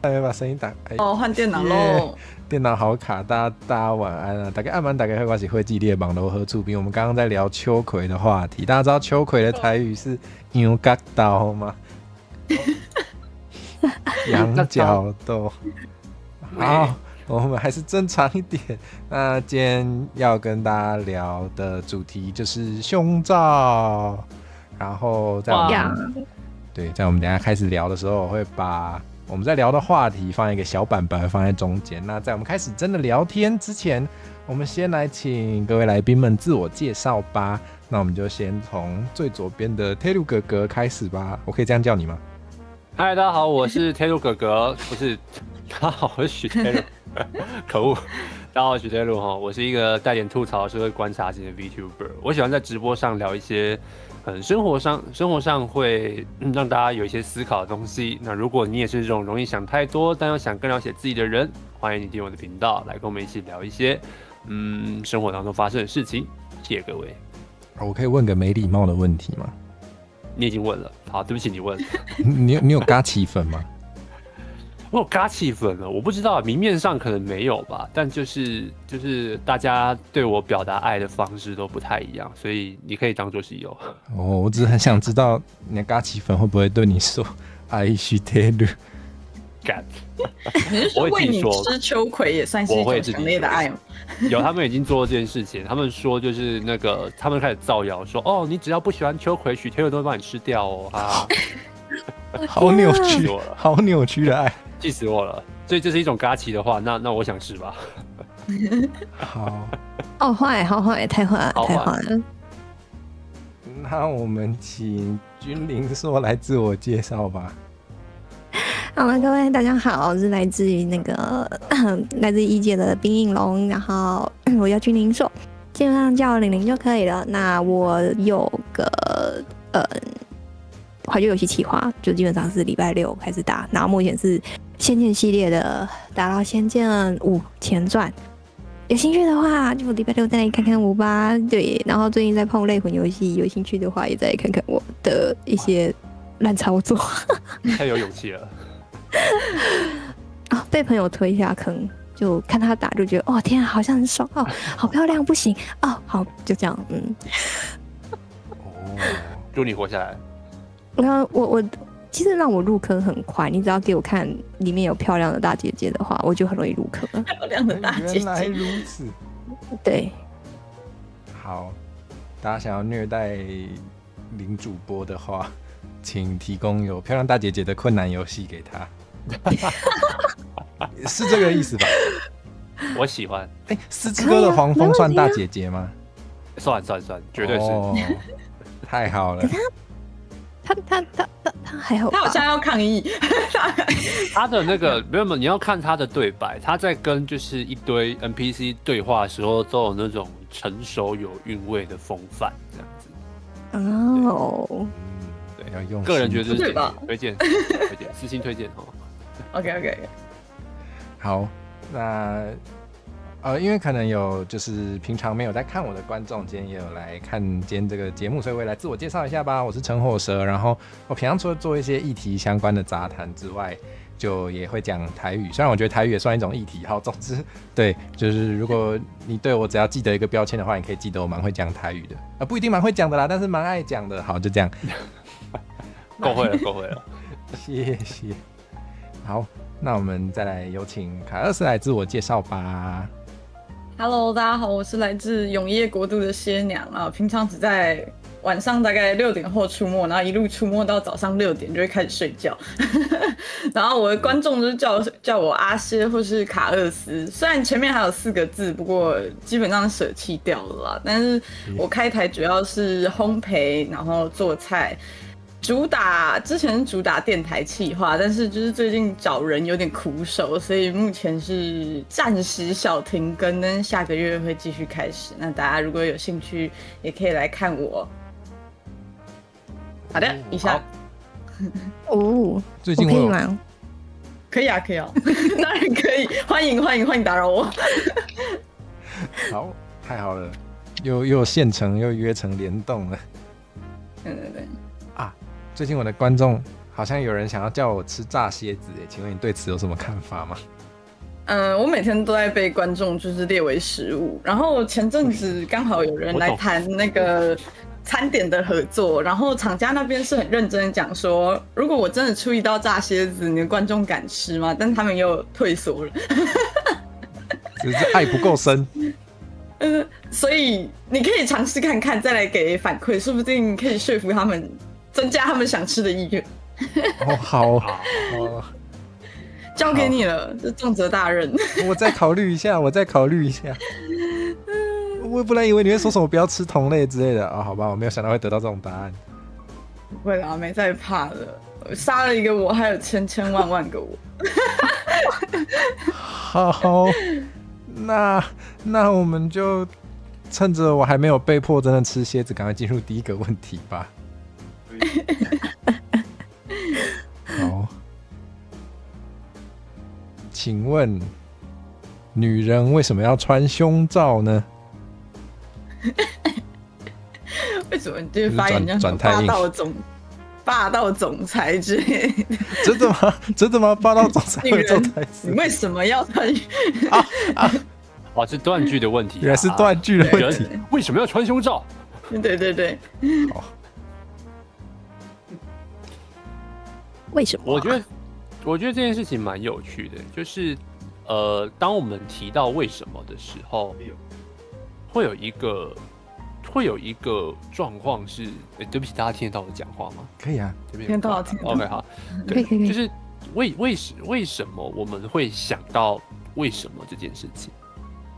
把声音打开。哦，换电脑喽！电脑好卡，大家晚安啊！大家晚安，大家好，我是会记列网络合出兵。我们刚刚在聊秋葵的话题，大家知道秋葵的台语是羊角豆吗？羊角豆。好，我们还是正常一点。那今天要跟大家聊的主题就是胸罩，然后在我们在我们等一下开始聊的时候，我会把我们在聊的话题放一个小板板放在中间。那在我们开始真的聊天之前，我们先来请各位来宾们自我介绍吧。那我们就先从最左边的 Taylor 哥哥开始吧。我可以这样叫你吗？嗨，大家好，我是 Taylor 哥哥，不是，大家好，我是许 Taylor， 可恶，大家好，我是许 Taylor 哈，我是一个带点吐槽社会观察型的 VTuber， 我喜欢在直播上聊一些生活上会让大家有一些思考的东西。那如果你也是这种容易想太多但又想更了解自己的人，欢迎你进我的频道来跟我们一起聊一些生活当中发生的事情。谢谢各位。我可以问个没礼貌的问题吗？你已经问了，好，对不起，你问。你有嘎起粉吗？我有嘎气粉了，我不知道，明面上可能没有吧，但就是大家对我表达爱的方式都不太一样，所以你可以当作是有。哦，我只是很想知道你的嘎起粉会不会对你说爱许 Taylor？ 干，你是说为你吃秋葵也算是一种强烈的爱吗？有，他们已经做了这件事情。他们说就是那个，他们开始造谣说，哦，你只要不喜欢秋葵，许 Taylor 都会帮你吃掉哦啊！好扭曲，好扭曲的爱，气死我了！所以这是一种嘎奇的话，那我想是吧？好，好坏，好坏，太坏了，太坏了。那我们请君临硕来自我介绍吧。好了，各位大家好，我是来自于来自一届的冰应龙，然后我叫君临硕，基本上叫玲玲就可以了。那我有个怀旧游戏企划，就基本上是礼拜六开始打，然后目前是仙剑系列的，打到仙剑5前传。有兴趣的话，就礼拜六再来看看我吧。对，然后最近在碰类魂游戏，有兴趣的话也再来看看我的一些烂操作。太有勇气了。被朋友推下坑，就看他打就觉得哦天啊，好像很爽哦，好漂亮，不行哦，好就这样，祝你活下来。然后我其实让我入坑很快，你只要给我看里面有漂亮的大姐姐的话，我就很容易入坑。漂亮的大姐姐，原来如此。对，好，大家想要虐待林主播的话，请提供有漂亮大姐姐的困难游戏给他。是这个意思吧？我喜欢。狮子哥的黄蜂算大姐姐吗？算，绝对是。太好了。他还好吧，他好像要抗议。他的那个没有，你要看他的对白，他在跟就是一堆 NPC 对话的时候，都有那种成熟有韵味的风范，这样子。哦，对，要用。个人觉得是推荐，私心推荐哦。OK， 好，那因为可能有就是平常没有在看我的观众，今天也有来看今天这个节目，所以我也来自我介绍一下吧。我是陈火蛇，然后我平常除了做一些议题相关的杂谈之外，就也会讲台语。虽然我觉得台语也算一种议题，好，总之对，就是如果你对我只要记得一个标签的话，你可以记得我蛮会讲台语的，不一定蛮会讲的啦，但是蛮爱讲的。好，就这样。够会了，谢谢。好，那我们再来有请卡二斯来自我介绍吧。Hello， 大家好，我是来自永夜国度的蝎娘啊，平常只在晚上大概6点后出没，然后一路出没到早上6点就会开始睡觉。然后我的观众就叫我阿蝎或是卡厄斯，虽然前面还有4个字，不过基本上舍弃掉了啦。但是我开台主要是烘焙，然后做菜。之前是主打电台企划，但是就是最近找人有点苦手，所以目前是暂时小停更，但是下个月会继续开始。那大家如果有兴趣，也可以来看我。好的，以下。最近我可以吗？可以啊，当然可以，欢迎打扰我。好，太好了，又现成又约成联动了。对。最近我的观众好像有人想要叫我吃炸蝎子耶，请问你对此有什么看法吗？我每天都在被观众就是列为食物，然后前阵子刚好有人来谈那个餐点的合作，然后厂家那边是很认真讲说，如果我真的出一道炸蝎子，你的观众敢吃吗？但他们又退缩了，只是爱不够深。所以你可以尝试看看，再来给反馈，说不定可以说服他们，增加他们想吃的意愿。哦，好，哦，交给你了，这重责大任。我再考虑一下，我再考虑一下。我本来以为你会说什么不要吃同类之类的啊，好吧，我没有想到会得到这种答案。不会啦，没在怕的。我杀了一个我，还有千千万万个我。好，那我们就趁着我还没有被迫真的吃蝎子，赶快进入第一个问题吧。好，请问女人为什么要穿胸罩呢？为什么你这发言像什么霸道总裁之类的？真的吗？真的吗？霸道总裁会做台词？你为什么要穿？哦，是断句的问题、啊，原来是断句的问题。为什么要穿胸罩？对。好，为什么、我觉得这件事情蛮有趣的，就是当我们提到为什么的时候，会有一个状况是，对不起，大家听得到我讲话吗？可以啊，听到。OK， 好，对，就是为什么我们会想到为什么这件事情？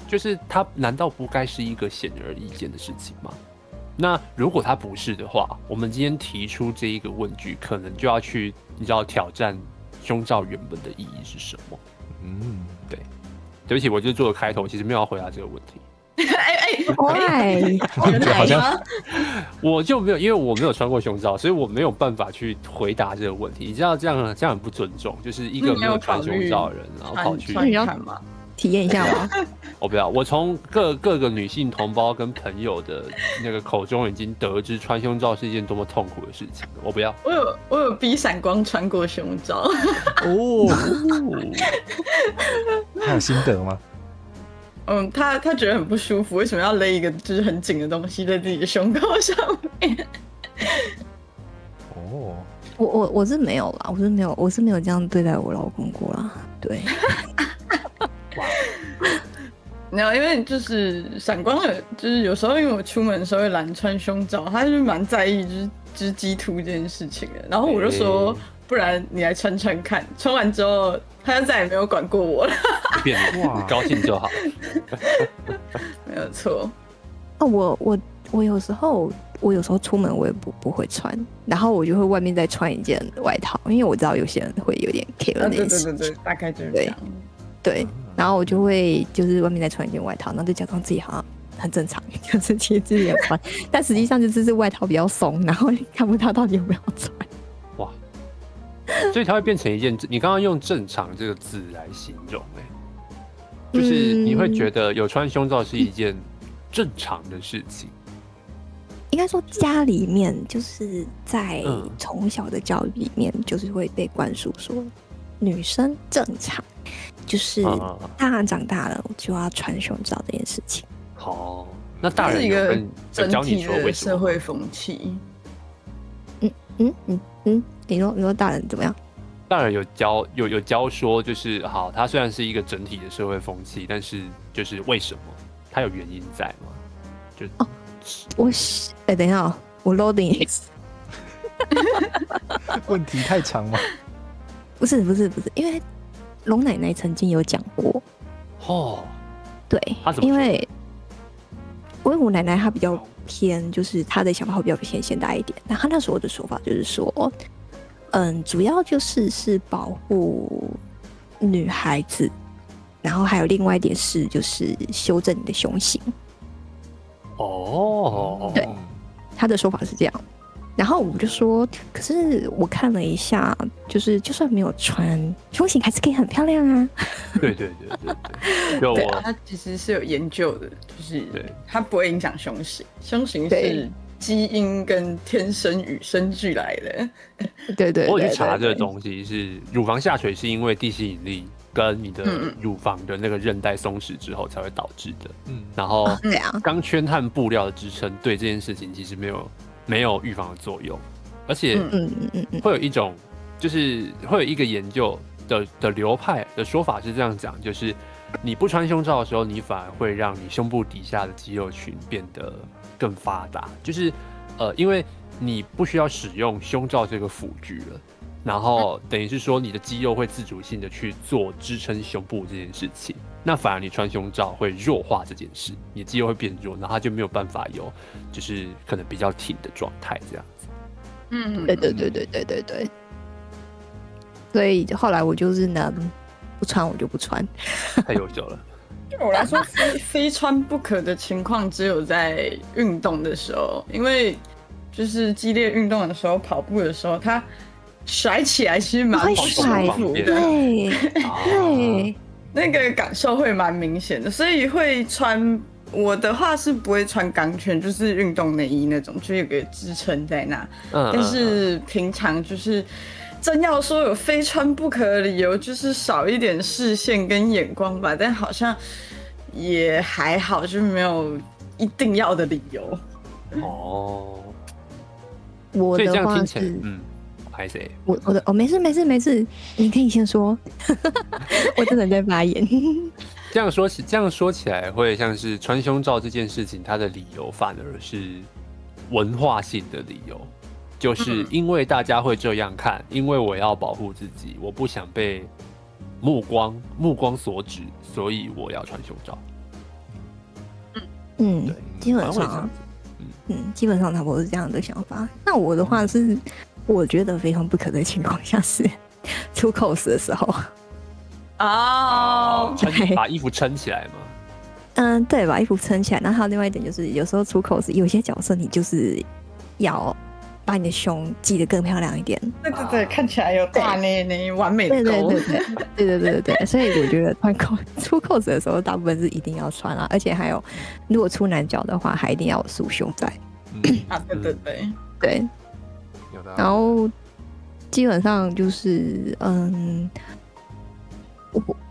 就是它难道不该是一个显而易见的事情吗？那如果它不是的话，我们今天提出这一个问句，可能就要去你知道挑战胸罩原本的意义是什么？对，对不起，我就做了开头，其实没有要回答这个问题。好像我就没有，因为我没有穿过胸罩，所以我没有办法去回答这个问题。你知道这样很不尊重，就是一个没有穿胸罩的人，然后跑去看嘛。体验一下吗？我不要，我从各个女性同胞跟朋友的那个口中已经得知穿胸罩是一件多么痛苦的事情。我不要。我有逼闪光穿过胸罩。哦，他有心得吗？他觉得很不舒服，为什么要勒一个就是很紧的东西在自己的胸口上面？哦，我是没有啦，我是没有这样对待我老公过啦。对。没有，因为就是闪光的，就是有时候因为我出门的时候会懒穿胸罩，他就蛮在意就是鸡突这件事情的。然后我就说，不然你来穿穿看，穿完之后他就再也没有管过我了。变高兴就好。没有错。我有时候出门我也不会穿，然后我就会外面再穿一件外套，因为我知道有些人会有点 care 那件事。对，大概就是这样。对，然后我就会就是外面再穿一件外套，然后就假装自己好像很正常，就是其实自己也穿，但实际上就是外套比较松，然后看不到底有没有穿。哇，所以它会变成一件，你刚刚用正常这个字来形容，就是你会觉得有穿胸罩是一件正常的事情。应该说家里面就是在从小的教育里面，就是会被灌输说女生正常。就是大人长大了就要穿胸罩这件事情。好，那大人是一个整教你体的说为什么社会风气。你说大人怎么样？大人有教说，就是好，它虽然是一个整体的社会风气，但是就是为什么它有原因在吗？就等一下，我 loading 问题太长吗？不是，因为龙奶奶曾经有讲过。哦，对，她怎么说？因为我奶奶她比较偏，就是她的想法会比较偏现代一点。那她那时候的说法就是说，主要就是保护女孩子，然后还有另外一点是就是修正你的胸型。哦，对，她的说法是这样。然后我就说，可是我看了一下，就是就算没有穿，胸型还是可以很漂亮啊。对，就对，它其实是有研究的，就是它不会影响胸型，胸型是基因跟天生与生俱来的。对对，我有去查这个东西，是乳房下垂是因为地心引力跟你的乳房的那个韧带松弛之后才会导致的。然后钢圈和布料的支撑对这件事情其实没有预防的作用，而且会有一种就是会有一个研究的流派的说法是这样讲，就是你不穿胸罩的时候，你反而会让你胸部底下的肌肉群变得更发达，就是因为你不需要使用胸罩这个辅具了，然后等于是说你的肌肉会自主性的去做支撑胸部这件事情，那反而你穿胸罩会弱化这件事，你的肌肉会变弱，然后它就没有办法有就是可能比较挺的状态这样子。对。所以后来我就是能不穿我就不穿，太优秀了。对我来说，非穿不可的情况只有在运动的时候，因为就是激烈运动的时候，跑步的时候，它甩起来其实蛮舒服的，对，那个感受会蛮明显的，所以会穿。我的话是不会穿钢圈，就是运动内衣那种，就有个支撑在那。但是平常就是真要说有非穿不可的理由，就是少一点视线跟眼光吧。但好像也还好，就没有一定要的理由。哦，我的话是，拍谁？没事，你可以先说，我真的在发言。这样说起来，会像是穿胸罩这件事情，它的理由反而是文化性的理由，就是因为大家会这样看，因为我要保护自己，我不想被目光所指，所以我要穿胸罩。对，基本上，基本上差不多是这样的想法。那我的话是，我觉得非常不可的情况下是出 cos 的时候。把衣服撑起来吗？对，把衣服撑起来。然后还有另外一点就是，有时候出 cos 有些角色你就是要把你的胸挤得更漂亮一点。对，看起来有大内完美的沟。对。所以我觉得出 cos 的时候，大部分是一定要穿啊，而且还有，如果出男角的话，还一定要有束胸在。对。然后基本上就是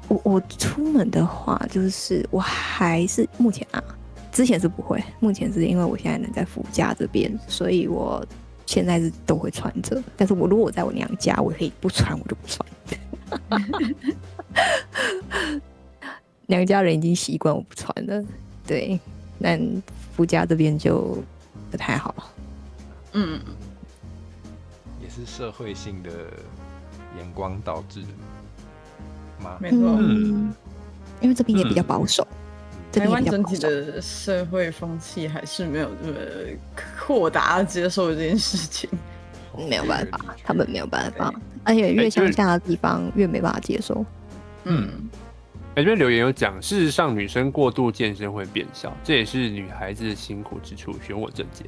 我出门的话，就是我还是目前之前是不会，目前是因为我现在人在夫家这边，所以我现在是都会穿着。但是我如果在我娘家，我可以不穿，我就不穿。娘家人已经习惯我不穿了，对，但夫家这边就不太好。也是社会性的眼光导致的。没错，因为这边也比较保守，台湾整体的社会风气还是没有这么豁达接受这件事情，没有办法，他们没有办法，而且越乡下的地方越没办法接受。这边留言有讲，事实上女生过度健身会变小，这也是女孩子的辛苦之处，选我正解。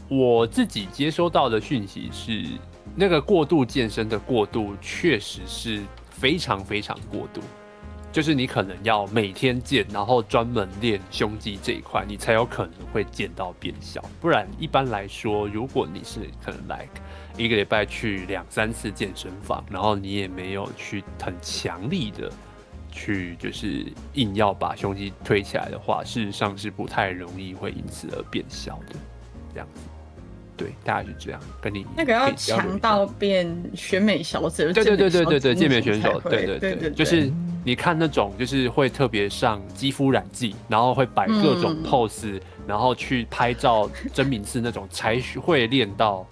我自己接收到的讯息是，那个过度健身的过度确实是非常非常过度，就是你可能要每天健，然后专门练胸肌这一块，你才有可能会健到变小。不然一般来说，如果你是可能一个礼拜去2-3次健身房，然后你也没有去很强力的去就是硬要把胸肌推起来的话，事实上是不太容易会因此而变小的，这样子。对，大概是这样，跟你那个要强到变选美小姐，对，健美选手，对，就是你看那种就是会特别上肌肤染剂，然后会摆各种 pose，然后去拍照真名次那种，才会练到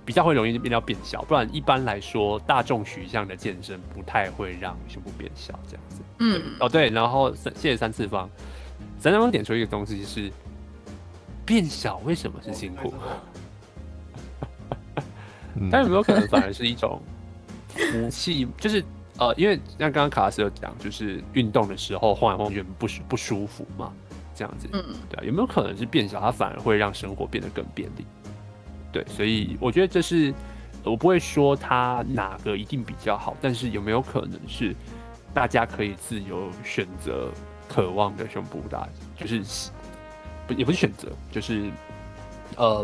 比较会容易练到变小，不然一般来说大众取向的健身不太会让胸部变小这样子。对，然后谢谢三次方点出一个东西是变小为什么是辛苦？但有没有可能反而是一种福气？就是因为像刚刚卡拉斯有讲，就是运动的时候晃来晃去不舒服嘛，这样子。对啊，有没有可能是变小，它反而会让生活变得更便利？对，所以我觉得这是我不会说它哪个一定比较好，但是有没有可能是大家可以自由选择渴望的胸部大，就是也不是选择，就是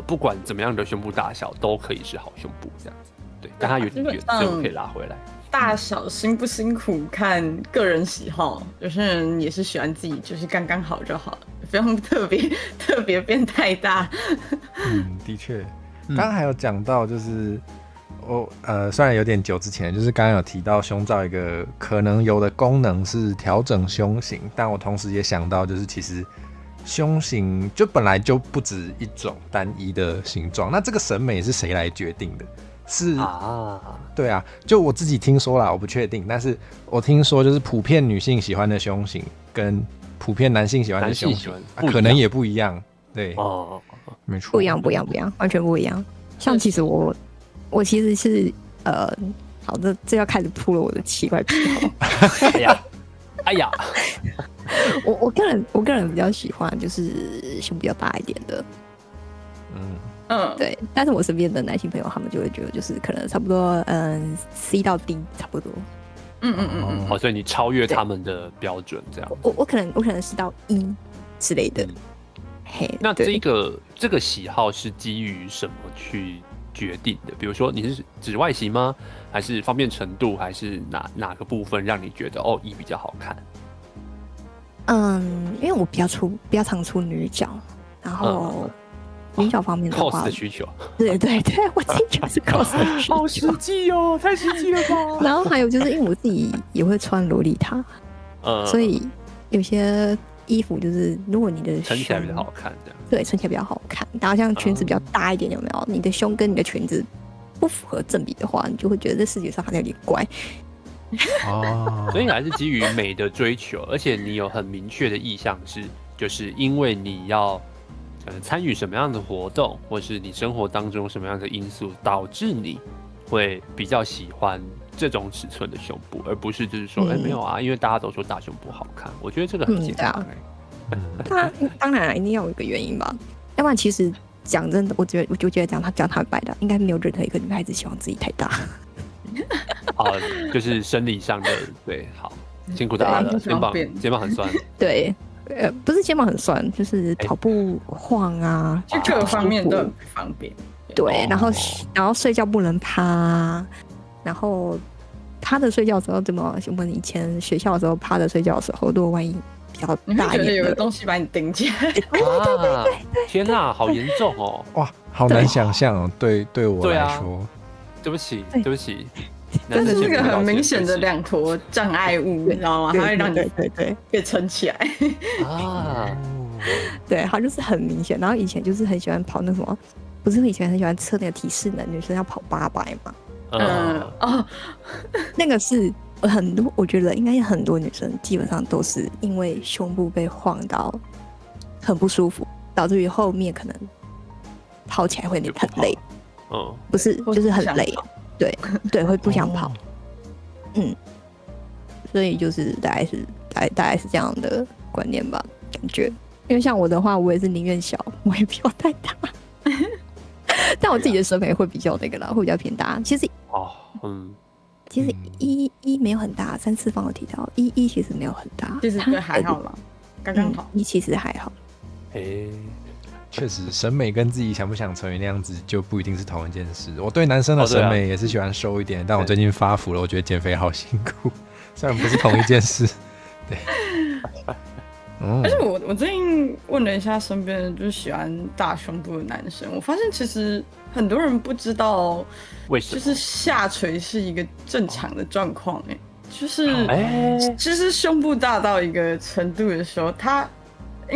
不管怎么样的胸部大小都可以是好胸部这样子。对，但它有点远，所以我可以拉回来。大小辛不辛苦看个人喜好，有些人也是喜欢自己就是刚刚好就好，不用特别变太大。的确，刚刚还有讲到就是虽然有点久之前，就是刚刚有提到胸罩一个可能有的功能是调整胸型，但我同时也想到就是其实胸型就本来就不止一种单一的形状，那这个审美是谁来决定的？是对啊，就我自己听说啦，我不确定，但是我听说就是普遍女性喜欢的胸型跟普遍男性喜欢的胸型可能也不一样，对没错，不一样，完全不一样。像其实我其实是好的，这要开始铺了我的奇怪癖好。哎呀，我个人比较喜欢就是胸比较大一点的。对，但是我身边的男性朋友他们就会觉得就是可能差不多C 到 D 差不多。所以你超越他们的标准这样。我可能是到E之类的。那这个喜好是基于什么去决定的？比如说你是指外形吗？还是方便程度？还是哪个部分让你觉得E 比较好看？因为我比较常出女角，然后女角方面的话 ，cos 的需求。对，我自己觉得是 cos 的需求。好实际哦，太实际了吧！然后还有就是因为我自己也会穿洛丽塔，所以有些衣服就是如果你的撑起来比较好看，这样对，撑起来比较好看。然后像裙子比较大一点，有没有？你的胸跟你的裙子不符合正比的话，你就会觉得这世界上好像有点怪。所以还是基于美的追求，而且你有很明确的意向就是因为你要参与什么样的活动，或是你生活当中什么样的因素，导致你会比较喜欢这种尺寸的胸部，而不是就是说，没有啊，因为大家都说大胸部好看。我觉得这个很简单。当然一定要有一个原因吧，要不然其实讲真的，我就觉得讲坦白的，应该没有任何一个女孩子希望自己太大。就是生理上的对，好辛苦大家了，肩膀很酸。对，不是肩膀很酸，就是跑步晃啊，就各个方面都很不方便。对，然后睡觉不能趴，然后趴着睡觉的时候怎么？我们以前学校的时候趴着睡觉的时候，如果万一比较大一点的，有个东西把你顶起来。对，天哪，好严重哦！哇，好难想象哦。对我来说，对不起。这是个很明显的两坨障碍物，你知道吗？它会让你被撑起来。对，它就是很明显。然后以前就是很喜欢跑那什么，不是以前很喜欢测那个体适能，女生要跑800嘛。那个是很多，我觉得应该很多女生基本上都是因为胸部被晃到很不舒服，导致于后面可能跑起来会很累。不是，就是很累。对，会不想跑。所以就是大概是这样的观念吧，感觉。因为像我的话，我也是宁愿小，我也不要太大。但我自己的审美会比较那个啦，会比较偏大。其实其实一没有很大，3、4方有提到一其实没有很大，其实还好啦，刚刚好。一其实还好。确实，审美跟自己想不想成为那样子就不一定是同一件事。我对男生的审美也是喜欢瘦一点，但我最近发福了，我觉得减肥好辛苦，虽然不是同一件事。对。而且我最近问了一下身边就是喜欢大胸部的男生，我发现其实很多人不知道，就是下垂是一个正常的状况。就是其实胸部大到一个程度的时候，它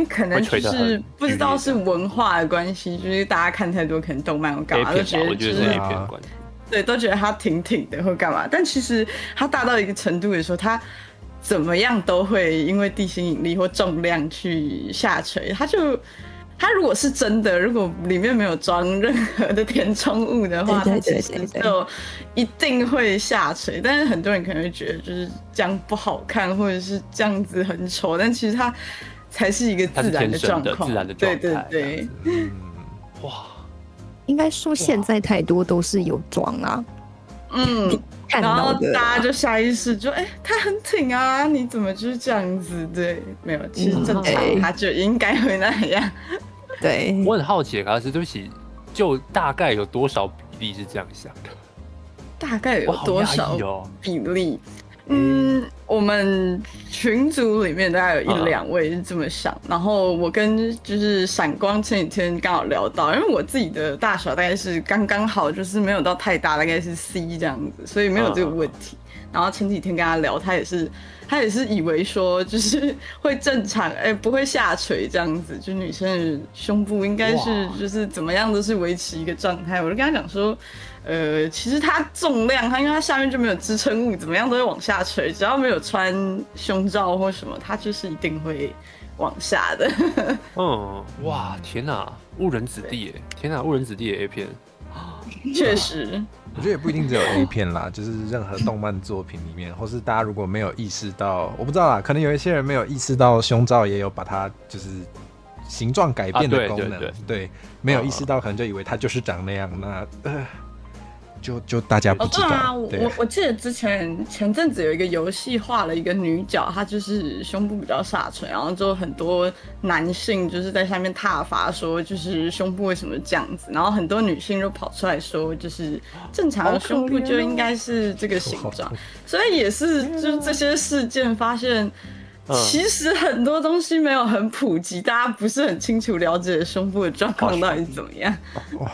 可能就是不知道是文化的关系，就是大家看太多可能动漫或干嘛，都觉得就是 A 片的关系，对，都觉得它挺挺的或干嘛。但其实它大到一个程度的时候，它怎么样都会因为地心引力或重量去下垂。它如果是真的，如果里面没有装任何的填充物的话，它其实就一定会下垂。但是很多人可能会觉得就是这样不好看，或者是这样子很丑，但其实它才是一个自然的状况，自然的状态。对，哇，应该说现在太多都是有装啊，看然后到的大家就下意识就他很挺啊，你怎么就是这样子？对，没有，其实正常他就应该会那样。对，我很好奇，卡斯，对不起，就大概有多少比例是这样想的？大概有多少比例？我们群组里面大概有一两位是这么想，然后我跟就是闪光前几天刚好聊到，因为我自己的大小大概是刚刚好，就是没有到太大，大概是 C 这样子，所以没有这个问题。然后前几天跟他聊，他也是以为说就是会正常，不会下垂这样子，就女生的胸部应该是就是怎么样都是维持一个状态。我就跟他讲说。其实它重量，因为它下面就没有支撑物，怎么样都会往下垂。只要没有穿胸罩或什么，它就是一定会往下的。哇，天哪，误人子弟耶！天哪，误人子弟的 A 片。确实，我觉得也不一定只有 A 片啦，就是任何动漫作品里面，或是大家如果没有意识到，我不知道啦，可能有一些人没有意识到胸罩也有把它就是形状改变的功能，对，没有意识到，可能就以为它就是长那样，那就大家不知道。对啊，我记得前阵子有一个游戏画了一个女角，她就是胸部比较下垂，然后就很多男性就是在下面挞伐说，就是胸部为什么这样子，然后很多女性就跑出来说，就是正常的胸部就应该是这个形状，所以也是就是这些事件发现。其实很多东西没有很普及，大家不是很清楚了解胸部的状况到底怎么样。哇，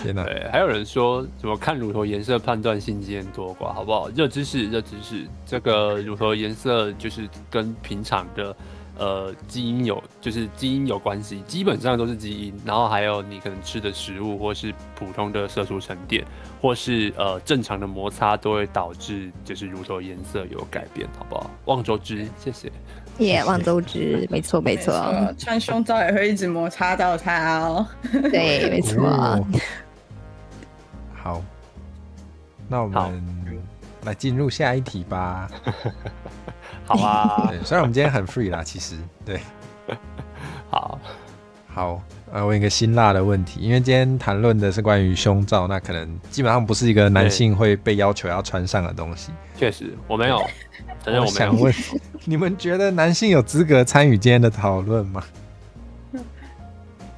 天哪！对，还有人说怎么看乳头颜色判断性基因多寡，好不好？热知识，这个乳头颜色就是跟平常的基因有关系，基本上都是基因，然后还有你可能吃的食物，或是普通的色素沉淀，或是正常的摩擦，都会导致就是乳头颜色有改变，好不好？望周知，谢谢。望周知，没错。穿胸罩也会一直摩擦到它哦。对，没错。好，那我们来进入下一题吧。好啊，虽然我们今天很 free 啦，其实对。好，我有一个辛辣的问题，因为今天谈论的是关于胸罩，那可能基本上不是一个男性会被要求要穿上的东西。确实，我没有。我想问，你们觉得男性有资格参与今天的讨论吗？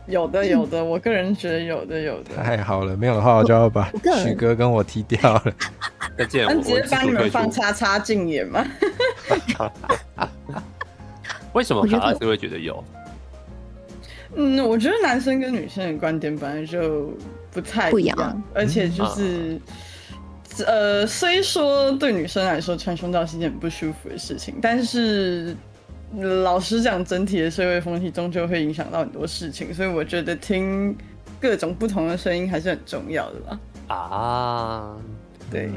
有的，我个人觉得有的。太好了，没有的话我就要把许哥跟我踢掉了。再见，我直接帮你们放叉叉禁言吗？为什么卡斯会觉得有？我觉得男生跟女生的观点本来就不太一样，而且就是。虽说对女生来说穿胸罩是一件很不舒服的事情，但是老实讲，整体的社会风气终究会影响到很多事情，所以我觉得听各种不同的声音还是很重要的啦。对。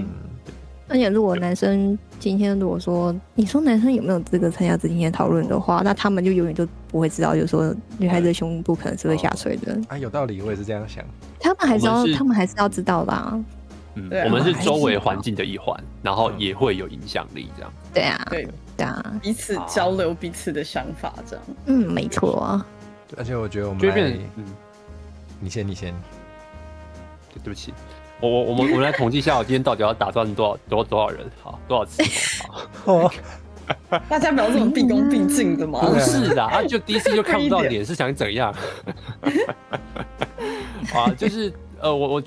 而且如果男生今天如果说你说男生有没有资格参加今天讨论的话，那他们就永远就不会知道，就是说女孩子的胸部可能是会下垂的。有道理，我也是这样想。他们还是要知道的啊。我们是周围环境的一环，然后也会有影响力，这样。对啊，彼此交流彼此的想法，这样。没错啊。而且我觉得我们你先。对不起，我们来统计一下，我今天到底要打断多少人？好，多少次？好。大家不要这么毕恭毕敬的嘛。不是的，就 DC 就看不到脸，是想怎样？就是我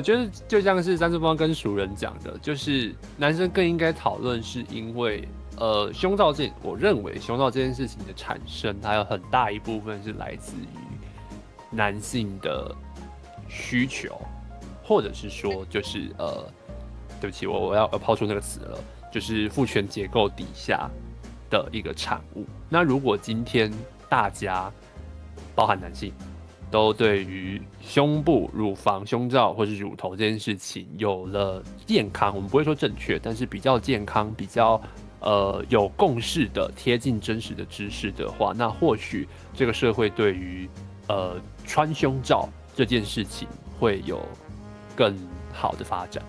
觉得就像是三次方跟熟人讲的，就是男生更应该讨论，是因为胸罩我认为胸罩这件事情的产生，它有很大一部分是来自于男性的需求，或者是说就是对不起，我要抛出那个词了，就是父权结构底下的一个产物。那如果今天大家包含男性都对于胸部、乳房、胸罩或是乳头这件事情有了健康，我们不会说正确，但是比较健康、比较有共识的、贴近真实的知识的话，那或许这个社会对于穿胸罩这件事情会有更好的发展。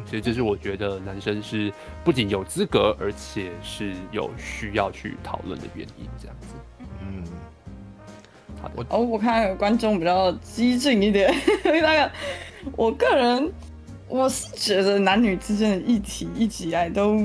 所以这是我觉得男生是不仅有资格，而且是有需要去讨论的原因，这样子。我看有观众比较激进一点，那个我个我是觉得男女之间的议题一直以来都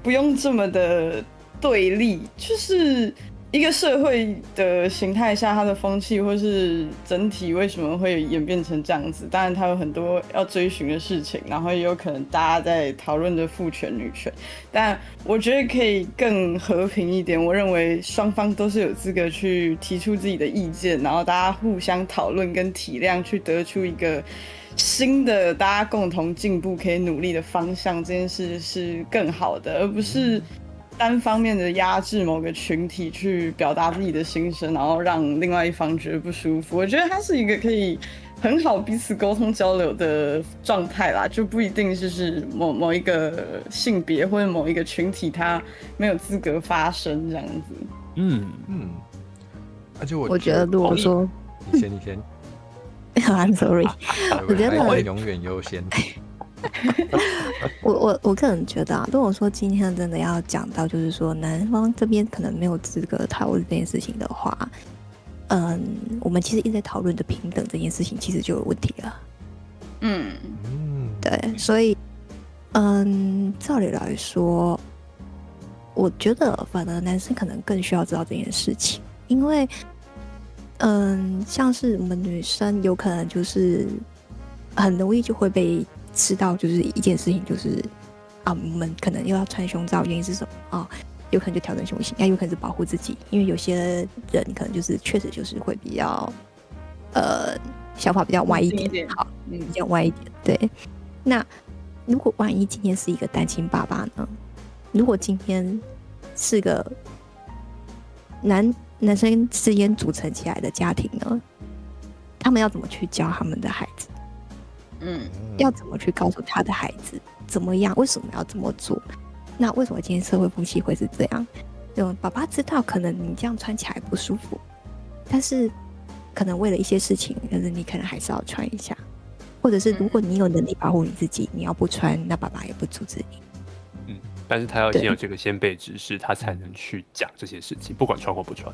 不用这么的对立，就是一个社会的形态下，它的风气或是整体为什么会演变成这样子？当然，它有很多要追寻的事情，然后也有可能大家在讨论的父权、女权，但我觉得可以更和平一点。我认为双方都是有资格去提出自己的意见，然后大家互相讨论跟体谅，去得出一个新的大家共同进步可以努力的方向，这件事是更好的，而不是单方面的压制某个群体去表达自己的心声，然后让另外一方觉得不舒服。我觉得它是一个可以很好彼此沟通交流的状态啦，就不一定就是某一个性别或者某一个群体他没有资格发声这样子。而且我觉得如果说你先，I'm sorry， 我觉得永远优先。我个人觉得啊，如果说今天真的要讲到，就是说男方这边可能没有资格讨论这件事情的话，我们其实一直在讨论的平等这件事情，其实就有问题了。对，所以照理来说，我觉得反而男生可能更需要知道这件事情，因为像是我们女生有可能就是很容易就会被知道，就是一件事情，就是我们可能又要穿胸罩，原因是什么有可能就调整胸型，有可能是保护自己，因为有些人可能就是确实就是会比较想法比较歪一点，好，比较歪一点。对，那如果万一今天是一个单亲爸爸呢？如果今天是个男生之间组成起来的家庭呢？他们要怎么去教他们的孩子？要怎么去告诉他的孩子怎么样？为什么要这么做？那为什么今天社会风气会是这样？爸爸知道可能你这样穿起来不舒服，但是可能为了一些事情，可是你可能还是要穿一下，或者是如果你有能力保护你自己，你要不穿，那爸爸也不阻止你。但是他要先有这个先辈指示，他才能去讲这些事情，不管穿或不穿。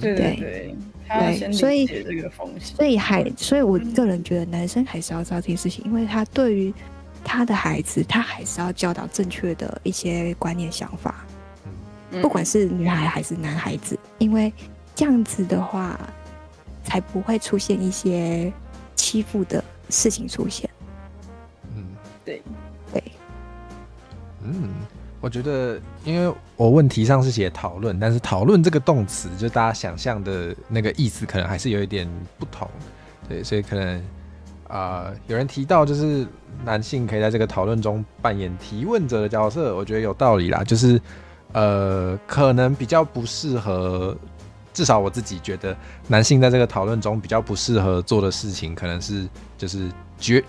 对，他要先理解这个风险。所以我个人觉得男生还是要知道这件事情，因为他对于他的孩子，他还是要教导正确的一些观念想法，不管是女孩还是男孩子，因为这样子的话，才不会出现一些欺负的事情出现。对。我觉得，因为我问题上是写讨论，但是讨论这个动词，就大家想象的那个意思，可能还是有一点不同。对，所以可能有人提到，就是男性可以在这个讨论中扮演提问者的角色，我觉得有道理啦。就是可能比较不适合，至少我自己觉得，男性在这个讨论中比较不适合做的事情，可能是就是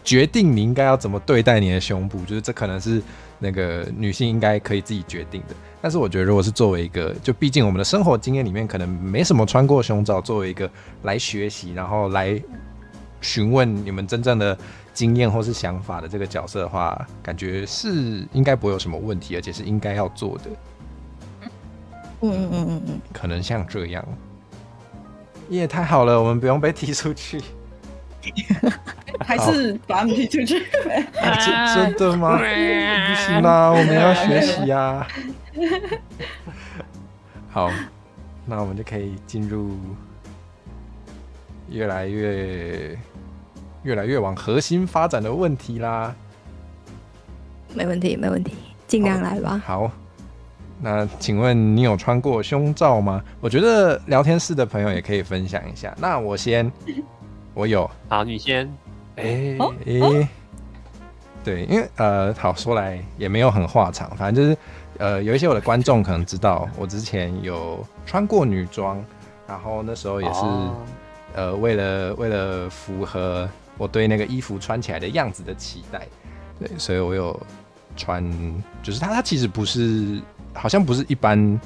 决定你应该要怎么对待你的胸部，就是这可能是那个女性应该可以自己决定的。但是我觉得，如果是作为一个，就毕竟我们的生活经验里面可能没什么穿过胸罩，作为一个来学习，然后来询问你们真正的经验或是想法的这个角色的话，感觉是应该不会有什么问题，而且是应该要做的。可能像这样，也太好了，我们不用被踢出去。还是把他们踢出去？真的吗？不行啦，我们要学习啊。好，那我们就可以进入越来越往核心发展的问题啦。没问题，尽量来吧。好，那请问你有穿过胸罩吗？我觉得聊天室的朋友也可以分享一下。那我有。好，你先。对，因为好说来也没有很话长，反正就是有一些我的观众可能知道，我之前有穿过女装，然后那时候也是为了符合我对那个衣服穿起来的样子的期待，对，所以我有穿，就是它其实不是，好像不是一般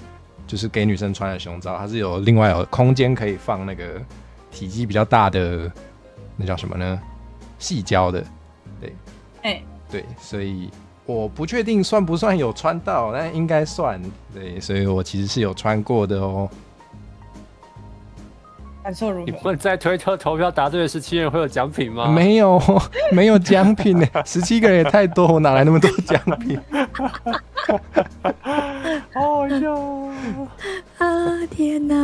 就是给女生穿的胸罩，它是有另外有空间可以放那个体积比较大的，那叫什么呢？细胶的，对，对，所以我不确定算不算有穿到，但应该算，对，所以我其实是有穿过的哦。感受如你何？不能在推特投票答对的17人会有奖品吗？没有，没有奖品呢，17个人也太多，我哪来那么多奖品？好好笑哦。啊天哪！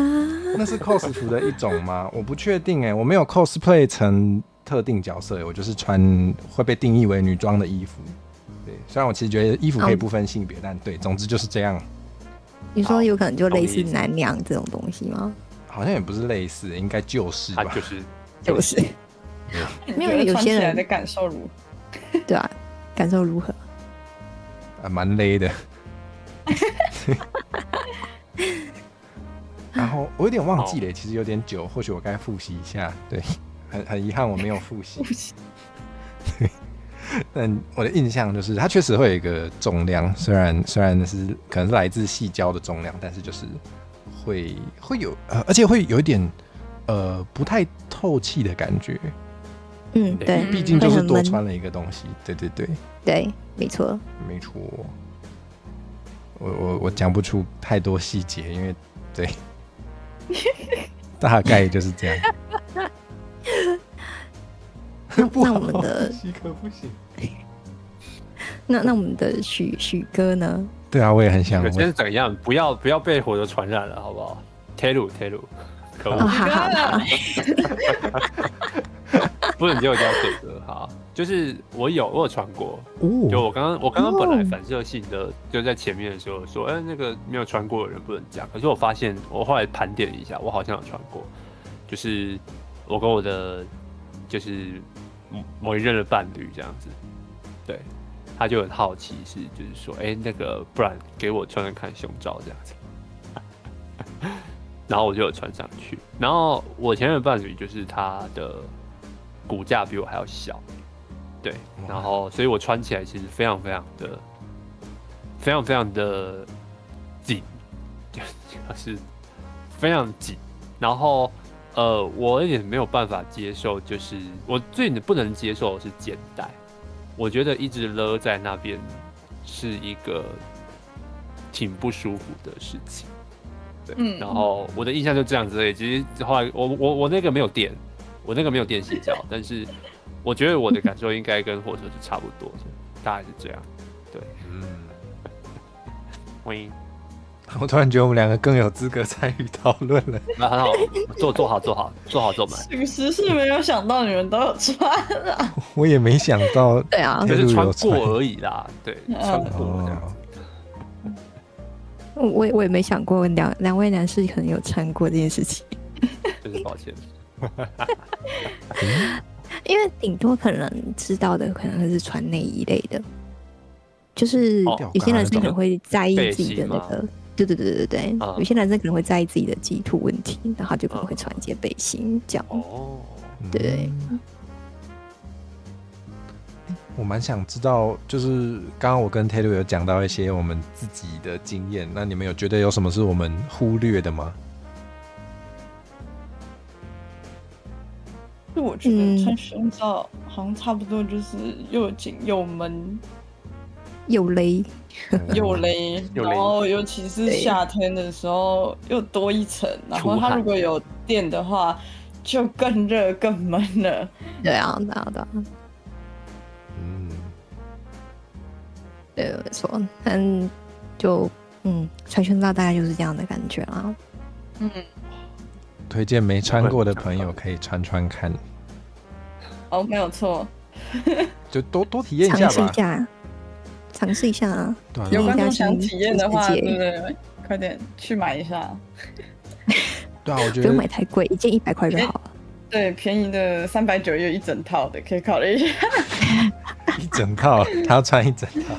那是 cos 服的一种吗？我不确定哎，我没有 cosplay 成特定角色，我就是穿会被定义为女装的衣服。对，虽然我其实觉得衣服可以不分性别，但对，总之就是这样。你说有可能就类似好男娘这种东西吗？好像也不是类似，应该就是吧。他就是就是没有你觉得有些人穿起来的感受如何？对啊，感受如何？蛮勒的。然后我有点忘记了，其实有点久，或许我该复习一下。对，很遗憾我没有复习。对，但我的印象就是它确实会有一个重量，虽然是可能是来自细胶的重量，但是就是会有而且会有一点不太透气的感觉。嗯，对，毕竟就是会很闷多穿了一个东西。对对对，对，没错。没错。我讲不出太多细节，因为对，大概就是这样。那我们的可不行。那我们的许哥呢？对啊，我也很想今天问。怎样？不要被火球传染了，好不好？Taylor，可恶哦，，好好好，不能结果叫哥哥。好，就是我有传过，就哦，我刚刚本来反射性的就在前面的时候说，那个没有穿过的人不能讲。可是我发现，我后来盘点了一下，我好像有穿过，就是我跟我的就是某一任的伴侣这样子，对，他就很好奇就是说，那个不然给我穿穿看胸罩这样子。然后我就有穿上去，然后我前任的伴侣就是他的骨架比我还要小，对，然后所以我穿起来其实非常的紧，就是非常紧，然后我也没有办法接受，就是我最不能接受的是肩带，我觉得一直勒在那边是一个挺不舒服的事情。对，然后我的印象就这样子而已。其实后来我那个没有电，我那个没有电洗脚，但是我觉得我的感受应该跟火车是差不多的，大概是这样。对，喂，我突然觉得我们两个更有资格参与讨论了。那很好，做好做满。是不是没有想到你们都有穿啊？我也没想到，对啊，就是穿有过而已啦，对，穿过这样子。我也没想过两位男士可能有穿过这件事情，真是抱歉。因为顶多可能知道的可能会是穿内衣类的，就是有些男生可能会在意自己的那个，对，有些男生可能会在意自己的肌凸问题，然后就可能会穿一些背心这样。哦，对。我蛮想知道，就是刚刚我跟 Taylor 有讲到一些我们自己的经验，那你们有觉得有什么是我们忽略的吗？就我觉得穿胸罩好像差不多就是又紧又闷又勒，又勒，然后尤其是夏天的时候又多一层，然后它如果有电的话就更热更闷了。对啊，对，没错，但就穿胸罩大概就是这样的感觉啦。推荐没穿过的朋友可以穿穿看。哦，没有错，就多体验一下吧，尝试一下啊。有观众想体验的话，对不对？快点去买一下。对啊，我觉得不用买太贵，一件100块就好了。对，便宜的390有一整套的，可以考虑一下。一整套，他要穿一整套。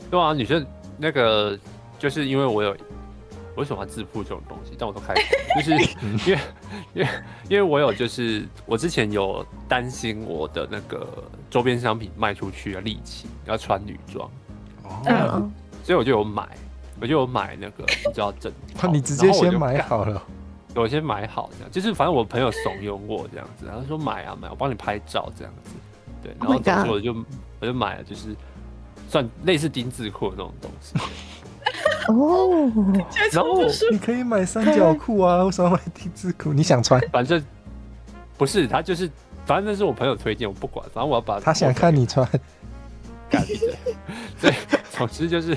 对啊，女生那个就是因为我为什么要自曝这种东西？但我都开始，就是因为我有就是我之前有担心我的那个周边商品卖出去的力气要穿女装，所以我就有买那个你知道整套，你直接先买好了。我先买好这样，就是反正我朋友怂恿我这样子，然后说买啊买，我帮你拍照这样子，对，然后总之我就买了，就是算类似丁字裤的那种东西。哦，现在超不舒你可以买三角裤啊，为什么要买丁字裤？你想穿？反正不是他就是，反正那是我朋友推荐，我不管，反正我要把他想看你穿。干闭嘴。对，总之就是，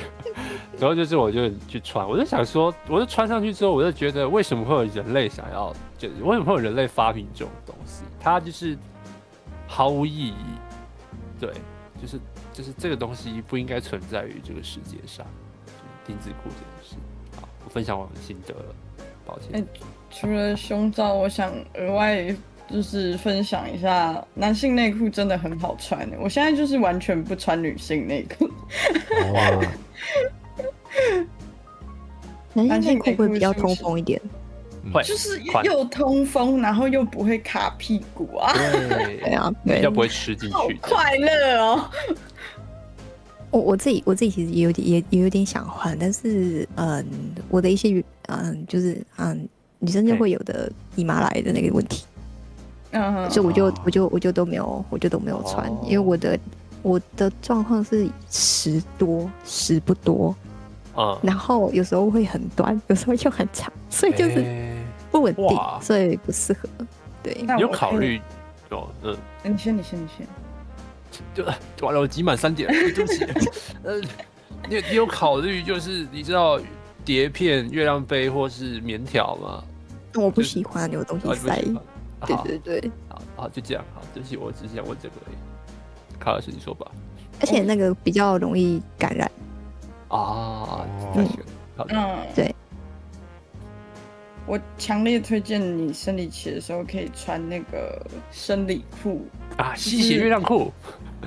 然后就是我就去穿，我就想说，我就穿上去之后，我就觉得为什么会有人类想要，就是为什么会有人类发明这种东西？它就是毫无意义。对，就是这个东西不应该存在于这个世界上，就是丁字裤这件事。好，我分享我的心得了，抱歉。除了胸罩，我想额外就是分享一下，男性内裤真的很好穿。我现在就是完全不穿女性内裤。哇，男性内裤会比较通风一点。会就是又通风，然后又不会卡屁股啊，对对啊，对比较不会吃进好去。快乐哦！我自己其实也有点想换，但是我的一些就是女生就会有的姨妈来的那个问题，所以我就都没有穿，因为我的状况是时多时不多，然后有时候会很短，有时候又很长，所以就是不稳定，所以不适合。对，你有考虑你先。就完了，我挤满3点，对不起。你有考虑就是你知道碟片、月亮杯或是棉条吗？我不喜欢有东西塞。对。好，就这样。好，对不起，我只是想问这个而已。卡老师，你说吧。而且那个比较容易感染。对。我强烈推荐你生理期的时候可以穿那个生理裤啊，吸血月亮裤。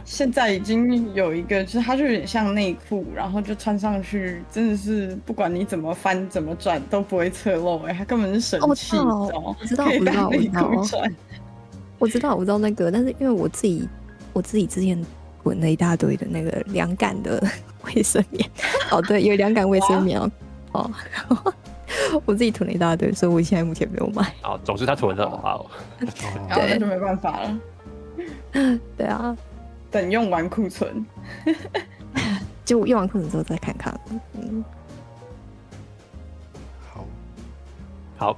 现在已经有一个，就是它就有点像内裤，然后就穿上去，真的是不管你怎么翻怎么转都不会侧漏，它根本是神器，我知道，我知道那个，但是因为我自己之前囤了一大堆的那个凉感的卫生棉，对，有凉感卫生棉我自己囤了一大堆，所以我现在目前没有买。好，总之他囤了，好，那就没办法了。对啊，等用完库存，就用完库存之后再看看。好，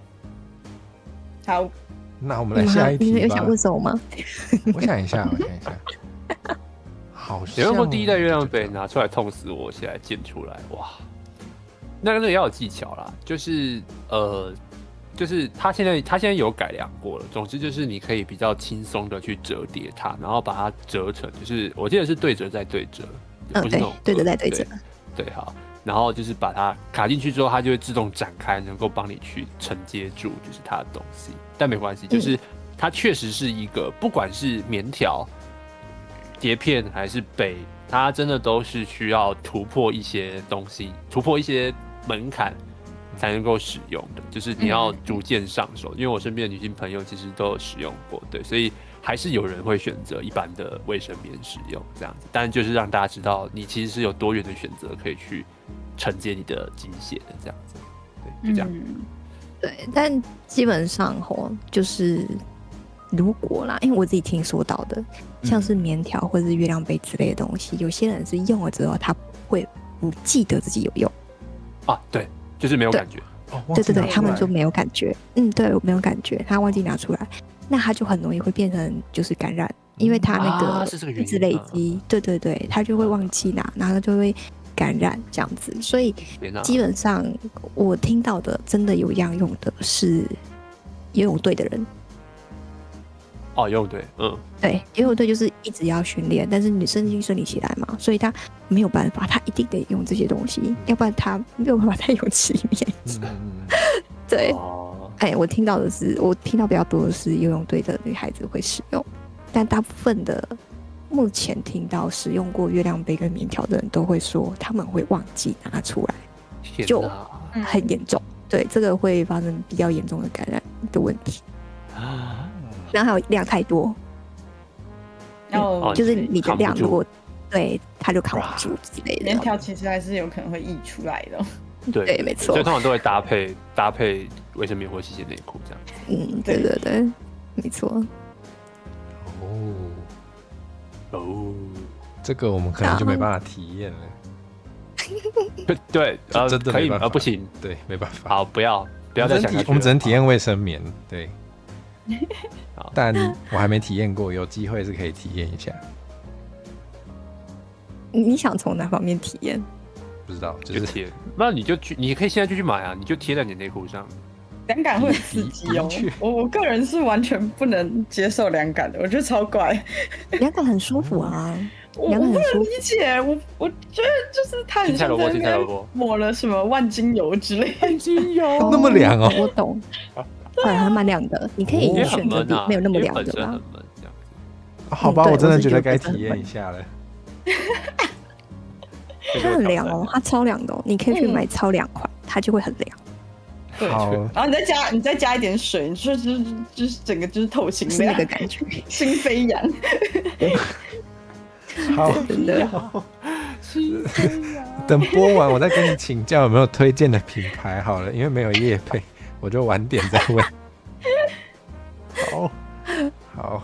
那我们来下一题吧。你有想问什么吗？我想一下。好像有用过第一代月亮杯拿出来痛死我，现在建出来，哇！那个要有技巧啦，就是他现在有改良过了。总之就是你可以比较轻松的去折叠它，然后把它折成，就是我记得是对折再对折，不是那种对折再对折。对，好，然后就是把它卡进去之后，它就会自动展开，能够帮你去承接住就是它的东西。但没关系，就是它确实是一个，不管是棉条、碟片还是杯，它真的都是需要突破一些东西，突破一些门槛才能够使用的，就是你要逐渐上手。因为我身边的女性朋友其实都有使用过，对，所以还是有人会选择一般的卫生棉使用这样子。但就是让大家知道，你其实是有多元的选择可以去承接你的经血的这样子。对，就这样。对，但基本上就是如果啦，因为我自己听说到的，像是棉条或者是月亮杯之类的东西，有些人是用了之后，他会不记得自己有用。对，就是没有感觉。对，他们就没有感觉。对，我没有感觉，他忘记拿出来，那他就很容易会变成就是感染，因为他那个一直累积，对，他就会忘记拿，然后就会感染这样子。所以基本上我听到的真的有样用的是游泳队的人。游泳队，对，游泳队就是一直要训练，但是女生已经生理期来嘛，所以他没有办法，他一定得用这些东西，要不然他没有办法在泳池里面。对，我听到比较多的是游泳队的女孩子会使用，但大部分的目前听到使用过月亮杯跟棉条的人都会说他们会忘记拿出来，就很严重。对，这个会发生比较严重的感染的问题。然后还有量太多，就是你的量如果对它就扛不住之类的。棉条其实还是有可能会溢出来的。对，没错。所以通常都会搭配卫生棉或吸血内裤这样。对，没错。这个我们可能就没办法体验了。对，真的可以没办法不行，对，没办法。好，不要再想下去了。我们只能体验卫生棉，对好。但我还没体验过，有机会是可以体验一下。你想从哪方面体验？不知道，就是贴，那你可以现在就去买啊，你就贴在你内裤上。凉感会很刺激哦，我个人是完全不能接受凉感的，我觉得超怪。凉感很舒服啊，我不能理解，我觉得就是它很像在那边抹了什么万金油之类的。万金油那么凉哦，我懂，对，还蛮凉的，你可以选择没有那么凉的吗？好吧，我真的觉得该体验一下了。它很凉哦，它超凉的哦，你可以去买超凉款，它就会很凉。对，然后你再加一点水，你说就是整个就是透心是那个感觉，心飞扬。好，真的。等播完我再跟你请教有没有推荐的品牌好了，因为没有业配，我就晚点再问。好，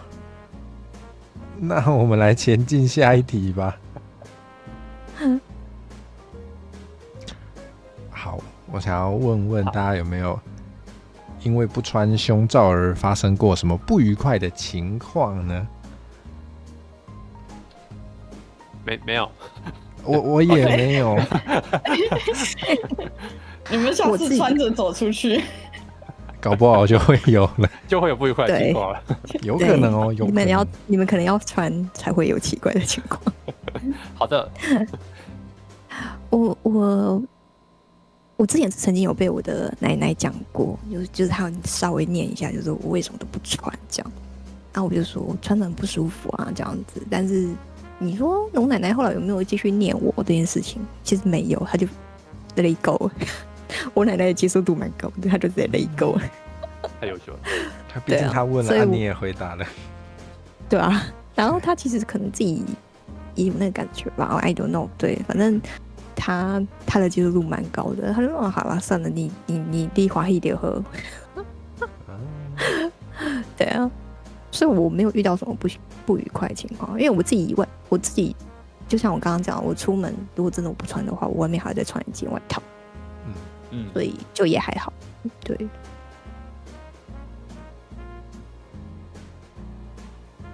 那我们来前进下一题吧。好，我想要问问大家有没有因为不穿胸罩而发生过什么不愉快的情况呢？没有，我也没有。你们下次穿着走出去，搞不好就会有了，就会有不愉快的情况了。有可能哦，有可能。你们可能要穿才会有奇怪的情况。好的，我之前曾经有被我的奶奶讲过，就是她稍微念一下，就是我为什么都不穿这样，然后我就说我穿得很不舒服啊这样子。但是你说我奶奶后来有没有继续念我这件事情？其实没有，她就 let it go。我奶奶的接受度蛮高的，她就直接 let it go。太优秀了。毕竟她问了，你也回答了。对啊，然后她其实可能自己也有那个感觉吧 ，I don't know。对，反正他的接受度蛮高的，他就说好了，算了，你花一点喝。对啊，所以我没有遇到什么不愉快的情况，因为我自己就像我刚刚讲，我出门如果真的我不穿的话，我外面还要再穿一件外套。所以就也还好。对。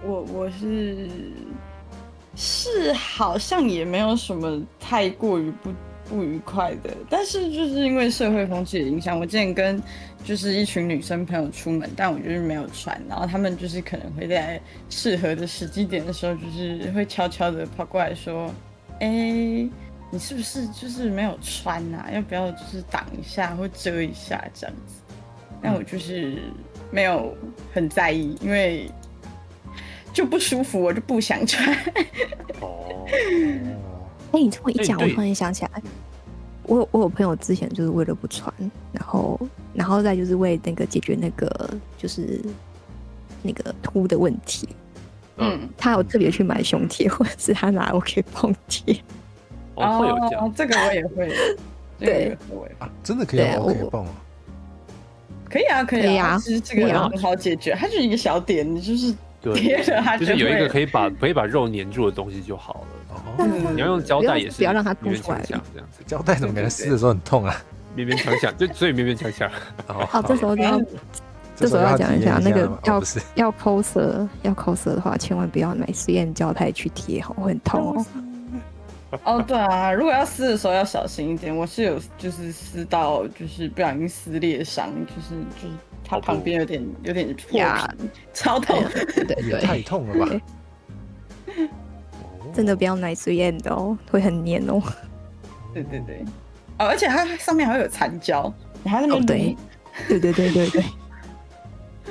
我是好像也没有什么太过于不愉快的，但是就是因为社会风气的影响，我之前跟就是一群女生朋友出门，但我就是没有穿，然后他们就是可能会在适合的时机点的时候，就是会悄悄的跑过来说，你是不是就是没有穿啊？要不要就是挡一下或遮一下这样子？但我就是没有很在意，因为就不舒服，我就不想穿。你这么一讲，我突然想起来，我有朋友之前就是为了不穿，然后再就是为那个解决那个就是那个凸的问题，他有特别去买胸贴，或者是他拿 OK 绷贴。会有这样，这个我也会。对，真的可以用 OK 绷啊？可以啊，其实这个很好解决，它就是一个小点，你就是贴了它就是有一个可以把肉粘住的东西就好了。你要用胶带也是，不要让它凸出来，这样子。胶带怎么感觉撕的时候很痛啊？勉勉强强，所以勉勉强强。好，这时候要讲一下那个要抠色的话，千万不要买实验胶带去贴，会很痛哦。对啊，如果要撕的时候要小心一点。我是有就是撕到就是不小心撕裂伤，就是它旁边有点破皮，超痛。也太痛了吧！真的不要买实验的哦，会很黏哦。对。而且它上面还会有残胶，你还在那边撸。对。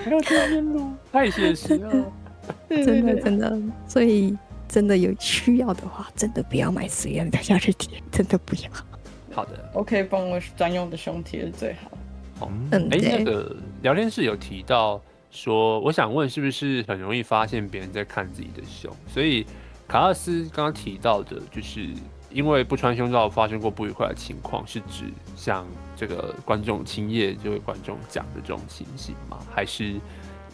还要去那边撸，太现实了。真的，所以。真的有需要的话，真的不要买实验的下去贴，真的不要。好的 ，OK， 帮我专用的胸贴是最好。那个聊天室有提到说，我想问是不是很容易发现别人在看自己的胸？所以卡勒斯刚刚提到的，就是因为不穿胸罩发生过不愉快的情况，是指像这个观众亲昵就为观众讲的这种情形吗？还是？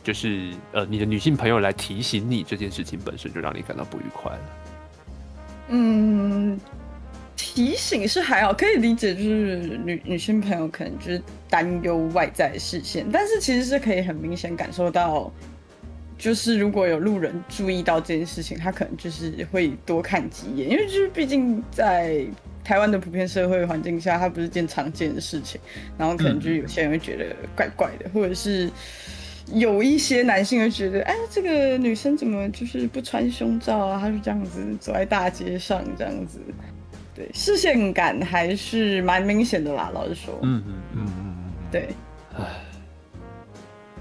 就是你的女性朋友来提醒你这件事情本身就让你感到不愉快了。提醒是还好，可以理解，就是女性朋友可能就是担忧外在的视线，但是其实是可以很明显感受到，就是如果有路人注意到这件事情，他可能就是会多看几眼，因为就是毕竟在台湾的普遍社会环境下，它不是件常见的事情，然后可能就是有些人会觉得怪怪的，或者是有一些男性会觉得，哎，这个女生怎么就是不穿胸罩啊？她就这样子走在大街上这样子。对，视线感还是蛮明显的啦，老实说。对。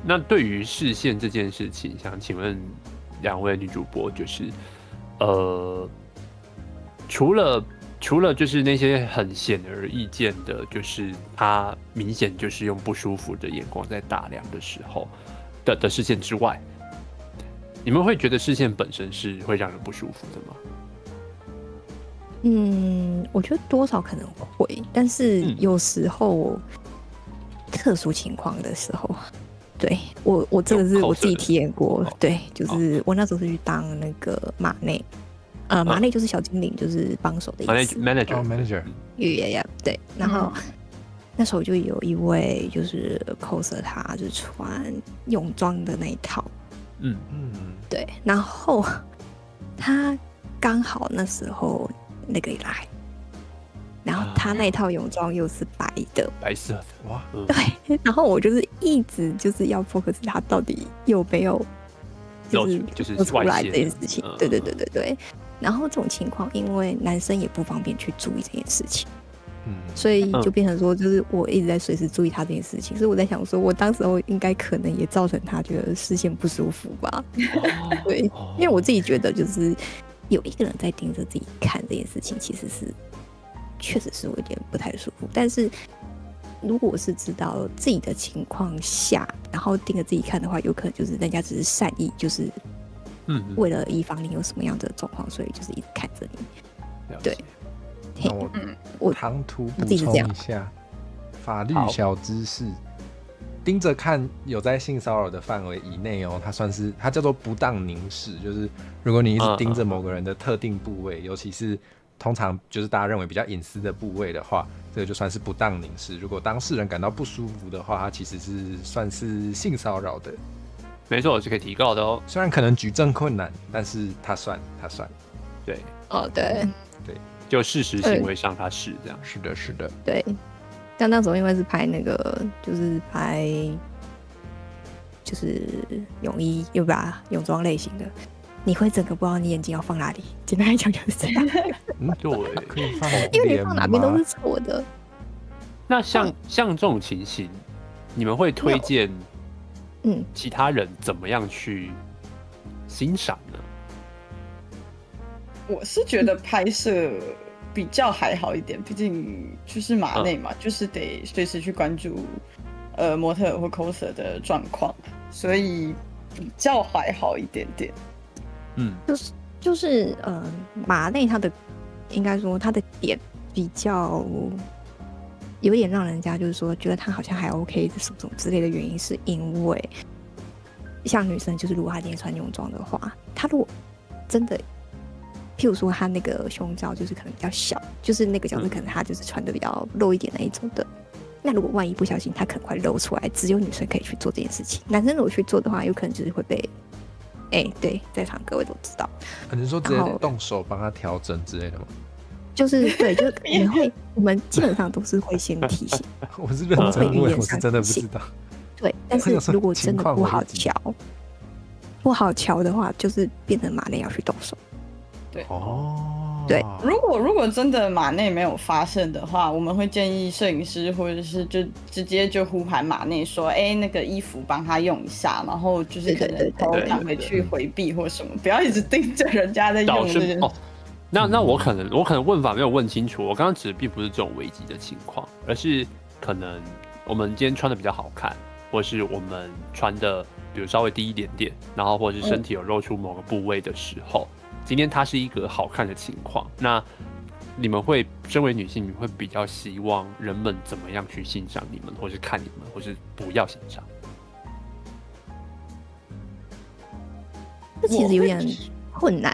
那对于视线这件事情，想请问两位女主播，就是除了就是那些很显而易见的，就是他明显就是用不舒服的眼光在打量的时候的视线之外，你们会觉得视线本身是会让人不舒服的吗？我觉得多少可能会，但是有时候特殊情况的时候，对我这个是我自己体验过，对，就是我那时候是去当那个马内，马内就是小精灵，就是帮手的意思 ，manager， 对，然后那时候就有一位就是 coser， 他就穿泳装的那一套，对，然后他刚好那时候那个来，然后他那套泳装又是白色的，哇，对，然后我就是一直就是要 focus 他到底有没有就是出来这件事情，对，然后这种情况，因为男生也不方便去注意这件事情，所以就变成说，就是我一直在随时注意他这件事情，所以我在想说，我当时候应该可能也造成他觉得视线不舒服吧，对，因为我自己觉得就是有一个人在盯着自己看这件事情，其实是确实是有点不太舒服。但是如果是知道自己的情况下，然后盯着自己看的话，有可能就是人家只是善意，就是为了以防你有什么样的状况，所以就是一直看着你。对，那我唐突补充一下法律小知识。盯着看有在性骚扰的范围以内哦，它叫做不当凝视，就是如果你一直盯着某个人的特定部位，尤其是通常就是大家认为比较隐私的部位的话，这个就算是不当凝视。如果当事人感到不舒服的话，它其实是算是性骚扰的。没错，是可以提告的哦。虽然可能举证困难，但是它算。对，对，就事实行为上它是这样。是的，对。但那时候因为是拍那个，就是拍就是泳衣，又把泳装类型的，你会整个不知道你眼睛要放哪里。简单来讲就是这样。对，可以放因为你放哪边都是错的。那像这种情形，你们会推荐其他人怎么样去欣赏呢？我是觉得拍摄比较还好一点，毕竟就是马内嘛，就是得随时去关注模特儿或 coser 的状况，所以比较还好一点点。就是马内他的应该说他的点比较有点让人家就是说觉得他好像还 OK 什么之类的原因，是因为像女生就是如果她今天穿泳装的话，她如果真的譬如说他那个胸罩就是可能比较小，就是那个角度可能他就是穿的比较露一点那一种的，那如果万一不小心他可能会露出来，只有女生可以去做这件事情，男生如果去做的话有可能就是会被对，在场各位都知道，你是说直接动手帮他调整之类的吗？就是对，就是我们基本上都是会先提醒。我是认真问，我是真的不知道。对，但是如果真的不好瞧的话，就是变成马内要去动手。对对，如果真的马内没有发生的话，我们会建议摄影师或者是就直接就呼喊马内说，那个衣服帮他用一下，然后就是可能头赶回去回避或什么，不要一直盯着人家在用这件事。那我可能问法没有问清楚，我刚刚指的并不是这种危机的情况，而是可能我们今天穿的比较好看，或是我们穿的比如稍微低一点点，然后或者是身体有露出某个部位的时候，今天它是一个好看的情况，那你们会身为女性，你们会比较希望人们怎么样去欣赏你们，或是看你们，或是不要欣赏？这其实有点困难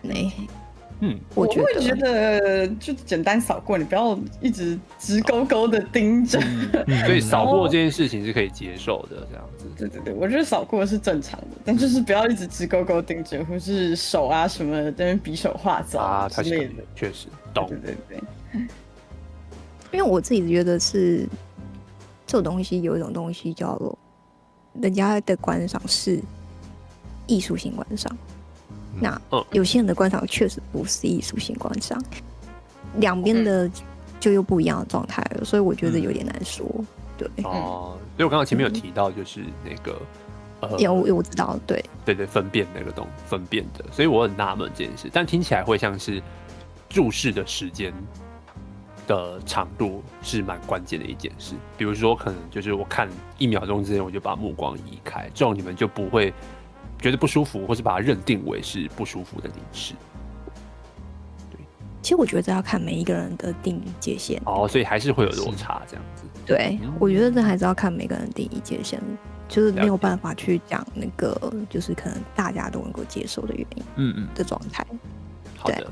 我觉会觉得就简单扫过，你不要一直直勾勾的盯着。所以扫过这件事情是可以接受的，这样子。对，我觉得扫过是正常的，但就是不要一直直勾勾盯着，或是手啊什么的在那边比手画脚之类的。确实，懂。对。因为我自己觉得是这种东西，有一种东西叫做人家的观赏是艺术性观赏。那有些人的观赏确实不是艺术性观赏，两边的就又不一样的状态了，所以我觉得有点难说。对所以我刚刚前面有提到，就是那个我知道，对，分辨那个分辨的，所以我很纳闷这件事，但听起来会像是注视的时间的长度是蛮关键的一件事。比如说，可能就是我看1秒钟之内，我就把目光移开，这种你们就不会觉得不舒服，或是把它认定为是不舒服的凝视。其实我觉得这要看每一个人的定义界限。所以还是会有落差这样子。对，我觉得这还是要看每个人定义界限，就是没有办法去讲那个，就是可能大家都能够接受的原因，的状态。好的。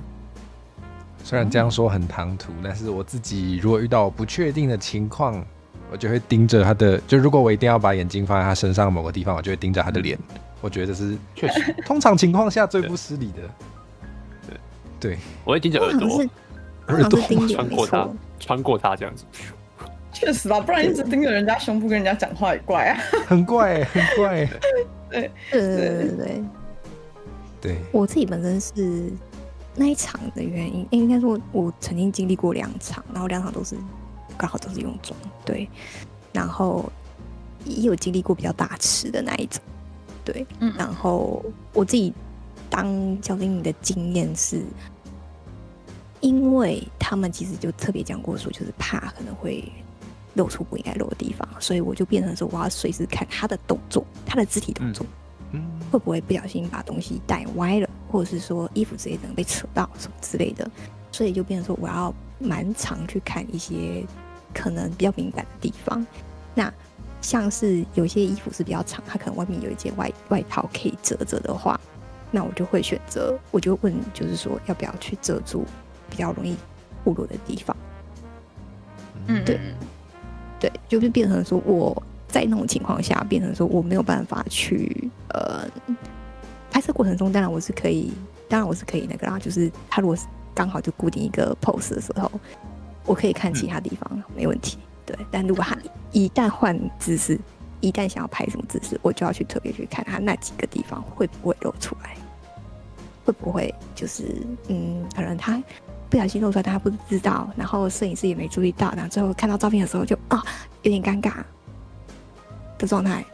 虽然这样说很唐突，但是我自己如果遇到不确定的情况，我就会盯着他的，就如果我一定要把眼睛放在他身上某个地方，我就会盯着他的脸。我觉得这是确实通常情况下最不失礼的。对，我会盯着耳朵，穿过他这样子。确实吧，不然一直盯着人家胸部跟人家讲话也怪啊，很怪。对，我自己本身是那一场的原因，应该说我曾经经历过2场，然后2场都是刚好都是用中，对，然后也有经历过比较大池的那一种，对，然后我自己当小精灵的经验是，因为他们其实就特别讲过说，就是怕可能会露出不应该露的地方，所以我就变成说，我要随时看他的动作，他的肢体动作，会不会不小心把东西带歪了，或者是说衣服直接整个被扯到什么之类的，所以就变成说，我要蛮常去看一些可能比较敏感的地方。那像是有些衣服是比较长，它可能外面有一件外套可以遮着的话，那我就会选择，我就问，就是说要不要去遮住比较容易暴露的地方。对，就是变成说我在那种情况下，变成说我没有办法去拍摄过程中，当然我是可以那个啦，就是他如果刚好就固定一个 pose 的时候，我可以看其他地方，没问题。对，但如果他一旦换姿势，一旦想要拍什么姿势，我就要去特别去看他那几个地方会不会露出来，会不会就是可能他不小心露出来，但他不知道，然后摄影师也没注意到，然后最后看到照片的时候就有点尴尬的状态，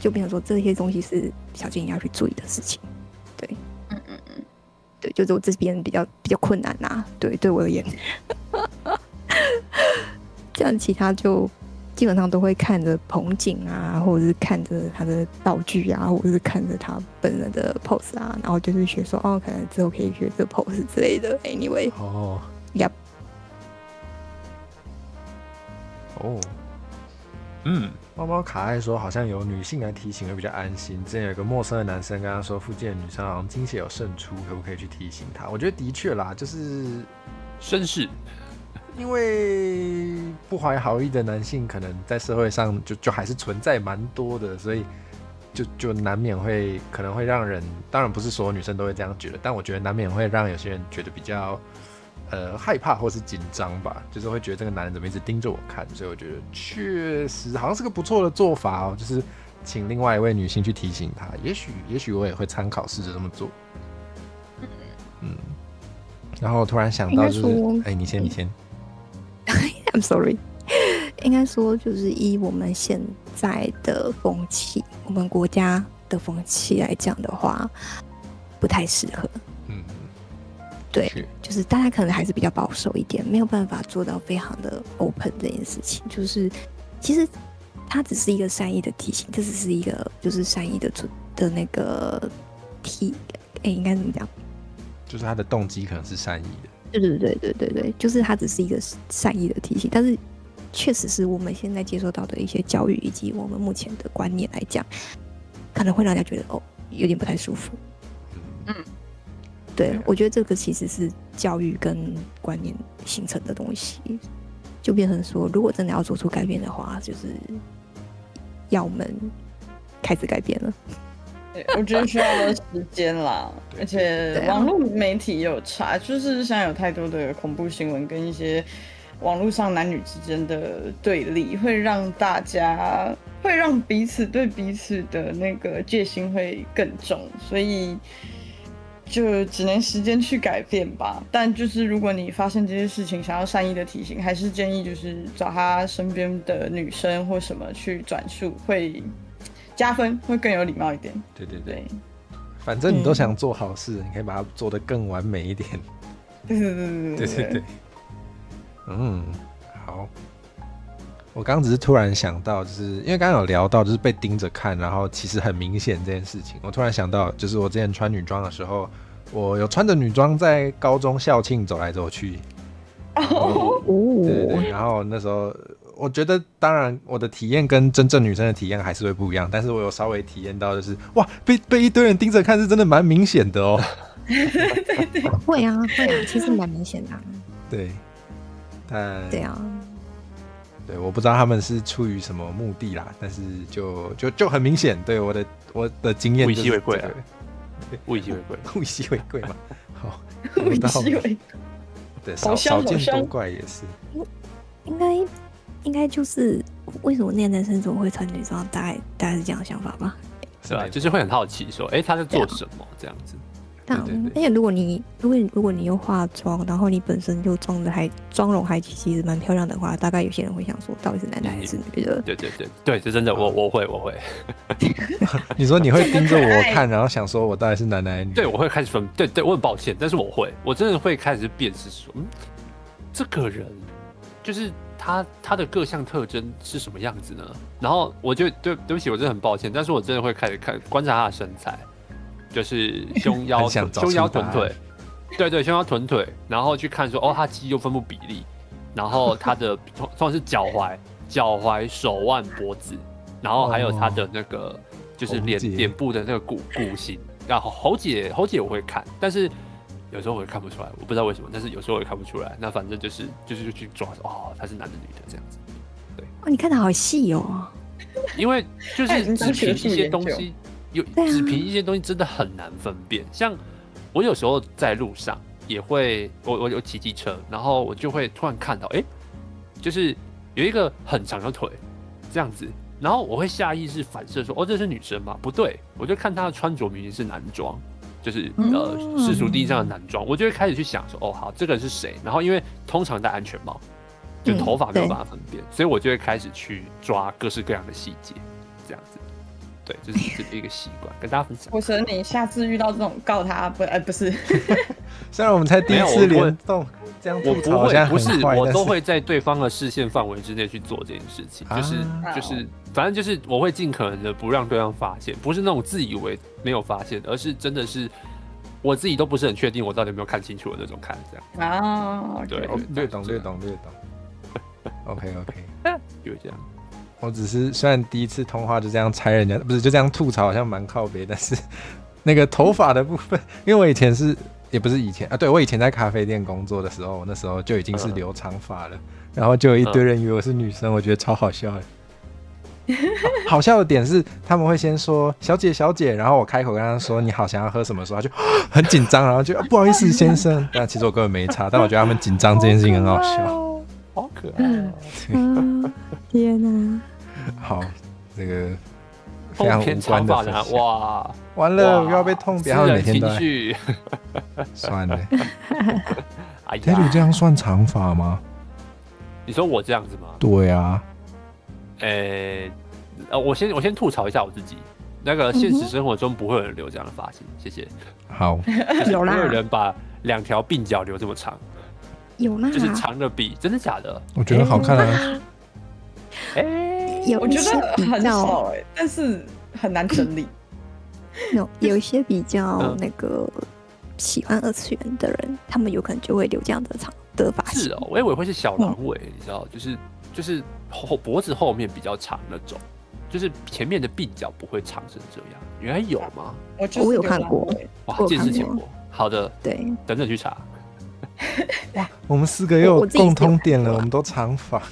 就变成说这些东西是小精灵要去注意的事情。对，对，就是我这边比较困难呐，对我而言。这样其他就基本上都会看着棚景啊，或者是看着他的道具啊，或者是看着他本人的 pose 啊，然后就是学说可能之后可以学这 pose 之类的。Anyway，猫猫卡爱说，好像有女性来提醒会比较安心。之前有个陌生的男生跟他说，附近的女生好像经血有渗出，可不可以去提醒他？我觉得的确啦，就是绅士。因为不怀好意的男性可能在社会上就还是存在蛮多的，所以就难免可能会让人，当然不是所有女生都会这样觉得，但我觉得难免会让有些人觉得比较害怕或是紧张吧，就是会觉得这个男人怎么一直盯着我看，所以我觉得确实好像是个不错的做法哦，就是请另外一位女性去提醒他，也许我也会参考试着这么做。然后我突然想到就是，你先。I'm sorry， 应该说就是以我们现在的风气，我们国家的风气来讲的话，不太适合。对，就是大家可能还是比较保守一点，没有办法做到非常的 open 这件事情。就是其实它只是一个善意的提醒，这只是一个就是善意的那个应该怎么讲？就是他的动机可能是善意的。对，就是它只是一个善意的提醒，但是确实是我们现在接受到的一些教育以及我们目前的观念来讲，可能会让人家觉得有点不太舒服。对，我觉得这个其实是教育跟观念形成的东西，就变成说，如果真的要做出改变的话，就是要我们开始改变了。对，我觉得需要时间啦，而且网络媒体也有差，就是现在有太多的恐怖新闻跟一些网络上男女之间的对立，会让彼此对彼此的那个戒心会更重，所以就只能时间去改变吧。但就是如果你发现这些事情，想要善意的提醒，还是建议就是找他身边的女生或什么去转述，会加分，会更有礼貌一点。对对对，反正你都想做好事，你可以把它做得更完美一点。对。好。我刚刚只是突然想到，就是因为刚刚有聊到，就是被盯着看，然后其实很明显这件事情。我突然想到，就是我之前穿女装的时候，我有穿着女装在高中校庆走来走去。对，然后那时候我觉得，当然我的体验跟真正女生的体验还是会不一样，但是我有稍微体验到，就是哇，被一堆人盯着看是真的蛮明显的哦。会啊，其实蛮明显的。对，但对啊。对，我不知道他们是出于什么目的啦，但是就很明显，对我的经验就是、物以稀为贵啊，物以稀为贵，物以稀为贵嘛。好，物以稀为贵，对，少见多怪也是。应该就是为什么那个男生怎么会穿女装，大概是这样的想法吧？是吧？就是会很好奇说，他在做什么这样子。而且如果你又化妆，然后你本身就妆容还其实蛮漂亮的话，大概有些人会想说，到底是男的还是女的？对，这真的我会。你说你会盯着我看，然后想说我到底是男的还是女的？对，我会开始分。对，我很抱歉，但是我真的会开始辨识说，这个人就是他的各项特征是什么样子呢？然后我就对不起，我真的很抱歉，但是我真的会开始观察他的身材。就是胸腰臀腿，对，胸腰臀腿，然后去看说，他肌肉分布比例，然后他的通常是脚踝、手腕、脖子，然后还有他的那个就是脸部的那个骨型，然后喉结我会看，但是有时候我也看不出来，我不知道为什么，但是有时候我也看不出来。那反正就是去抓他是男的女的这样子。对，你看得好细哦。因为就是只凭一些东西。只凭一些东西真的很难分辨。像我有时候在路上也会，我有骑机车，然后我就会突然看到，就是有一个很长的腿这样子，然后我会下意识反射说，这是女生吗？不对，我就看她的穿着明明是男装，就是世俗定义上的男装，我就会开始去想说，好，这个人是谁？然后因为通常戴安全帽，就头发没有办法分辨，所以我就会开始去抓各式各样的细节，这样子。对，这是一个习惯，跟大家分享。我说你下次遇到这种告他不是，虽然我们才第一次联动，这样我不会，不是，我都是会在对方的视线范围之内去做这件事情，就是反正就是我会尽可能的不让对方发现，不是那种自以为没有发现，而是真的是我自己都不是很确定我到底有没有看清楚的那种看，这样啊，对，略懂。OK， 就这样。我只是虽然第一次通话就这样拆人家，不是就这样吐槽，好像蛮靠北，但是那个头发的部分，因为我以前也不是以前啊，对，我以前在咖啡店工作的时候，我那时候就已经是留长发了，然后就有一堆人以为我是女生，我觉得超好笑的。好笑的点是他们会先说小姐，然后我开口跟他说你好，想要喝什么时候，他就很紧张，然后就不好意思先生，但其实我根本没差，但我觉得他们紧张这件事情很好笑。好可爱天哪！好，这个非常无关的分享。哇，完了，又要被痛扁，他们每天都在。算了。Taylor 这样算长发吗？你说我这样子吗？对啊。我先吐槽一下我自己。那个现实生活中不会有人留这样的发型，谢谢。好，有啦。不会有人把2条鬓角留这么长。有啦，就是长的比真的假的？我觉得好看啊。我觉得很少但是很难整理。有一些比较那个喜欢2次元的人，他们有可能就会留这样的长的发型。是哦，我以为会是小狼尾，你知道，就是脖子后面比较长那种，就是前面的鬓角不会长成这样。原来有吗？我有看过。哇，见识浅薄。好的，对，等着去查。我们4个又有我自己是共通点了，有看过啊我们都长发。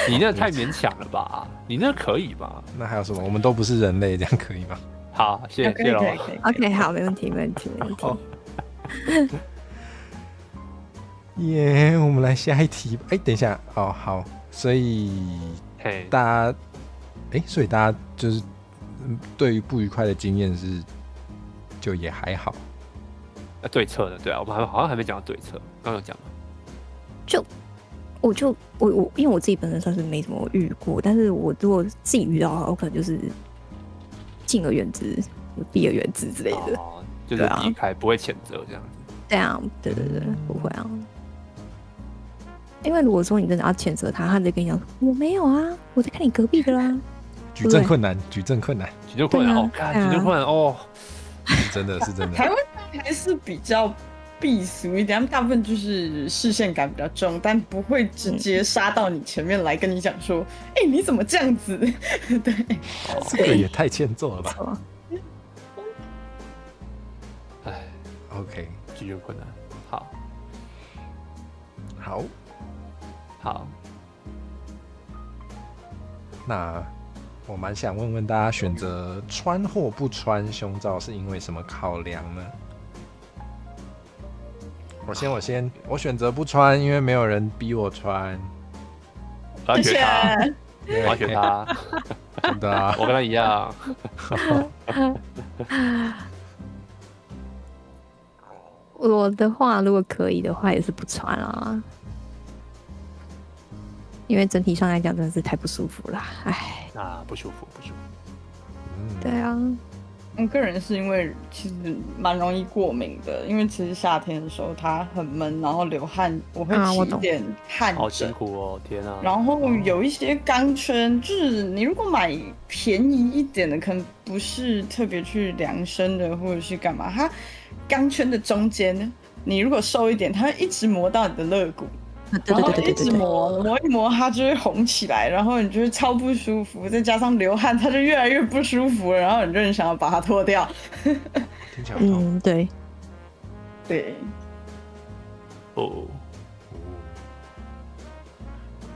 你那太勉强了吧？你那可以吧？那还有什么？我们都不是人类，这样可以吗？好，谢可以谢喽。可以可以。 OK， 好，没问题，没问题，没问题。好耶我们来下一题。等一下哦，好，所以嘿，大家，所以大家就是对于不愉快的经验是，就也还好。对策的，对啊，我们好像还没讲到对策，刚刚有讲吗？我因为我自己本身算是没怎么遇过，但是我如果自己遇到的话，我可能就是敬而远之，避而远之之类的。哦，就是对啊避开，不会谴责这样子。对啊，对对对，不会啊。因为如果说你真的要谴责他，他就跟你讲我没有啊，我在看你隔壁的啦。举证困难，举证困难，举证困难哦，对啊看对啊举证困难哦。是真的是真的。台湾还是比较避俗一点，他们大部分就是视线感比较重，但不会直接杀到你前面来跟你讲说，你怎么这样子？对，这个也太欠揍了吧错哎， ？OK，举证困难。好，好，好，那我蛮想问问大家，选择穿或不穿胸罩是因为什么考量呢？我选择不穿，因为没有人逼我穿。我要谢谢。学他，我要学他，真的啊我跟他一样。我的话，如果可以的话，也是不穿啊，因为整体上来讲真的是太不舒服了。哎，啊，不舒服，不舒服。对啊，我个人是因为其实蛮容易过敏的，因为其实夏天的时候它很闷，然后流汗，我会啊我懂起一点汗好辛疹。苦哦，天啊！然后有一些钢圈，就是你如果买便宜一点的，可能不是特别去量身的，或者是干嘛，它钢圈的中间，你如果瘦一点，它会一直磨到你的肋骨，对对然后一直对对对对对，磨一磨，它就会红起来，然后你就会超不舒服，再加上流汗，它就越来越不舒服了，然后你就很想要把它脱掉。听起来很痛。对，对，哦，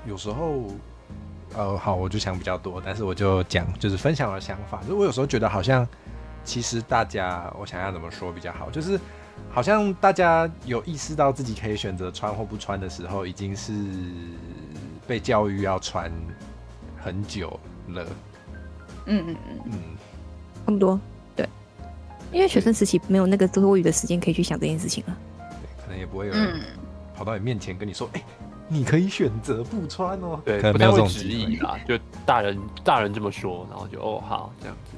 有时候，好，我就想比较多，但是我就讲，就是分享我的想法。就是我有时候觉得好像，其实大家，我想要怎么说比较好，就是好像大家有意识到自己可以选择穿或不穿的时候，已经是被教育要穿很久了。嗯，差不多。对，因为学生时期没有那个多余的时间可以去想这件事情了。对，可能也不会有人跑到你面前跟你说，你可以选择不穿哦。对，可能没有这不太会质种机会疑啦，就大人这么说，然后就哦好这样子。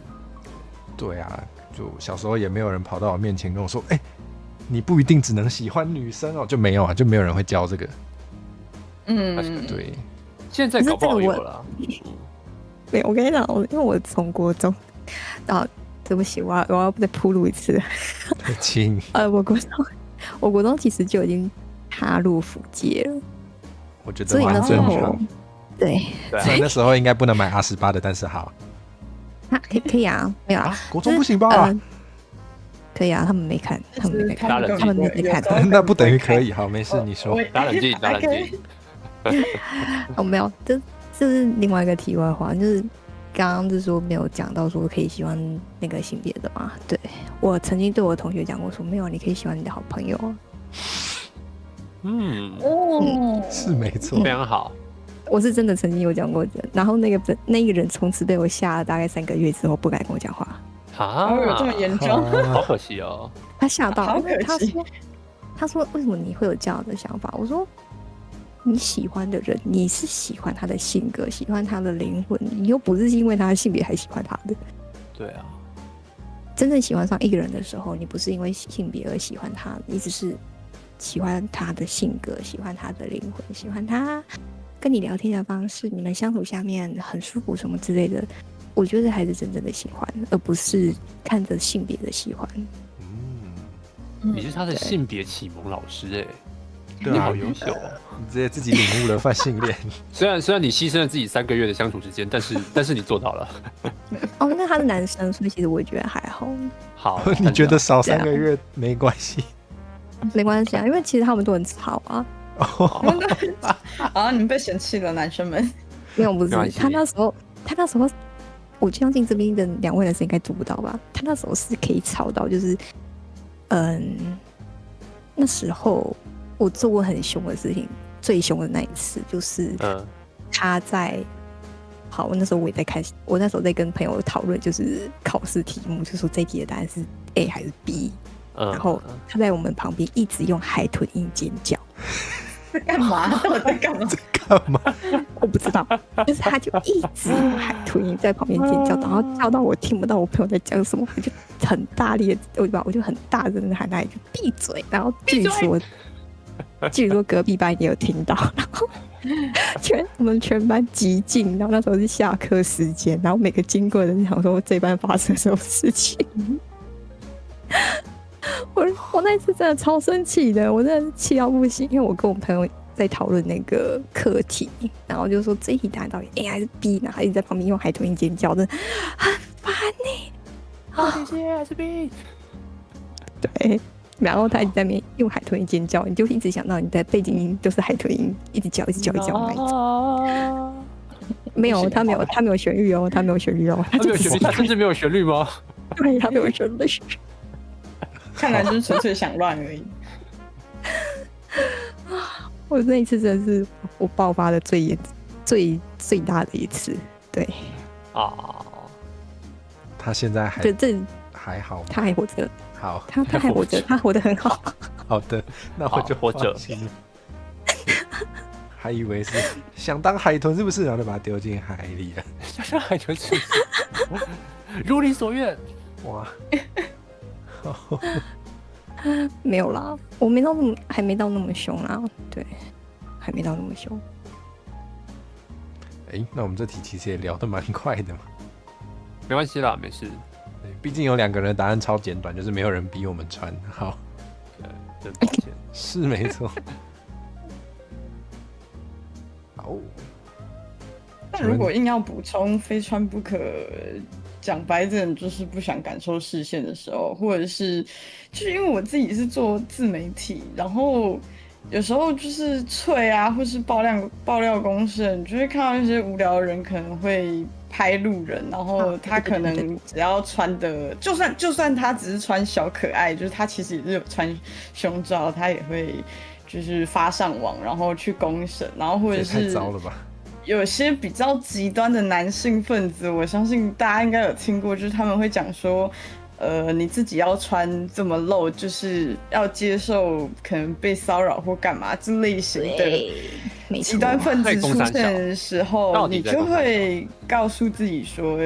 对啊，就小时候也没有人跑到我面前跟我说，你不一定只能喜欢女生哦，就没有啊，就没有人会教这个。对，现在搞不好有了。对，我跟你讲，因为我从国中到，对不起，我要再铺路一次。亲，我国中其实就已经踏入辅界了，我觉得所以那蛮正时候常。对，对啊虽然那时候应该不能买 R18的，但是好可以啊，没有啦，国中不行吧？可以啊，他们没看，他们没看，他们他们没在看。那不等于可以。好，没事，你说。打冷静，打冷静。哦，没有，这是另外一个题外话，就是刚刚是说没有讲到说可以喜欢那个性别的嘛？对，我曾经对我的同学讲过说，没有，你可以喜欢你的好朋友啊。是没错非。常好。我是真的曾经有讲过的，然后那个人从此被我吓了大概3个月之后不敢跟我讲话，啊，有这么严重？好可惜哦。他吓到了，因为好可惜他说为什么你会有这样的想法？我说你喜欢的人，你是喜欢他的性格，喜欢他的灵魂，你又不是因为他的性别还喜欢他的。对啊，真正喜欢上一个人的时候，你不是因为性别而喜欢他，你只是喜欢他的性格，喜欢他的灵魂，喜欢他跟你聊天的方式，你们相处下面很舒服什么之类的。我觉得才是真正的喜欢，而不是看着性别的喜欢。你是他的性别启蒙老师哎。对啊你好，优秀哦。你直接自己领悟了泛性恋。虽然你牺牲了自己3个月的相处时间，但是你做到了。哦，那他是男生，所以其实我也觉得还好，好，你觉得少对啊3个月没关系？没关系啊，因为其实他们都很吵啊。啊，你们被嫌弃了，男生们。没有，不是没关系他那时候，我相信这边的2位男生应该做不到吧？他那时候是可以吵到，就是，那时候我做过很凶的事情，最凶的那一次就是他在，好，我那时候我也在看，我那时候在跟朋友讨论，就是考试题目，就说这一题的答案是 A 还是 B，然后他在我们旁边一直用海豚音尖叫。在干嘛？我在干嘛？干嘛？我不知道，就是他就一直用海豚音在旁边尖叫，然后叫到我听不到我朋友在讲什么，我就很大力的，我就很大声的喊他一句闭嘴，然后据说隔壁班也有听到，然后我们全班极静，然后那时候是下课时间，然后每个经过的人想说这班发生什么事情。我那次真的超生气的，我真的气到不行，因为我跟我朋友在讨论那个课题，然后就说这一题答案到底 A 还是 B， 然后他一直在旁边用海豚音尖叫，真的很烦呢。到底是 A 还是 B？ 对，然后他一直在那边用海豚音尖叫，你就一直想到你的背景音都是海豚音，一直叫一直叫一直叫那一种。没有，他没有旋律哦，他没有旋律哦，他没有旋律，他甚至没有旋律吗？对，他没有旋律。看来就是纯粹想乱而已。我那一次真的是我爆发的最大的一次，对啊，他现在还这还好吗？他还活着，好他还活着，他活得很好。好的，那我就活着放心了。还以为是想当海豚是不是？然后就把它丢进海里了。想想海豚是如你所愿。哇！没有啦，还没到那么凶啦，对，还没到那么凶。那我们这题其实也聊得蛮快的嘛。没关系啦，没事。对，毕竟有2个人的答案超简短，就是没有人逼我们穿。好，真抱歉。是没错。好，但如果硬要补充非穿不可，讲白点就是不想感受视线的时候，或者是就是因为我自己是做自媒体，然后有时候就是脆啊，或是爆料公社，你就会看到一些无聊的人可能会拍路人，然后他可能只要穿的，就算他只是穿小可爱，就是他其实也是有穿胸罩，他也会就是发上网，然后去公审，然后或者是太糟了吧？有些比较极端的男性分子，我相信大家应该有听过，就是他们会讲说，你自己要穿这么露，就是要接受可能被骚扰或干嘛这类型的极端分子出现的时候，你就会告诉自己说，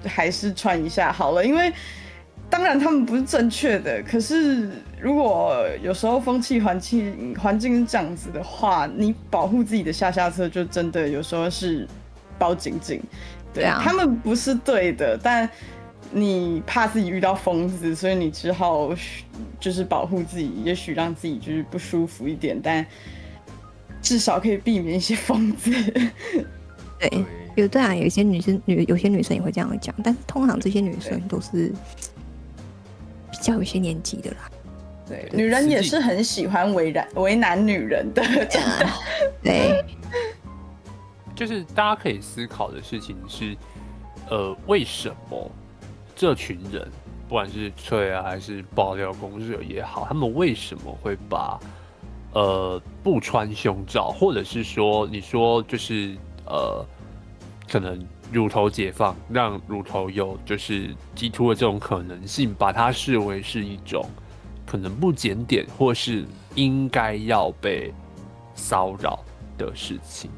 还是穿一下好了，因为当然他们不是正确的，可是如果有时候风气环境是这样子的话，你保护自己的下策就真的有时候是包紧紧。对啊，他们不是对的，但你怕自己遇到疯子，所以你只好就是保护自己，也许让自己就是不舒服一点，但至少可以避免一些疯子。对，对啊，有些女生也会这样讲，但是通常这些女生都是比较有些年纪的啦。对，女人也是很喜欢为难女人的。对，就是大家可以思考的事情是，为什么这群人，不管是脆啊还是爆料公社也好，他们为什么会把不穿胸罩，或者是说你说就是可能乳头解放，让乳头有就是激突的这种可能性，把它视为是一种可能不检点或是应该要被骚扰的事情，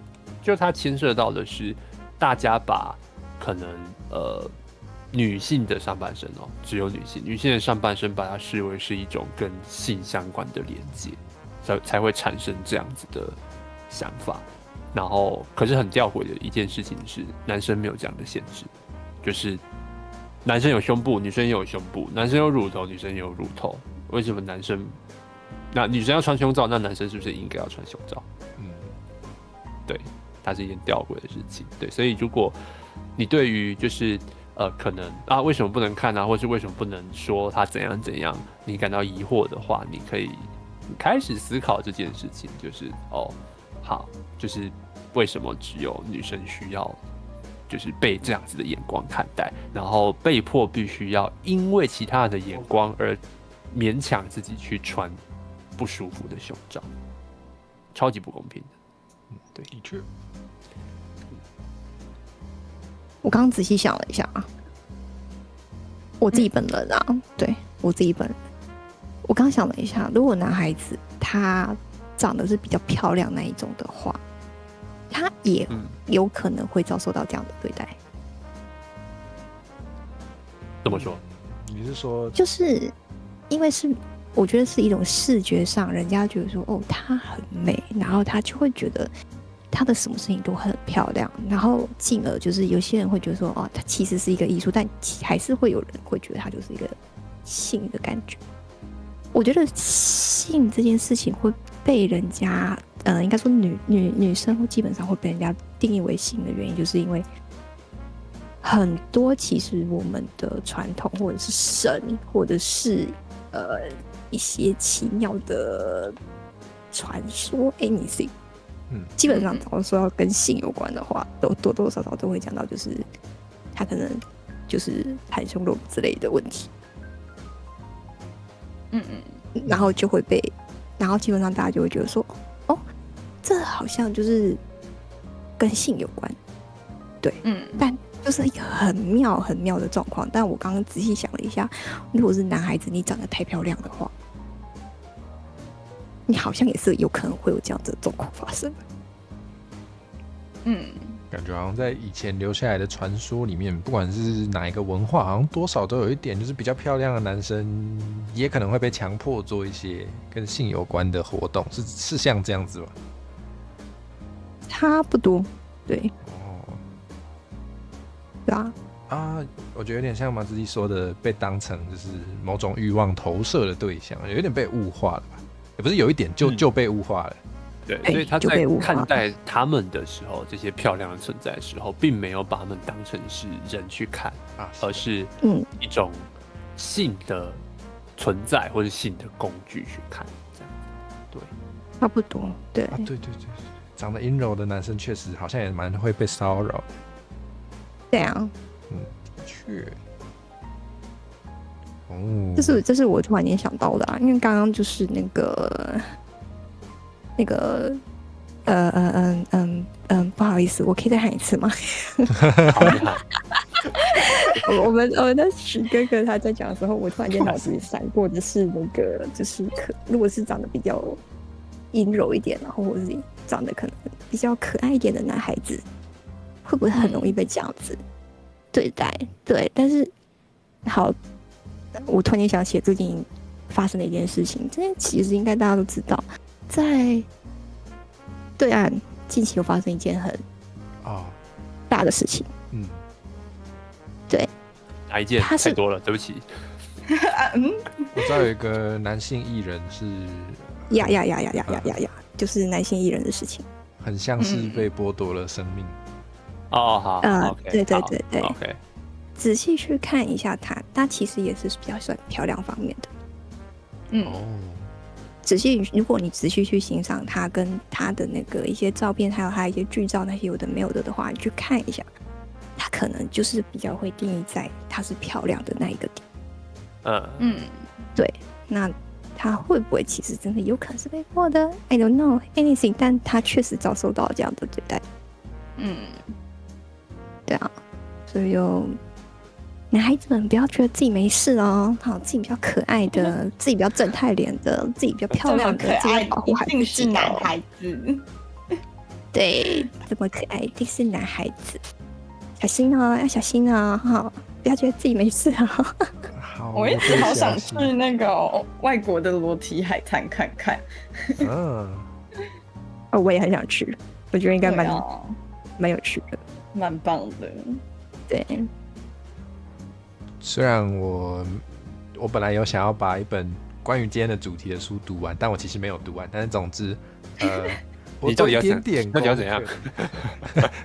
就它牵涉到的是大家把可能女性的上半身只有女性的上半身把它视为是一种跟性相关的连接，才会产生这样子的想法。然后可是很吊诡的一件事情是，男生没有这样的限制，就是男生有胸部，女生也有胸部，男生有乳头，女生也有乳头，为什么男生那女生要穿胸罩，那男生是不是应该要穿胸罩？嗯，对，它是一件吊诡的事情。对，所以如果你对于就是可能啊为什么不能看啊，或是为什么不能说他怎样怎样，你感到疑惑的话，你可以开始思考这件事情，就是好，就是为什么只有女生需要就是被这样子的眼光看待，然后被迫必须要因为其他人的眼光而勉强自己去穿不舒服的胸罩，超级不公平的。对，的确，我刚刚仔细想了一下啊，我自己本人啊，对我自己本人，我刚想了一下，如果男孩子他长得是比较漂亮那一种的话，他也有可能会遭受到这样的对待。怎么说？你是说就是因为是我觉得是一种视觉上，人家觉得说哦她很美，然后他就会觉得她的什么事情都很漂亮，然后进而就是有些人会觉得说哦她其实是一个艺术，但还是会有人会觉得她就是一个性的感觉。我觉得性这件事情会被人家应该说女生基本上会被人家定义为性的原因，就是因为很多其实我们的传统或者是神或者是一些奇妙的传说 anything， 基本上只要说要跟性有关的话，都多多少少都会讲到，就是他可能就是袒胸露乳之类的问题。然后就会被，然后基本上大家就会觉得说，哦，这好像就是跟性有关，对，但就是一个很妙的状况。但我刚刚仔细想了一下，如果是男孩子，你长得太漂亮的话，你好像也是有可能会有这样子的状况发生。感觉好像在以前留下来的传说里面，不管是哪一个文化，好像多少都有一点，就是比较漂亮的男生也可能会被强迫做一些跟性有关的活动，是像这样子吗？差不多，对。对啊。我觉得有点像马自己说的，被当成就是某种欲望投射的对象，有点被物化了吧？也不是有一点就被物化了。对，所以他在看待他们的时候，这些漂亮的存在的时候，并没有把他们当成是人去看，而是一种性的存在或是性的工具去看，这样对，差不多，对，对，长得阴柔的男生确实好像也蛮会被骚扰。对啊，的确。这是我突然间想到的啊，因为刚刚就是那个不好意思，我可以再喊一次吗？我们的许哥哥他在讲的时候，我突然间脑子里闪过的是那个，就是如果是长得比较阴柔一点，然后或者是长得可能比较可爱一点的男孩子，会不会很容易被这样子对待？对，但是好，我突然间想起最近发生的一件事情，这件其实应该大家都知道，在对岸近期有发生一件很大的事情。对，哪一件？太多了，对不起。我知道有一个男性艺人是呀，就是男性艺人的事情，很像是被剥夺了生命。好，对 ，OK。仔细去看一下他其实也是比较算漂亮方面的。如果你仔细去欣赏他跟他的那个一些照片，还有他一些剧照那些有的没有的话，你去看一下，他可能就是比较会定义在他是漂亮的那一个点。对，那他会不会其实真的有可能是被迫的 ？I don't know anything， 但他确实遭受到这样的对待。对啊，所以男孩子们不要觉得自己没事哦，好，自己比较可爱的，自己比较正太脸的，自己比较漂亮的，自己保护好自己。一定是男孩子。对，这么可爱，一定是男孩子。小心哦，要小心哦，哈，不要觉得自己没事哦。我一直好想去那个外国的裸体海滩看看。我也很想去，我觉得应该蛮有趣的，蛮棒的。对。虽然我本来有想要把一本关于今天的主题的书读完，但我其实没有读完。但是总之，你到底要一点点，到底要怎样？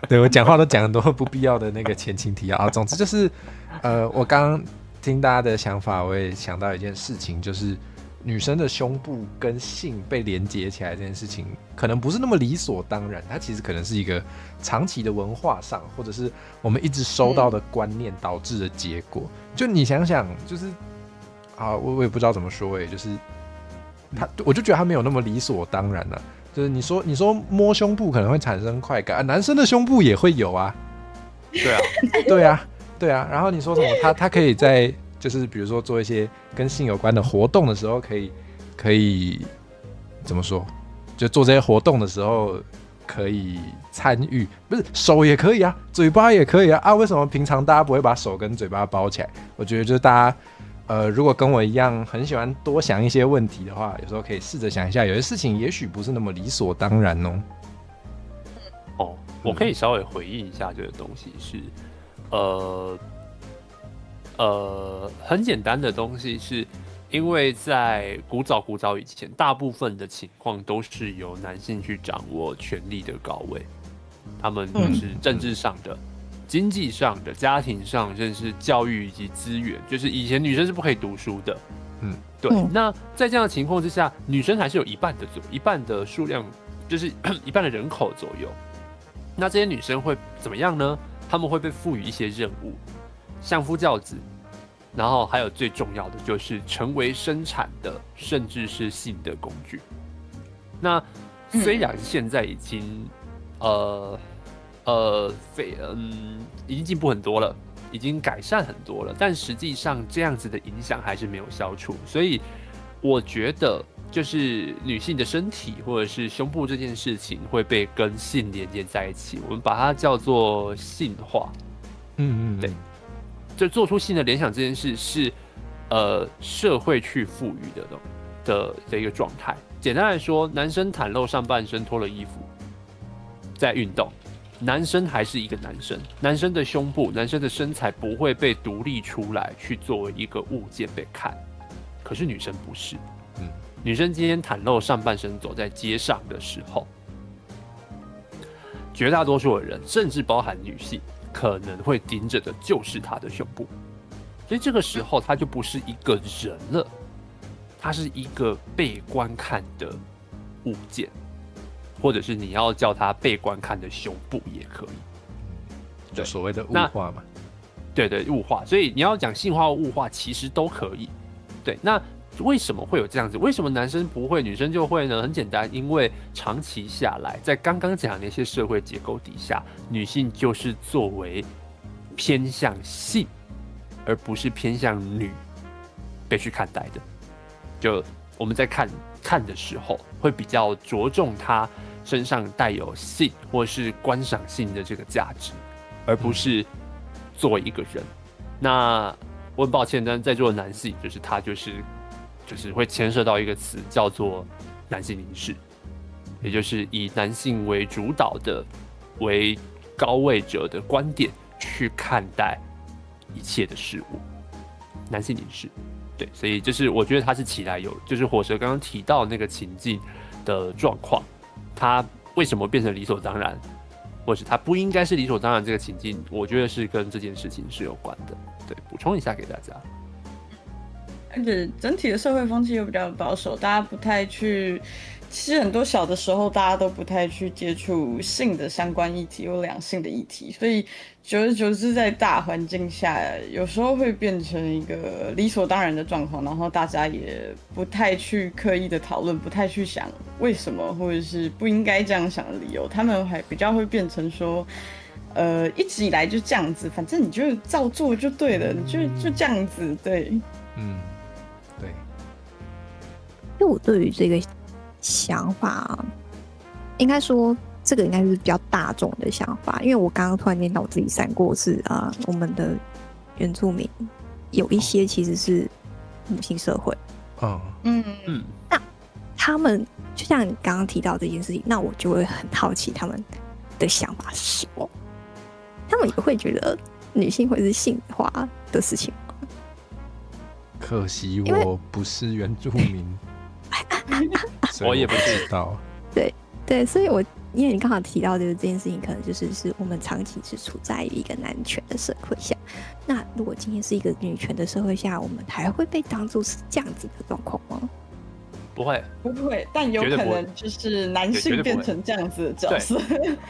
对我讲话都讲很多不必要的那个前情提要啊。总之就是，我刚刚听大家的想法，我也想到一件事情，就是女生的胸部跟性被连接起来这件事情，可能不是那么理所当然，它其实可能是一个长期的文化上，或者是我们一直收到的观念导致的结果。就你想想，就是啊，我也不知道怎么说就是我就觉得它没有那么理所当然了。就是你说摸胸部可能会产生快感，男生的胸部也会有啊。对啊，对啊，对啊。然后你说什么？他可以在就是比如说做一些跟性有关的活动的时候，可以怎么说？就做这些活动的时候可以参与，不是手也可以啊，嘴巴也可以啊。为什么平常大家不会把手跟嘴巴包起来？我觉得就是大家。如果跟我一样很喜欢多想一些问题的话，有时候可以试着想一下，有些事情也许不是那么理所当然哦。我可以稍微回应一下这个东西是，很简单的东西是，因为在古早以前，大部分的情况都是由男性去掌握权力的高位，他们就是政治上的。经济上的、家庭上，甚至是教育以及资源，就是以前女生是不可以读书的，对。那在这样的情况之下，女生还是有一半的数量，就是一半的人口左右。那这些女生会怎么样呢？她们会被赋予一些任务，相夫教子，然后还有最重要的就是成为生产的，甚至是性的工具。那虽然现在已经已经进步很多了，已经改善很多了，但实际上这样子的影响还是没有消除。所以我觉得，就是女性的身体或者是胸部这件事情会被跟性连接在一起，我们把它叫做性化。对，就做出性的联想这件事是社会去赋予的一个状态。简单来说，男生袒露上半身脱了衣服在运动。男生还是一个男生，男生的胸部、男生的身材不会被独立出来去作为一个物件被看，可是女生不是。女生今天袒露上半身走在街上的时候，绝大多数的人，甚至包含女性，可能会盯着的就是她的胸部，所以这个时候她就不是一个人了，她是一个被观看的物件。或者是你要叫它被观看的胸部也可以，就所谓的物化嘛。对，物化。所以你要讲性化、物化，其实都可以。对，那为什么会有这样子？为什么男生不会，女生就会呢？很简单，因为长期下来，在刚刚讲的那些社会结构底下，女性就是作为偏向性，而不是偏向女被去看待的。就我们在看的时候，会比较着重她身上带有性或是观赏性的这个价值，而不是作为一个人。那我很抱歉，但在座的男性就是他就是会牵涉到一个词叫做男性凝视，也就是以男性为主导的、为高位者的观点去看待一切的事物。男性凝视，对，所以就是我觉得它是起来有，就是火蛇刚刚提到那个情境的状况。它为什么变成理所当然，或是它不应该是理所当然这个情境，我觉得是跟这件事情是有关的。对，补充一下给大家。而且整体的社会风气又比较保守，大家不太去，其实很多小的时候大家都不太去接触性的相关议题或两性的议题，所以久而久之在大环境下，有时候会变成一个理所当然的状况，然后大家也不太去刻意的讨论，不太去想为什么或者是不应该这样想的理由，他们还比较会变成说一直以来就这样子，反正你就照做就对了，你就这样子，对。对。因为我对于这个想法，应该说这个应该是比较大众的想法，因为我刚刚突然间脑子里闪过是我们的原住民有一些其实是母系社会，那他们就像你刚刚提到这件事情，那我就会很好奇他们的想法是什么，他们也会觉得女性会是性化的事情吗？可惜因为我不是原住民，所以我也不是知道。对，所以因为你刚好提到这件事情，可能是我们长期是处在于一个男权的社会下。那如果今天是一个女权的社会下，我们还会被当作是这样子的状况吗？不会，不会，但有可绝对不会能就是男性对绝对不会变成这样子的角色。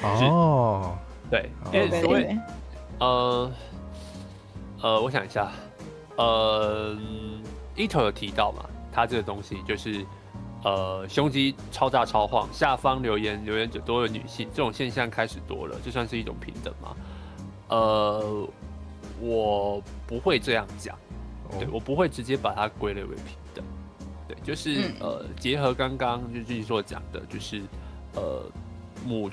哦，对，哦因为所谓对我想一下，伊头有提到嘛，他这个东西就是胸肌超大超晃，下方留言者多为女性，这种现象开始多了，这算是一种平等吗？我不会这样讲，对我不会直接把它归类为平等，对，就是结合刚刚就继续所讲的，就是母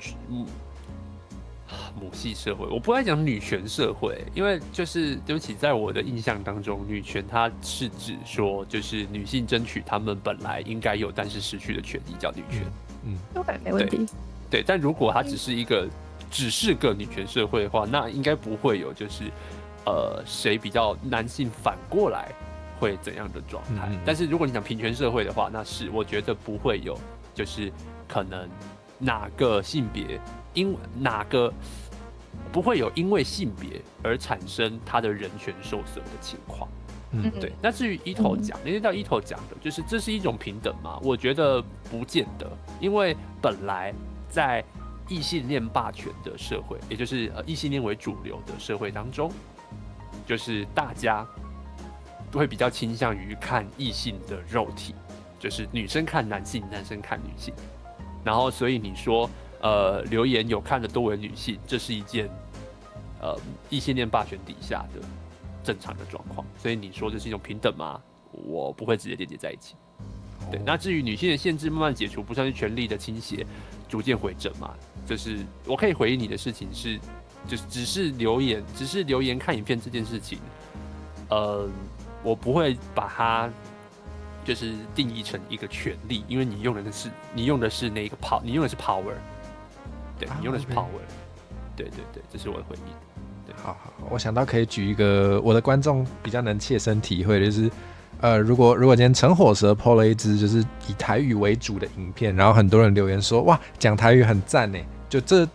系社会，我不爱讲女权社会，因为就是对不起，在我的印象当中，女权它是指说就是女性争取她们本来应该有但是失去的权益叫女权。对，没问题。对，但如果它只是个女权社会的话，那应该不会有就是谁比较男性反过来会怎样的状态。但是如果你讲平权社会的话，那是我觉得不会有就是可能哪个性别不会有因为性别而产生他的人权受损的情况。对。那至于伊头讲，那天到伊头讲的，就是这是一种平等吗？我觉得不见得，因为本来在异性恋霸权的社会，也就是异性恋为主流的社会当中，就是大家都会比较倾向于看异性的肉体，就是女生看男性，男生看女性。然后，所以你说，留言有看的多为女性，这是一件，异性恋霸权底下的正常的状况。所以你说这是一种平等吗？我不会直接连接在一起。对，那至于女性的限制慢慢解除，不算是权力的倾斜，逐渐回正嘛？就是我可以回应你的事情是，就是只是留言看影片这件事情，我不会把它就是定义成一个权利，因为你用的是那个你用的是 power， 对，你用的是 power， 对，这是我的回应。对，好，我想到可以举一个我的观众比较能切身体会的，就是如果今天陈火蛇 po 了一支就是以台语为主的影片，然后很多人留言说哇讲台语很赞呢，就这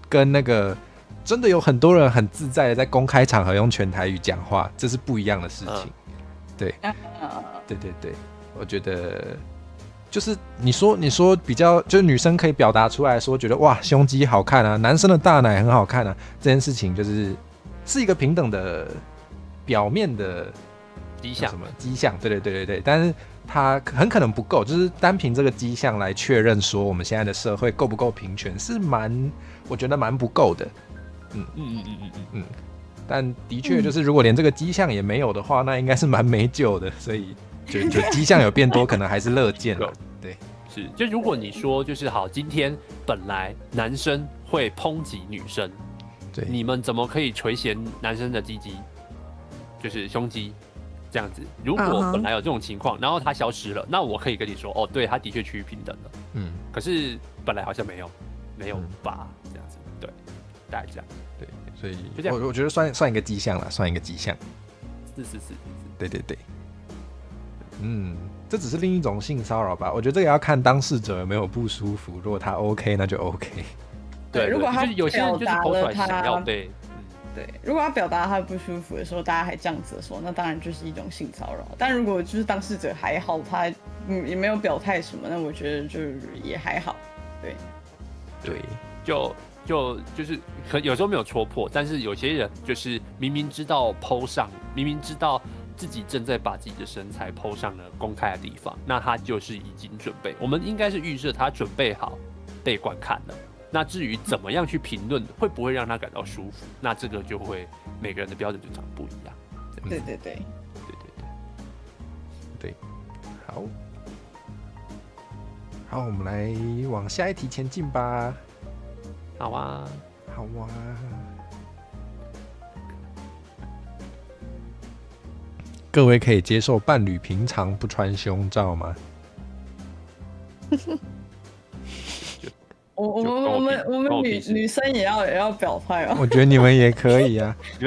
跟那个真的有很多人很自在的在公开场合用全台语讲话，这是不一样的事情。对，对，我觉得就是你说比较，就是女生可以表达出来说，觉得哇胸肌好看啊，男生的大奶很好看啊，这件事情是一个平等的表面的迹象，对，但是它很可能不够，就是单凭这个迹象来确认说我们现在的社会够不够平权，我觉得蛮不够的。但的确就是，如果连这个迹象也没有的话，那应该是蛮没救的。所以就迹象有变多，可能还是乐见的。对，是。就如果你说就是好，今天本来男生会抨击女生，对，你们怎么可以垂涎男生的鸡鸡，就是胸肌这样子？如果本来有这种情况，然后它消失了，那我可以跟你说，哦，对，它的确趋于平等了。可是本来好像没有吧？这样子，对，大概这样。对。所以我觉得算一个迹象啦，算一个迹象。是。对。这只是另一种性骚扰吧？我觉得这个要看当事者有没有不舒服，如果他 OK， 那就 OK。对，如果他就是有些人就是跑出来想要被，对，如果他表达他的不舒服的时候，大家还这样子的时候，那当然就是一种性骚扰。但如果就是当事者还好，他也没有表态什么，那我觉得就是也还好。对，就是可有时候没有戳破，但是有些人就是明明知道 po 上，明明知道自己正在把自己的身材 po 上了公开的地方，那他就是已经准备，我们应该是预设他准备好被观看了。那至于怎么样去评论，会不会让他感到舒服，那这个就会每个人的标准就长不一样。对，好，我们来往下一题前进吧。好啊。各位可以接受伴侣平常不穿胸罩吗？我们女生也要表态啊。我觉得你们也可以啊。你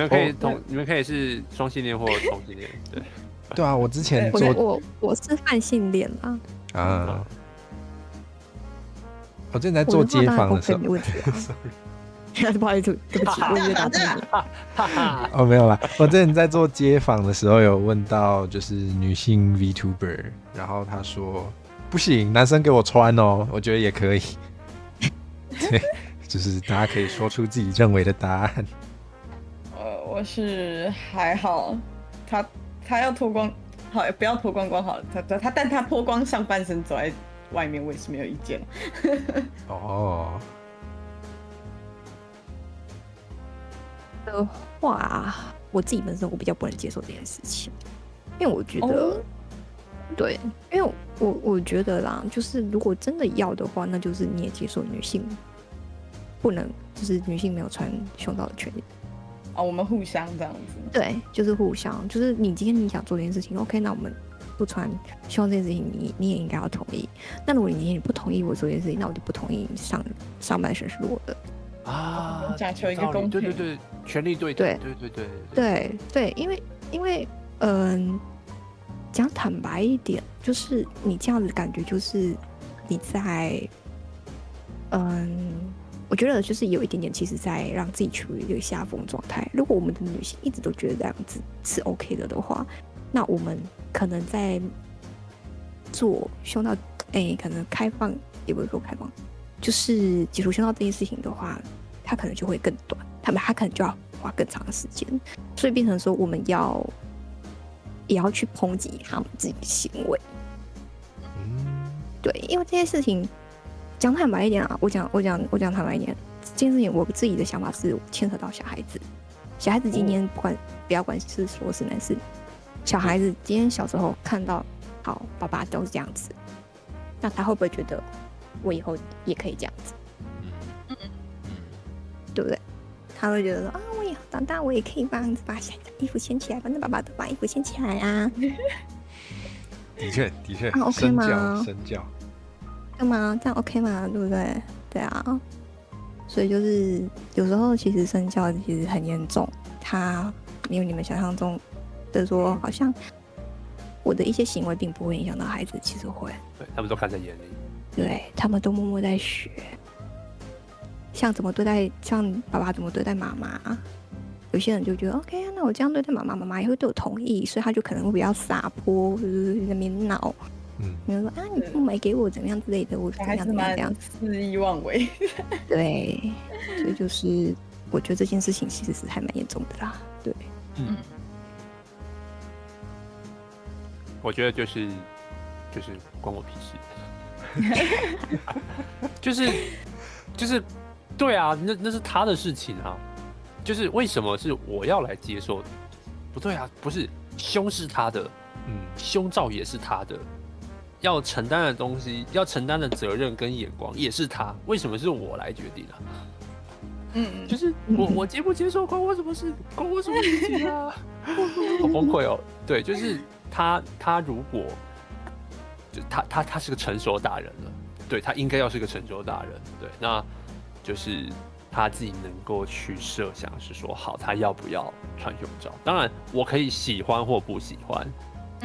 们可以是双性恋或同性恋，对。对啊，我之前做我是泛性恋啦。啊，我之前在做街访的时候，没问题不好意思，对不起，我以为打断你。哦，没有啦，我之前在做街访的时候有问到就是女性 VTuber， 然后她说不行，男生给我穿哦，我觉得也可以。对，就是大家可以说出自己认为的答案。我是还好，他要脱光，好不要脱光光好了。但他脱光上半身走在外面，我也是没有意见。哦。的话，我自己本身我比较不能接受这件事情，因为我觉得，对，因为我觉得啦，就是如果真的要的话，那就是你也接受女性不能，就是女性没有穿胸罩的权利。我们互相这样子。对，就是互相，就是你今天你想做这件事情 ，OK， 那我们不穿胸罩这件事情，你也应该要同意。那如果你今天你不同意我做这件事情，那我就不同意你上半身是裸的。讲求一个公平，对，权力对等，对，因为讲坦白一点，就是你这样子感觉就是你在我觉得就是有一点点，其实在让自己处于一个下风状态。如果我们的女性一直都觉得这样子是 OK 的话，那我们可能在做胸罩，可能开放，也不是说开放。就是解除胸罩这件事情的话，它可能就会更短，他可能就要花更长的时间，所以变成说我们也要去抨击他们自己的行为。对，因为这件事情讲坦白一点啊，我讲坦白一点，这件事情我自己的想法是牵扯到小孩子今天不要管是说是男是小孩子，今天小时候看到好爸爸都是这样子，那他会不会觉得我以后也可以这样子？对不对？他会觉得说啊，我以后长大我也可以把衣服掀起来，反正爸爸都把衣服掀起来啊。的确，OK 吗？身教。干嘛这样 OK 吗？对不对？对啊。所以就是有时候其实身教其实很严重，他没有你们想象中的说，好像我的一些行为并不会影响到孩子，其实会。对，他们都看在眼里。对，他们都默默在学。像爸爸怎么对待妈妈，有些人就觉得 OK 啊，那我这样对待妈妈，妈妈也会对我同意，所以他就可能会比较撒泼，就是在那边闹，比如说啊，你不买给我怎么样之类的，我怎么样这样，肆意妄为。对，所以就是我觉得这件事情其实是还蛮严重的啦，对，我觉得就是关我屁事，就是。对啊，那是他的事情啊，就是为什么是我要来接受？不对啊，不是胸是他的，胸罩也是他的，要承担的东西、要承担的责任跟眼光也是他，为什么是我来决定啊？就是我接不接受关我什么事？关我什么事情啊？好崩溃哦！对，就是他如果就他是个成熟大人了，对他应该要是个成熟大人，对那。就是他自己能够去设想，是说好他要不要穿胸罩。当然，我可以喜欢或不喜欢，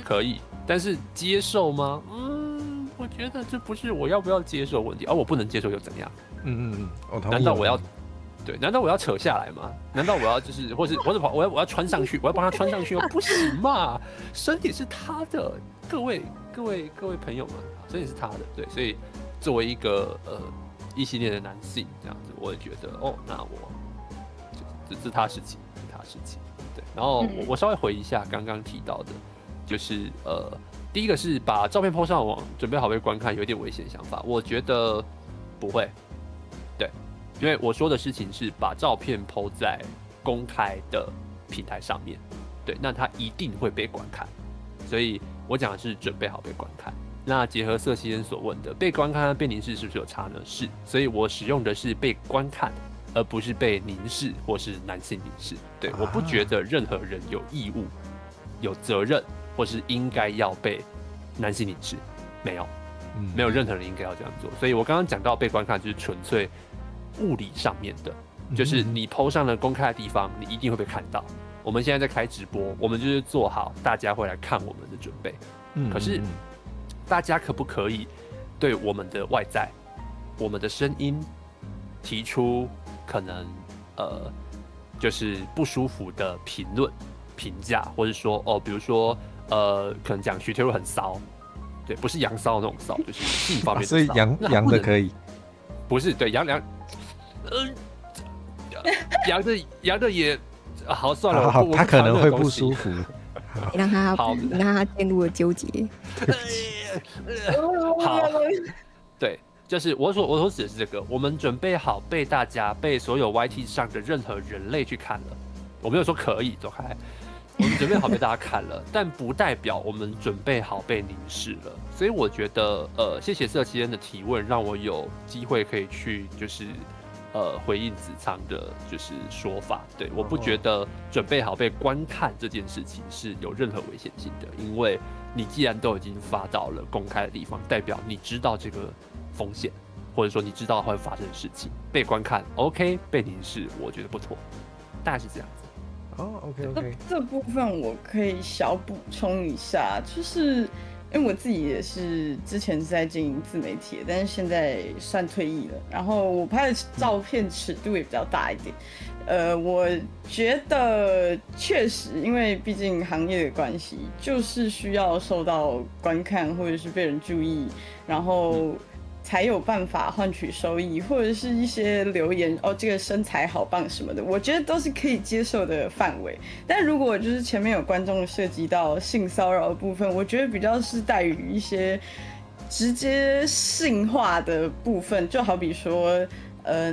可以，但是接受吗？我觉得这不是我要不要接受的问题，而我不能接受又怎样？我同意。难道我要对？难道我要扯下来吗？难道我要就是，或者我要穿上去，我要帮他穿上去吗？不行嘛，身体是他的，各位朋友们，身体是他的，对，所以作为一个异性恋的男性这样子，我也觉得那我这是他事情，对。然后我稍微回一下刚刚提到的，就是第一个是把照片 po 上网，准备好被观看，有一点危险的想法。我觉得不会，对，因为我说的事情是把照片 po 在公开的平台上面，对，那它一定会被观看，所以我讲的是准备好被观看。那结合色希恩所问的，被观看和被凝视是不是有差呢？是，所以我使用的是被观看，而不是被凝视或是男性凝视。对，我不觉得任何人有义务、有责任，或是应该要被男性凝视，没有，没有任何人应该要这样做。所以我刚刚讲到被观看，就是纯粹物理上面的，就是你 po 上了公开的地方，你一定会被看到。我们现在在开直播，我们就是做好大家会来看我们的准备。可是大家可不可以对我们的外在、我们的声音提出可能就是不舒服的评论、评价，或者说比如说可能讲徐天若很骚，对，不是羊骚那种骚，就是性方面的骚。所以羊的可以，不是对羊的也好算了，好，他可能会不舒服。你让他陷入了纠结。好，对，就是我所指的是这个，我们准备好被大家、被所有 YT 上的任何人类去看了。我没有说可以走开，我们准备好被大家看了，但不代表我们准备好被凝视了。所以我觉得，谢谢色七恩的提问，让我有机会可以去就是回应子仓的就是说法。对，我不觉得准备好被观看这件事情是有任何危险性的，因为你既然都已经发到了公开的地方，代表你知道这个风险，或者说你知道会发生的事情，被观看 OK， 被凝视我觉得不妥，大概是这样子。OK， 这部分我可以小补充一下，就是因为我自己也是之前是在经营自媒体的，但是现在算退役了，然后我拍的照片尺度也比较大一点。我觉得确实，因为毕竟行业的关系，就是需要受到观看或者是被人注意，然后才有办法换取收益，或者是一些留言这个身材好棒什么的，我觉得都是可以接受的范围。但如果就是前面有观众涉及到性骚扰的部分，我觉得比较是在于一些直接性化的部分，就好比说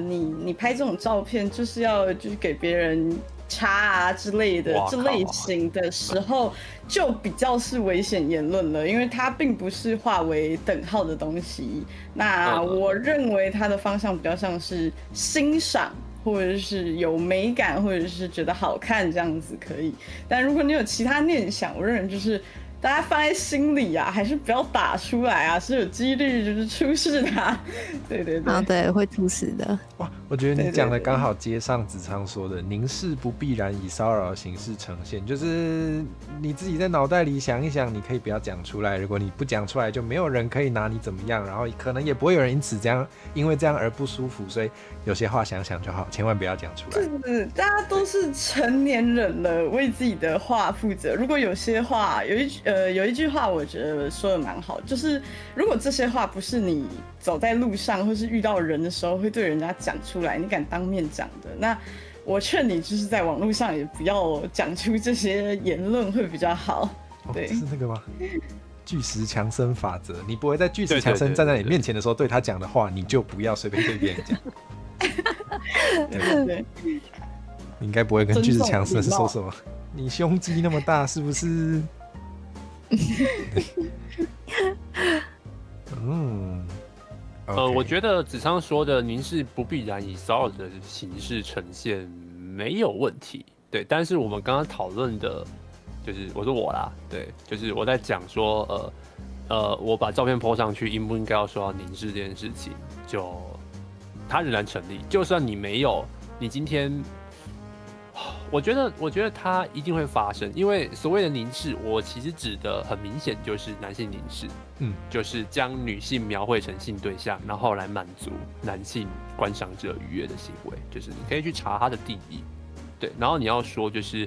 你拍这种照片就是要就是给别人插啊之类的这类型的时候，就比较是危险言论了，因为它并不是划为等号的东西。那我认为它的方向比较像是欣赏，或者是有美感，或者是觉得好看这样子可以。但如果你有其他念想，我认为就是大家放在心里啊，还是不要打出来啊，是有几率就是出事的啊。对对对，对，会出事的。哇，我觉得你讲的刚好接上子昌说的，凝视不必然以骚扰的形式呈现，就是你自己在脑袋里想一想，你可以不要讲出来。如果你不讲出来，就没有人可以拿你怎么样，然后可能也不会有人因为这样而不舒服。所以有些话想想就好，千万不要讲出来。是，大家都是成年人了，为自己的话负责。如果有些话有一句话，我觉得说的蛮好，就是如果这些话不是你走在路上或是遇到人的时候会对人家讲出来，你敢当面讲的，那我劝你就是在网络上也不要讲出这些言论会比较好。对，是那个吗？巨石强森法则，你不会在巨石强森站在你面前的时候对他讲的话，你就不要随便对别人讲。对，你应该不会跟巨石强森说什么，你胸肌那么大是不是？我觉得子昌说的凝视不必然以骚扰的形式呈现没有问题，对。但是我们刚刚讨论的，就是我说我啦，对，就是我在讲说，我把照片 po 上去，应不应该要说到凝视这件事情，就它仍然成立。就算你没有，你今天。我觉得它一定会发生，因为所谓的凝视，我其实指的很明显就是男性凝视，就是将女性描绘成性对象，然后来满足男性观赏者愉悦的行为，就是你可以去查它的定义，对，然后你要说就是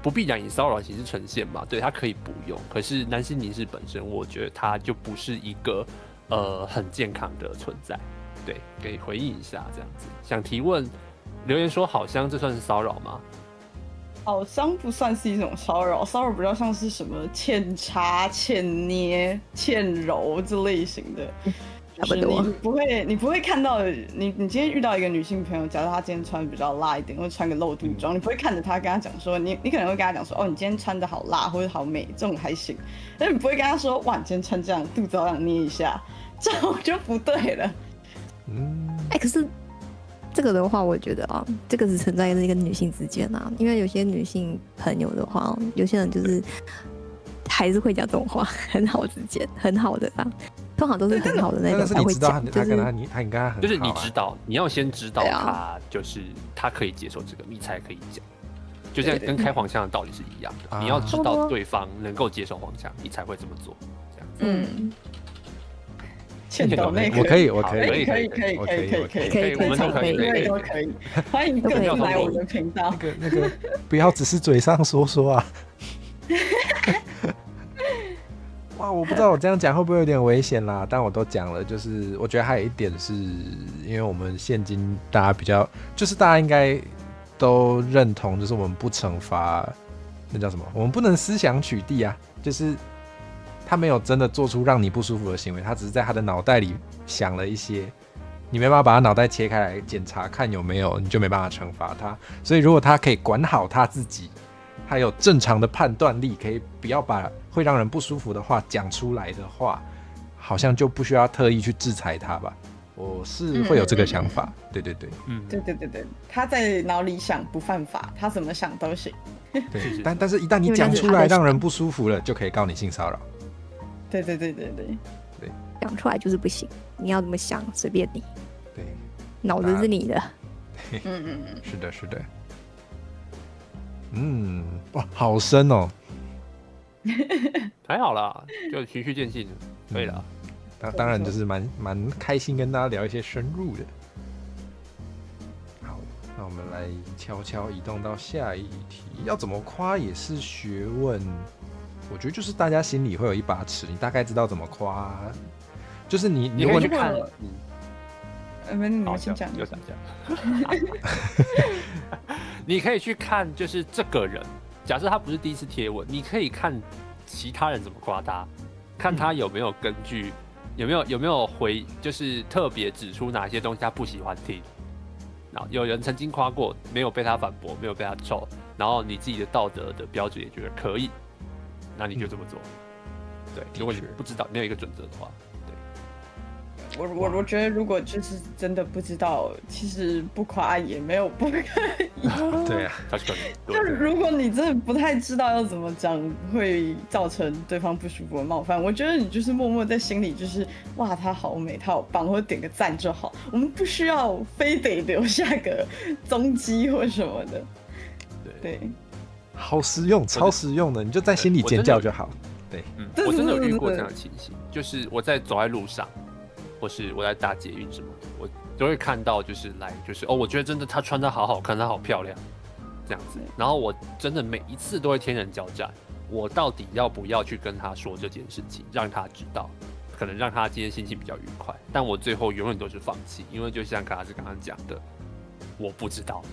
不必然以骚扰形式呈现嘛，对，它可以不用，可是男性凝视本身，我觉得它就不是一个很健康的存在，对，可以回应一下这样子，想提问。留言说好香，这算是骚扰吗？好香不算是一种骚扰，骚扰比较像是什么欠插、欠捏、欠揉这类型的。差不多。你不会看到你今天遇到一个女性朋友，假如她今天穿比较辣一点，或穿个露肚装，你不会看着她跟她讲说，你可能会跟她讲说，你今天穿的好辣或者好美，这种还行。但你不会跟她说，哇，你今天穿这样，肚子好想捏一下，这样我就不对了。可是。这个的话，我觉得这个是存在在一个女性之间啊，因为有些女性朋友的话，有些人就是还是会讲这种话，很好之间，很好的啦，通常都是很好的那种才会讲。他跟他很好啊，就是你知道，你要先知道他就是他可以接受这个，你才可以讲。就像跟开黄腔的道理是一样的，你要知道差不多对方能够接受黄腔，你才会这么做。这样子，嗯，欠斗内我可以，我好可以，可以，我们都可以，因为都可以，欢迎各自来我的频道。那个，不要只是嘴上说说啊。哇，我不知道我这样讲会不会有点危险啦，但我都讲了，就是我觉得还有一点是，因为我们现今大家比较，就是大家应该都认同，就是我们不惩罚，那叫什么？我们不能思想取缔啊，就是他没有真的做出让你不舒服的行为，他只是在他的脑袋里想了一些，你没办法把他脑袋切开来检查看有没有，你就没办法惩罚他。所以如果他可以管好他自己，他有正常的判断力，可以不要把会让人不舒服的话讲出来的话，好像就不需要特意去制裁他吧。我是会有这个想法，对对对，对，他在脑里想不犯法，他怎么想都行。对，但是一旦你讲出来让人不舒服了，就可以告你性骚扰。对，讲出来就是不行，你要怎么想随便你，对，脑子是你的。是的，是的。哇，好深哦。还好啦，就循序渐进，可以了。当然就是蛮开心跟大家聊一些深入的。好，那我们来悄悄移动到下一题，要怎么夸也是学问。我觉得就是大家心里会有一把尺，你大概知道怎么夸。就是你可以去看，你们先讲，有讲。你可以去看，就是这个人，假设他不是第一次贴文，你可以看其他人怎么夸他，看他有没有根据，有没有就是特别指出哪些东西他不喜欢听。然后有人曾经夸过，没有被他反驳，没有被他臭，然后你自己的道德的标准也觉得可以，那你就这么做。对，如果你不知道，没有一个准则的话。我觉得如果就是真的不知道，其实不夸也没有不可以。对啊，就如果你真的不太知道要怎么讲，会造成对方不舒服的冒犯，我觉得你就是默默在心里就是哇，他好美，他好棒，或者点个赞就好。我们不需要非得留下个踪迹或什么的。对，好实用，超实用的，你就在心里尖叫就好。对，我真的有遇过这样的情形，就是我在走在路上。或是我在搭捷运什么的，我都会看到，就是我觉得真的她穿得好好看，她好漂亮，这样子。然后我真的每一次都会天人交战，我到底要不要去跟她说这件事情，让她知道，可能让她今天心情比较愉快。但我最后永远都是放弃，因为就像卡斯刚刚讲的，我不知道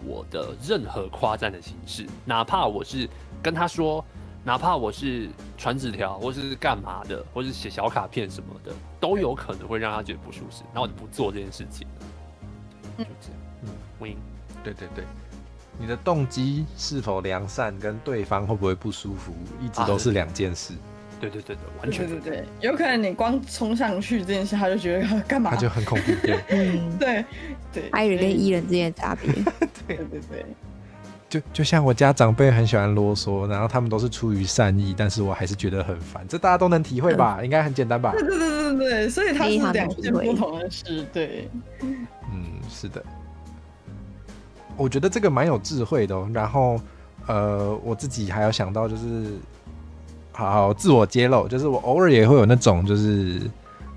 我的任何夸赞的形式，哪怕我是跟她说。哪怕我是传纸条，或是干嘛的，或是写小卡片什么的，都有可能会让他觉得不舒适，然后我就不做这件事情了。就这样，win。对，你的动机是否良善，跟对方会不会不舒服，一直都是两件事。对，完全对，有可能你光冲上去这件事，他就觉得干嘛？他就很恐怖。对，I 人跟 E 人之间的差别。对。就像我家长辈很喜欢啰嗦，然后他们都是出于善意，但是我还是觉得很烦，这大家都能体会吧？应该很简单吧？对，所以它是两件不同的事，对。是的，我觉得这个蛮有智慧的哦。然后我自己还有想到就是，好自我揭露，就是我偶尔也会有那种就是。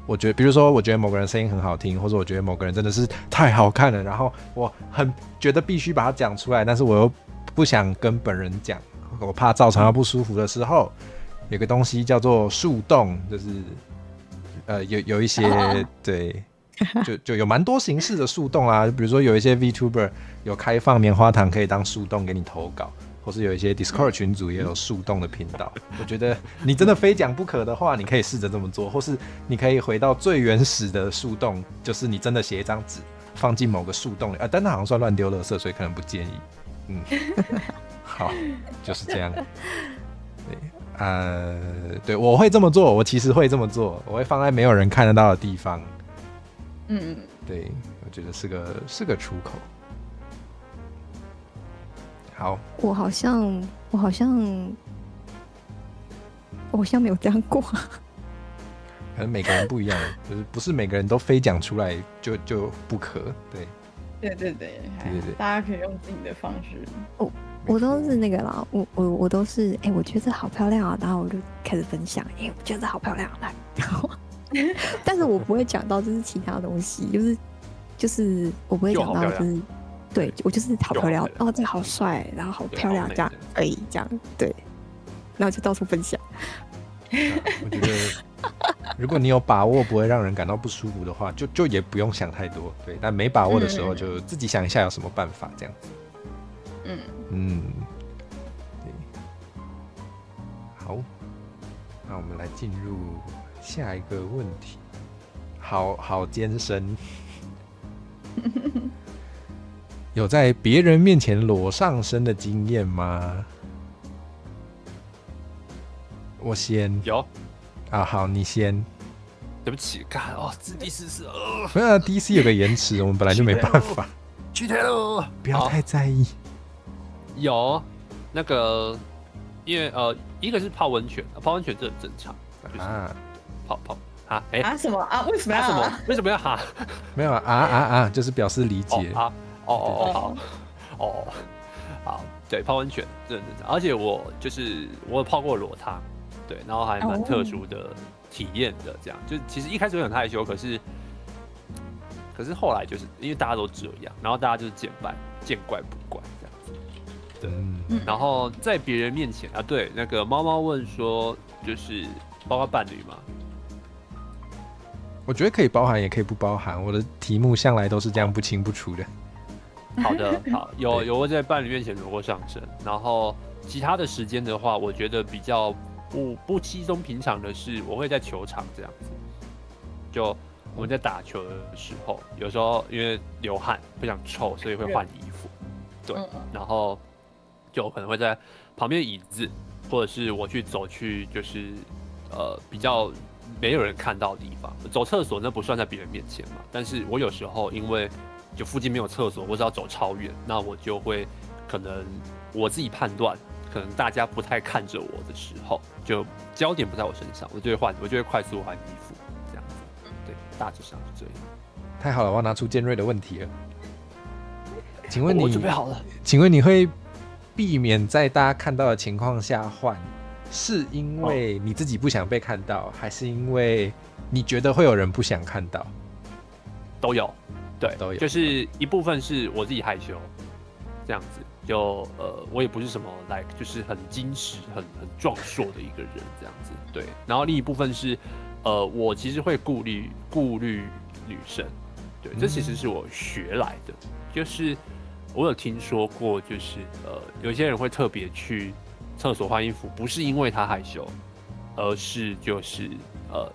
我觉得，比如说，我觉得某个人声音很好听，或者我觉得某个人真的是太好看了，然后我很觉得必须把它讲出来，但是我又不想跟本人讲，我怕造成他不舒服的时候，有个东西叫做树洞，就是有一些对，就有蛮多形式的树洞啊，比如说有一些 VTuber 有开放棉花糖可以当树洞给你投稿。或是有一些 Discord 群组也有树洞的频道，我觉得你真的非讲不可的话，你可以试着这么做，或是你可以回到最原始的树洞，就是你真的写一张纸放进某个树洞里，但那好像算乱丢垃圾，所以可能不建议。好，就是这样。对，我会这么做，我其实会这么做，我会放在没有人看得到的地方。对，我觉得是个出口。好，我好像没有这样过，可能每个人不一样，就是不是每个人都非讲出来就不可。对，对，对，大家可以用自己的方式。我都是那个啦，我都是我觉得这好漂亮啊，然后我就开始分享，我觉得这好漂亮啊，然后但是我不会讲到就是其他东西，就是我不会讲到就是对我就是好漂亮哦，这好帅，然后好漂亮这样而已，这样对，然后就到处分享。我觉得如果你有把握不会让人感到不舒服的话，就也不用想太多，对。但没把握的时候，就自己想一下有什么办法，这样子。对。好，那我们来进入下一个问题。好艰深。有在别人面前裸上身的经验吗？我先有啊，好，你先。对不起，看哦，这第四次，没有，DC 有个延迟，我们本来就没办法。去退了，不要太在意。有那个，因为一个是泡温泉，泡温泉这很正常，就是泡啊，什么啊？为什么要为什么要哈？没有啊，就是表示理解。好，对，泡温泉这很正常，而且我有泡过裸汤，对，然后还蛮特殊的体验的，这样就其实一开始会很害羞，可是后来就是因为大家都这样，然后大家就是见怪不怪这样子，对，然后在别人面前啊，对，那个猫猫问说，就是包括伴侣嘛。我觉得可以包含，也可以不包含。我的题目向来都是这样不清不楚的。好的，好，有我在伴侣面前裸过上身，然后其他的时间的话，我觉得比较不稀松平常的是，我会在球场这样子，就我们在打球的时候，有时候因为流汗不想臭，所以会换衣服，对，然后就可能会在旁边椅子，或者是我走去就是比较没有人看到的地方，走厕所那不算在别人面前嘛，但是我有时候因为就附近没有厕所，或是要走超远，那我就会可能我自己判断，可能大家不太看着我的时候，就焦点不在我身上，我就会快速换衣服，这样子，对，大致上是这样。太好了，我要拿出尖锐的问题了。请问我准备好了。请问你会避免在大家看到的情况下换，是因为你自己不想被看到，还是因为你觉得会有人不想看到？都有。对，都有，就是一部分是我自己害羞，这样子，就我也不是什么就是很矜持、很壮硕的一个人，这样子，对。然后另一部分是，我其实会顾虑女生，对，这其实是我学来的，就是我有听说过，就是有些人会特别去厕所换衣服，不是因为他害羞，而是就是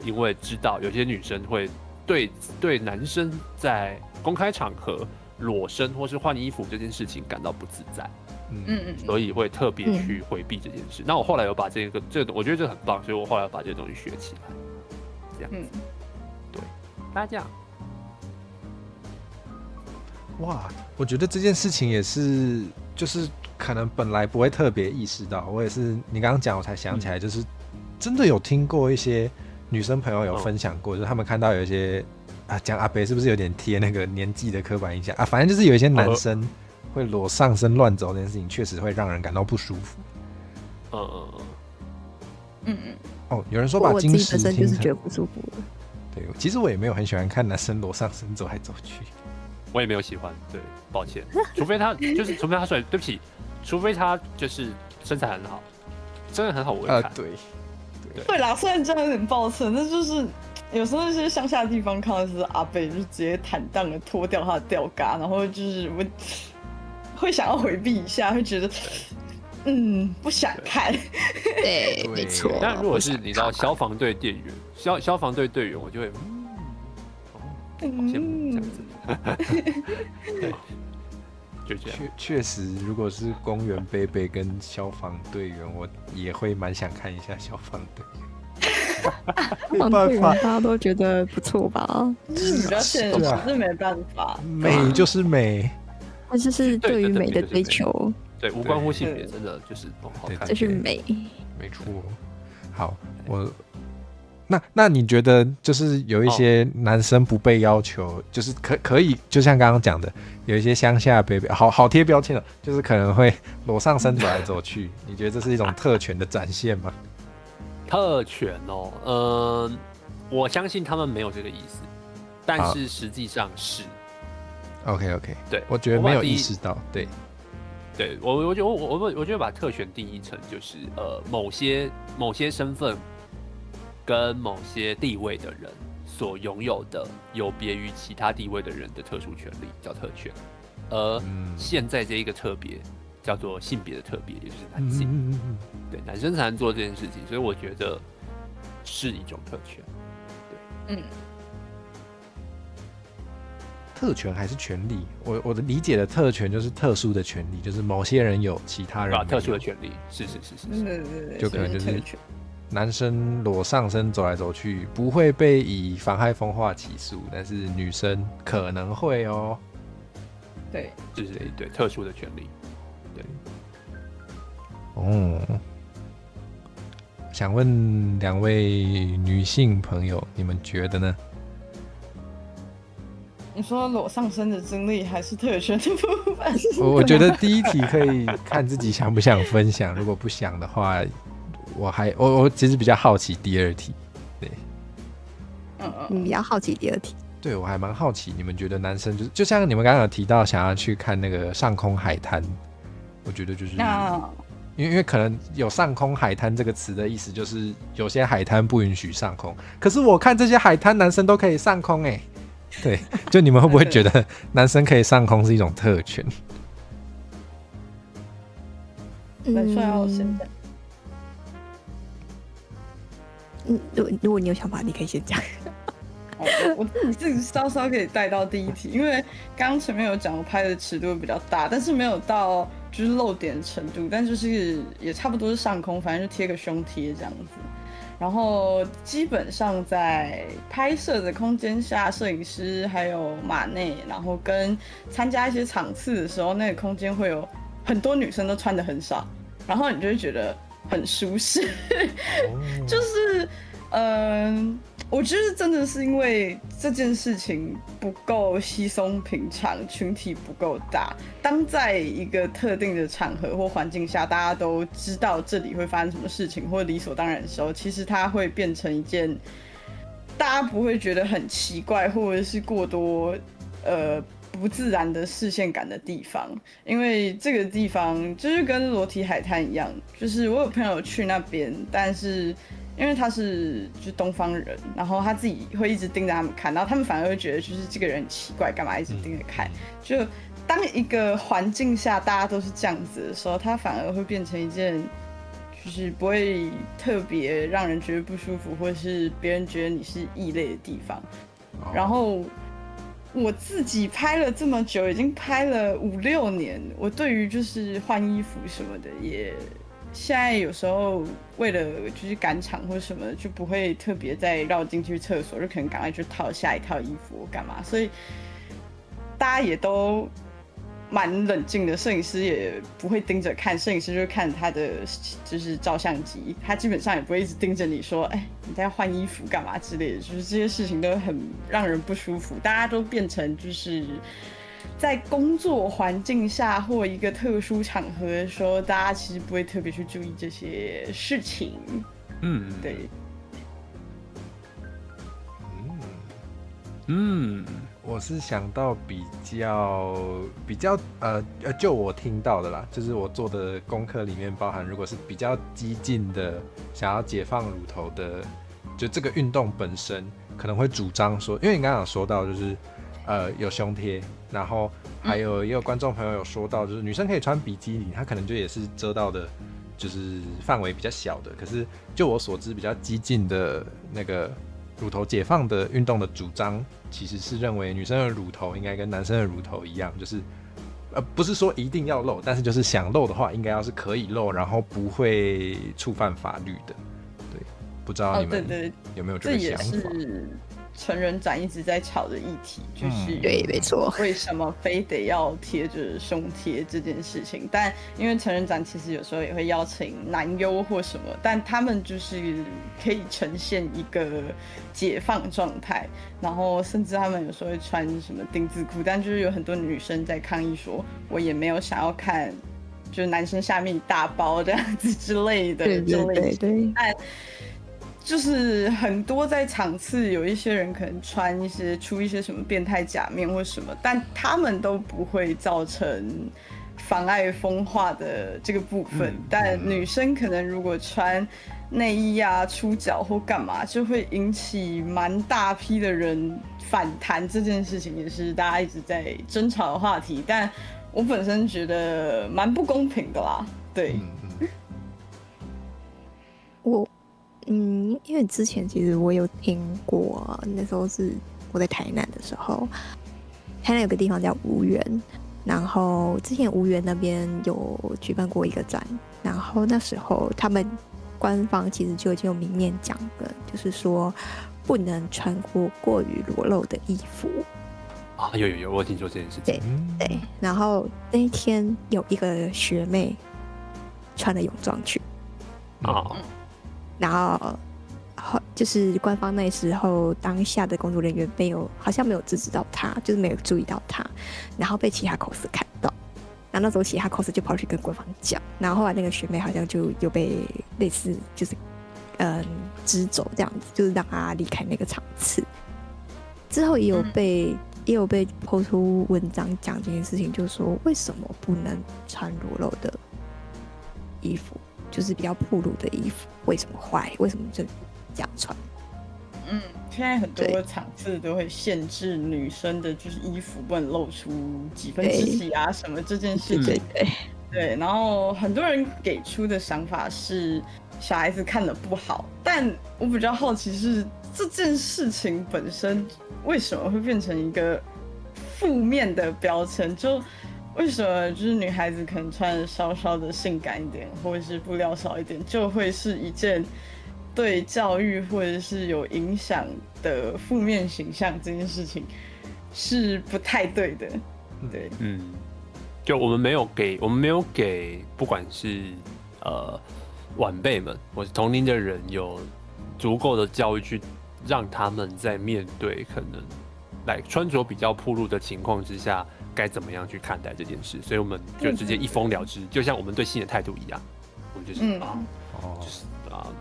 因为知道有些女生会对男生在公开场合裸身或是换衣服这件事情感到不自在，所以会特别去回避这件事。那我后来有把这个，我觉得这很棒，所以我后来有把这个东西学起来，这样子，对，大家这样。哇，我觉得这件事情也是，就是可能本来不会特别意识到，我也是你刚刚讲我才想起来，就是真的有听过一些女生朋友有分享过，就是他们看到有一些讲阿北是不是有点贴那个年纪的刻板印象啊？反正就是有一些男生会裸上身乱走这件事情，确实会让人感到不舒服。哦，有人说把金石听成，我自己本身就是觉得不舒服。对，其实我也没有很喜欢看男生裸上身走来走去。我也没有喜欢，对，抱歉。除非他帅，对不起，除非他就是身材很好，真的很好，我会看。对啦，虽然这样有点抱歉，但就是有时候那些乡下的地方看到是阿北，就直接坦荡的脱掉他的吊嘎，然后就是会想要回避一下，会觉得不想看。对，没错。但如果是你知道消防队队员，消防队队员，我就会好羡慕这样子。对，就这样。确实，如果是公园贝贝跟消防队员，我也会蛮想看一下消防队员。没办法，大家都觉得不错吧？就是比较现实，是没办法。美就是美，但是对于美的追求，对，无关乎性别，真的就是好看。这是美，没错。好，那你觉得就是有一些男生不被要求，就是可以，就像刚刚讲的，有一些乡下北好贴标签了，就是可能会裸上身走来走去，你觉得这是一种特权的展现吗？特权哦，我相信他们没有这个意思，但是实际上是。OK， 对，我觉得没有意识到，对，我觉得把特权定义成就是某些身份跟某些地位的人所拥有的有别于其他地位的人的特殊权利叫特权，而现在这一个特别叫做性别的特别，也就是男性，对，男生才能做这件事情，所以我觉得是一种特权，对，特权还是权利？我的理解的特权就是特殊的权利，就是某些人有，其他人没有特殊的权利，是，就可能就是男生裸上身走来走去，不会被以妨害风化起诉，但是女生可能会哦。对，就是对特殊的权利，对。哦，想问两位女性朋友，你们觉得呢？你说裸上身的经历还是特权的部分？我觉得第一题可以看自己想不想分享，如果不想的话，我其实比较好奇第二题。对，你比较好奇第二题？对，我还蛮好奇，你们觉得男生就像你们刚刚有提到想要去看那个上空海滩，我觉得就是因为可能有上空海滩这个词的意思，就是有些海滩不允许上空，可是我看这些海滩男生都可以上空哎。对，就你们会不会觉得男生可以上空是一种特权？很帅哦，现在。如果你有想法，你可以先讲。我自己稍稍可以带到第一题，因为刚刚前面有讲我拍的尺度比较大，但是没有到就是露点程度，但就是也差不多是上空，反正就贴个胸贴这样子。然后基本上在拍摄的空间下，摄影师还有马内，然后跟参加一些场次的时候，那个空间会有很多女生都穿得很少，然后你就会觉得很舒适，就是我觉得真的是因为这件事情不够稀松平常，群体不够大。当在一个特定的场合或环境下，大家都知道这里会发生什么事情，或理所当然的时候，其实它会变成一件大家不会觉得很奇怪，或者是过多不自然的视线感的地方。因为这个地方就是跟裸体海滩一样，就是我有朋友去那边，但是因为他是就是东方人，然后他自己会一直盯着他们看，然后他们反而会觉得就是这个人很奇怪，干嘛一直盯着看？就当一个环境下大家都是这样子的时候，他反而会变成一件就是不会特别让人觉得不舒服，或者是别人觉得你是异类的地方。然后我自己拍了这么久，已经拍了5-6年，我对于就是换衣服什么的也。现在有时候为了就是赶场或什么的，就不会特别再绕进去厕所，就可能赶快去套下一套衣服干嘛，所以大家也都蛮冷静的，摄影师也不会盯着看，摄影师就看他的就是照相机，他基本上也不会一直盯着你说，哎，你在换衣服干嘛之类的，就是这些事情都很让人不舒服，大家都变成就是在工作环境下或一个特殊场合的时候，大家其实不会特别去注意这些事情。对。我是想到比较就我听到的啦，就是我做的功课里面包含，如果是比较激进的想要解放乳头的，就这个运动本身可能会主张说，因为你刚刚有说到就是有胸贴，然后还有也有观众朋友有说到，就是女生可以穿比基尼，她可能就也是遮到的，就是范围比较小的。可是就我所知，比较激进的那个乳头解放的运动的主张，其实是认为女生的乳头应该跟男生的乳头一样，就是不是说一定要露，但是就是想露的话，应该要是可以露，然后不会触犯法律的。对，不知道你们有没有这个想法？成人展一直在吵的议题，就是对，没错。为什么非得要贴着胸贴这件事情。但因为成人展其实有时候也会邀请男优或什么，但他们就是可以呈现一个解放状态，然后甚至他们有时候会穿什么丁字裤，但就是有很多女生在抗议说，我也没有想要看就是男生下面一大包这样子之类的，对，但就是很多在场次有一些人可能出一些什么变态假面或什么，但他们都不会造成妨碍风化的这个部分。但女生可能如果穿内衣啊、出脚或干嘛，就会引起蛮大批的人反弹。这件事情也是大家一直在争吵的话题，但我本身觉得蛮不公平的啦。对，因为之前其实我有听过，那时候是我在台南的时候，台南有个地方叫吴园，然后之前吴园那边有举办过一个展，然后那时候他们官方其实就已经有明面讲了，就是说不能穿过于裸露的衣服。啊，有，我有听说这件事情。对，然后那一天有一个学妹穿了泳装去啊。然后就是官方那时候当下的工作人员好像没有制止到他，就是没有注意到他，然后被其他 cos 看到，然后那时候其他 cos 就跑去跟官方讲，然后后来那个学妹好像就有被类似就是支走这样子，就是让他离开那个场次。之后也有被po出文章讲这件事情，就是说为什么不能穿裸露的衣服，就是比较暴露的衣服，为什么坏？为什么就这样穿？现在很多场次都会限制女生的，就是衣服不能露出几分之几啊什么这件事情。对，然后很多人给出的想法是小孩子看了不好，但我比较好奇是这件事情本身为什么会变成一个负面的标签？就为什么就是女孩子可能穿的稍稍的性感一点，或者是布料少一点，就会是一件对教育或者是有影响的负面形象？这件事情是不太对的。对，就我们没有给，不管是晚辈们或是同龄的人有足够的教育去让他们在面对可能穿着比较暴露的情况之下，该怎么样去看待这件事，所以我们就直接一封了之，就像我们对性的态度一样，我们就是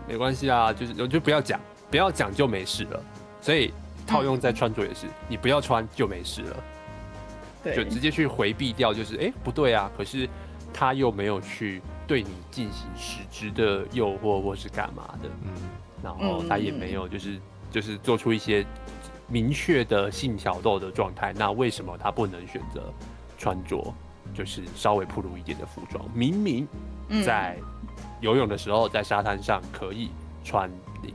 没关系啊，就不要讲就没事了。所以套用在穿着也是，你不要穿就没事了，对，就直接去回避掉，就是不对啊，可是他又没有去对你进行实质的诱惑或是干嘛的，然后他也没有就是做出一些明确的性挑逗的状态，那为什么他不能选择穿着就是稍微暴露一点的服装？明明在游泳的时候在沙滩上可以穿，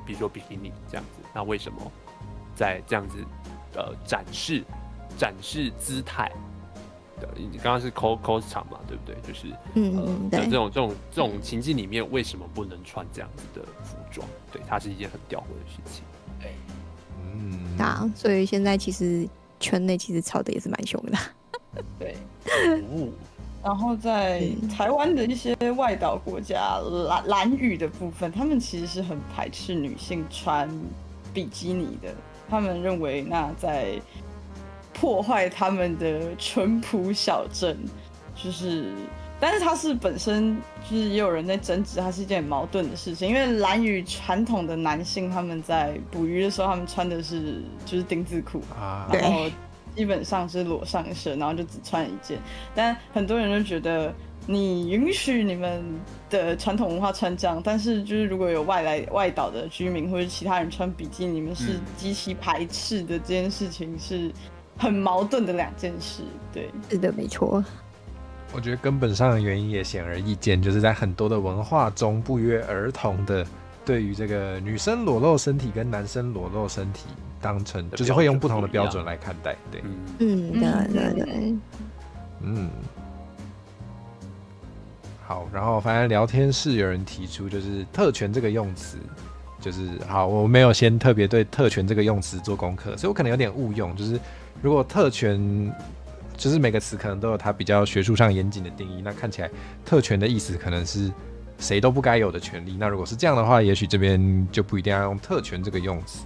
比如说比基尼这样子，那为什么在这样子展示姿态的？你刚刚是 cos 场嘛，对不对？就是对这种情境里面，为什么不能穿这样子的服装？对，它是一件很吊诡的事情。所以现在其实圈内其实吵得也是蛮凶的。对，然后在台湾的一些外岛国家，兰屿的部分，他们其实是很排斥女性穿比基尼的，他们认为那在破坏他们的淳朴小镇，但是它是本身就是也有人在争执，它是一件很矛盾的事情，因为兰屿传统的男性他们在捕鱼的时候，他们穿的是就是丁字裤，然后基本上是裸上身，然后就只穿一件，但很多人就觉得你允许你们的传统文化穿这样，但是就是如果有外岛的居民或者其他人穿比基尼，你们是极其排斥的，这件事情是很矛盾的两件事。对，是的，没错。我觉得根本上的原因也显而易见，就是在很多的文化中不约而同的对于这个女生裸露身体跟男生裸露身体当成就是会用不同的标准来看待。对，对。好，然后反正聊天室有人提出，就是特权这个用词，就是好，我没有先特别对特权这个用词做功课，所以我可能有点误用。就是如果特权，就是每个词可能都有它比较学术上严谨的定义，那看起来特权的意思可能是谁都不该有的权利。那如果是这样的话，也许这边就不一定要用特权这个用词。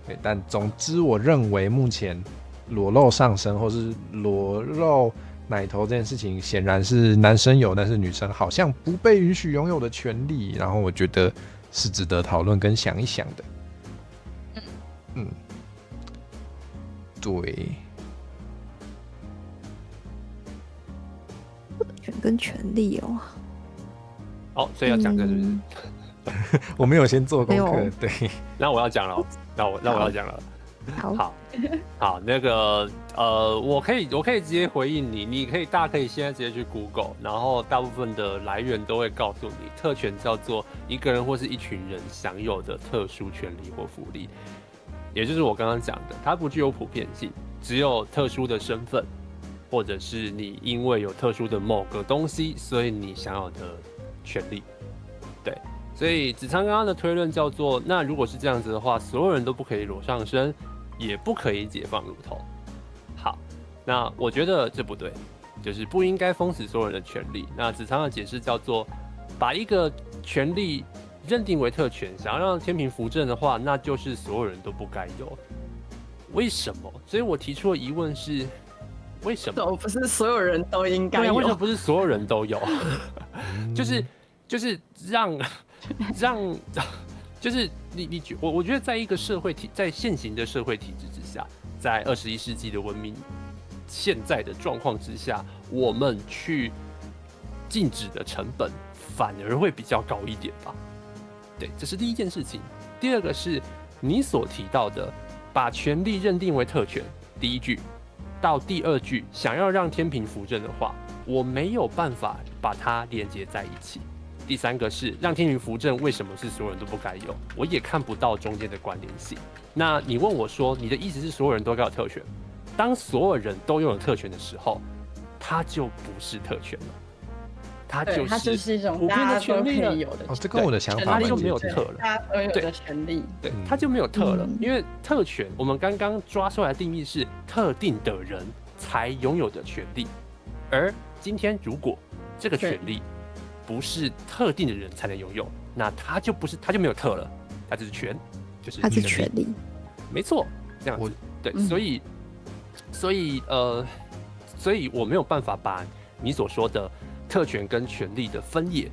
对，但总之我认为目前裸露上身或是裸露奶头这件事情，显然是男生有，但是女生好像不被允许拥有的权利。然后我觉得是值得讨论跟想一想的。嗯，对。权跟权利哦。好，所以要讲这是不是？我没有先做功课没有，对。那我要讲了，那我要讲了。好，好，那个我可以直接回应你，大家可以现在直接去 Google， 然后大部分的来源都会告诉你，特权叫做一个人或是一群人享有的特殊权利或福利，也就是我刚刚讲的，它不具有普遍性，只有特殊的身份，或者是你因为有特殊的某个东西，所以你享有的权利。对，所以子昌刚刚的推论叫做，那如果是这样子的话，所有人都不可以裸上身，也不可以解放乳头。好，那我觉得这不对，就是不应该封死所有人的权利。那子昌的解释叫做，把一个权利认定为特权，想要让天平扶正的话，那就是所有人都不该有。为什么？所以我提出的疑问是，为什么？不是所有人都应该有？为什么不是所有人都有？就是让就是我觉得在一个社会在现行的社会体制之下，在21世纪的文明现在的状况之下，我们去禁止的成本反而会比较高一点吧。对，这是第一件事情。第二个是你所提到的，把权利认定为特权，第一句到第二句，想要让天平扶正的话，我没有办法把它连接在一起。第三个是让天平扶正，为什么是所有人都不该有？我也看不到中间的关联性。那你问我说，你的意思是所有人都该有特权？当所有人都拥有特权的时候，它就不是特权了，它就是一种普遍的权利了。哦，这跟我的想法它就没有特了，大家都有的权利，对，它就没有特了。因为特权，我们刚刚抓出来的定义是特定的人才拥有的权利，而今天如果这个权利不是特定的人才能拥有，那它就没有特了，它就是权，就是它是权利，没错，这样子。对，所以我没有办法把你所说的特权跟权利的分野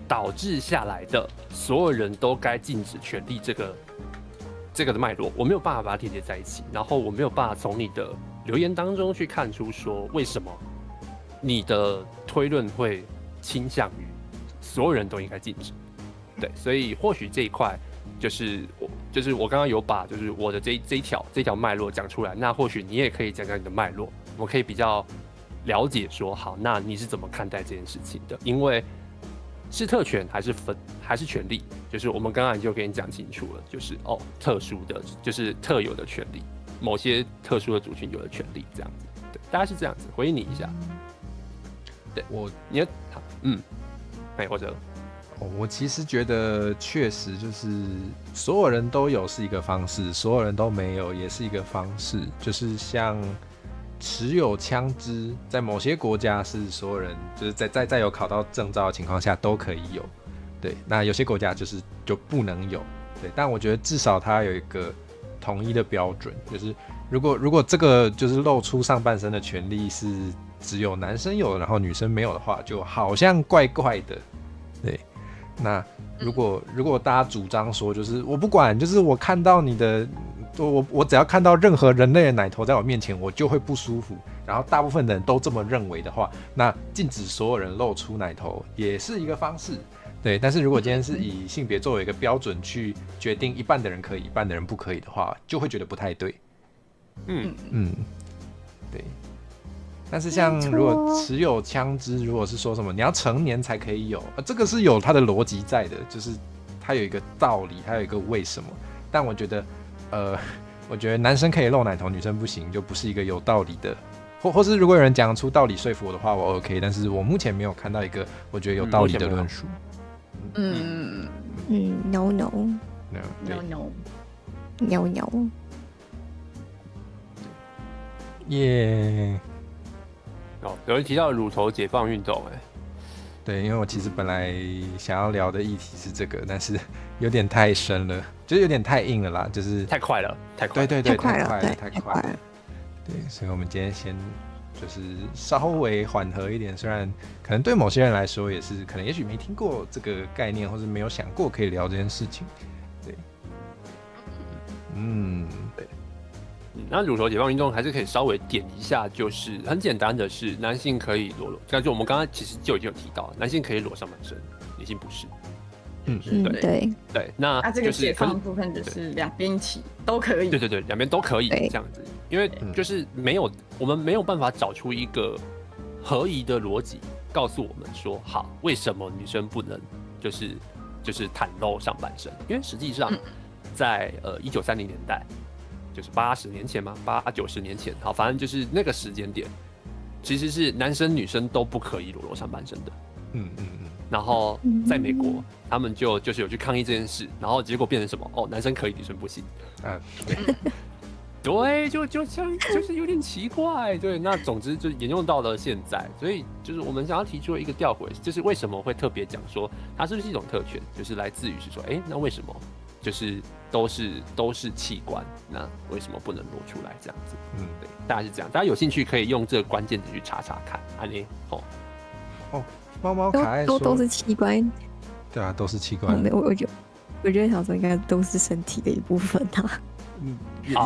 导致下来的所有人都该禁止权利这个的脉络，我没有办法把它连接在一起，然后我没有办法从你的留言当中去看出说为什么你的推论会倾向于所有人都应该禁止。对，所以或许这一块就是我刚刚有把就是我的这一条脉络讲出来，那或许你也可以讲讲你的脉络，我可以比较了解说，好，那你是怎么看待这件事情的？因为是特权还是权利，就是我们刚刚就给你讲清楚了，就是特殊的，就是特有的权利，某些特殊的族群有的权利，这样子，对，大概是这样子，回应你一下。对，或者我其实觉得确实就是所有人都有是一个方式，所有人都没有也是一个方式，就是像持有枪支，在某些国家是所有人就是在有考到证照的情况下都可以有，对，那有些国家就不能有，对，但我觉得至少它有一个统一的标准，就是如果这个就是露出上半身的权利是只有男生有，然后女生没有的话，就好像怪怪的。对，那如果大家主张说，就是我不管，就是我看到你的，我只要看到任何人类的奶头在我面前，我就会不舒服。然后大部分的人都这么认为的话，那禁止所有人露出奶头也是一个方式。对，但是如果今天是以性别作为一个标准去决定一半的人可以，一半的人不可以的话，就会觉得不太对。对。但是像如果持有枪支，如果是说什么你要成年才可以有，这个是有它的逻辑在的，就是它有一个道理，它有一个为什么。但我觉得男生可以露奶头，女生不行，就不是一个有道理的。或是如果有人讲出道理说服我的话，我 OK。但是我目前没有看到一个我觉得有道理的论述。no。对 no，鸟鸟，耶。哦，有人提到乳头解放运动，对，因为我其实本来想要聊的议题是这个，但是有点太深了，就是有点太硬了啦，就是太快了，太快了。对，太快了，太快了。对，所以我们今天先就是稍微缓和一点，虽然可能对某些人来说也是，可能也许没听过这个概念，或是没有想过可以聊这件事情。对，对。那乳头解放运动还是可以稍微点一下，就是很简单的是，男性可以裸，但是我们刚刚其实就已经有提到，男性可以裸上半身，女性不是。对，那这个解放的部分就是两边一起都可以。对，两边都可以这样子，因为就是我们没有办法找出一个合宜的逻辑告诉我们说，好，为什么女生不能就是袒露上半身？因为实际上在1930年代。就是80年前吗？80、90年前，好，反正就是那个时间点，其实是男生女生都不可以裸露上半身的。然后在美国，他们就是有去抗议这件事，然后结果变成什么？哦，男生可以，女生不行。对，就是有点奇怪。对，那总之就沿用到了现在，所以就是我们想要提出一个吊诡，就是为什么会特别讲说它是不是一种特权，就是来自于是说，那为什么就是都是器官，那为什么不能裸出来这样子？对，大概是这样。大家有兴趣可以用这个关键字去查查看。猫猫可爱说都是器官。对啊，都是器官。我觉得小时候应该都是身体的一部分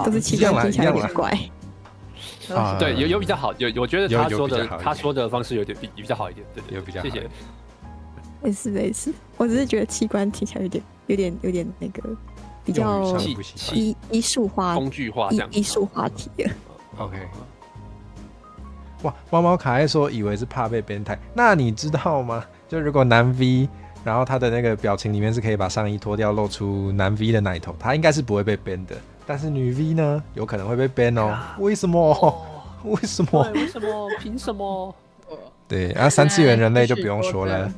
都是器官，听起来有点怪。对，有比较好，我觉得他说的方式有点比较好一点，对，有比较好。谢谢。没事，我只是觉得器官听起来有点那个比较艺术化、工具化这样，艺术话题的。OK。哇，猫猫卡爱说以为是怕被变态，那你知道吗？就如果男 V， 然后他的那个表情里面是可以把上衣脱掉，露出男 V 的奶头，他应该是不会被 ban 的。但是女 V 呢，有可能会被 ban 哦。为什么？为什么？为什么？凭什么？对，然后3次元人类就不用说了。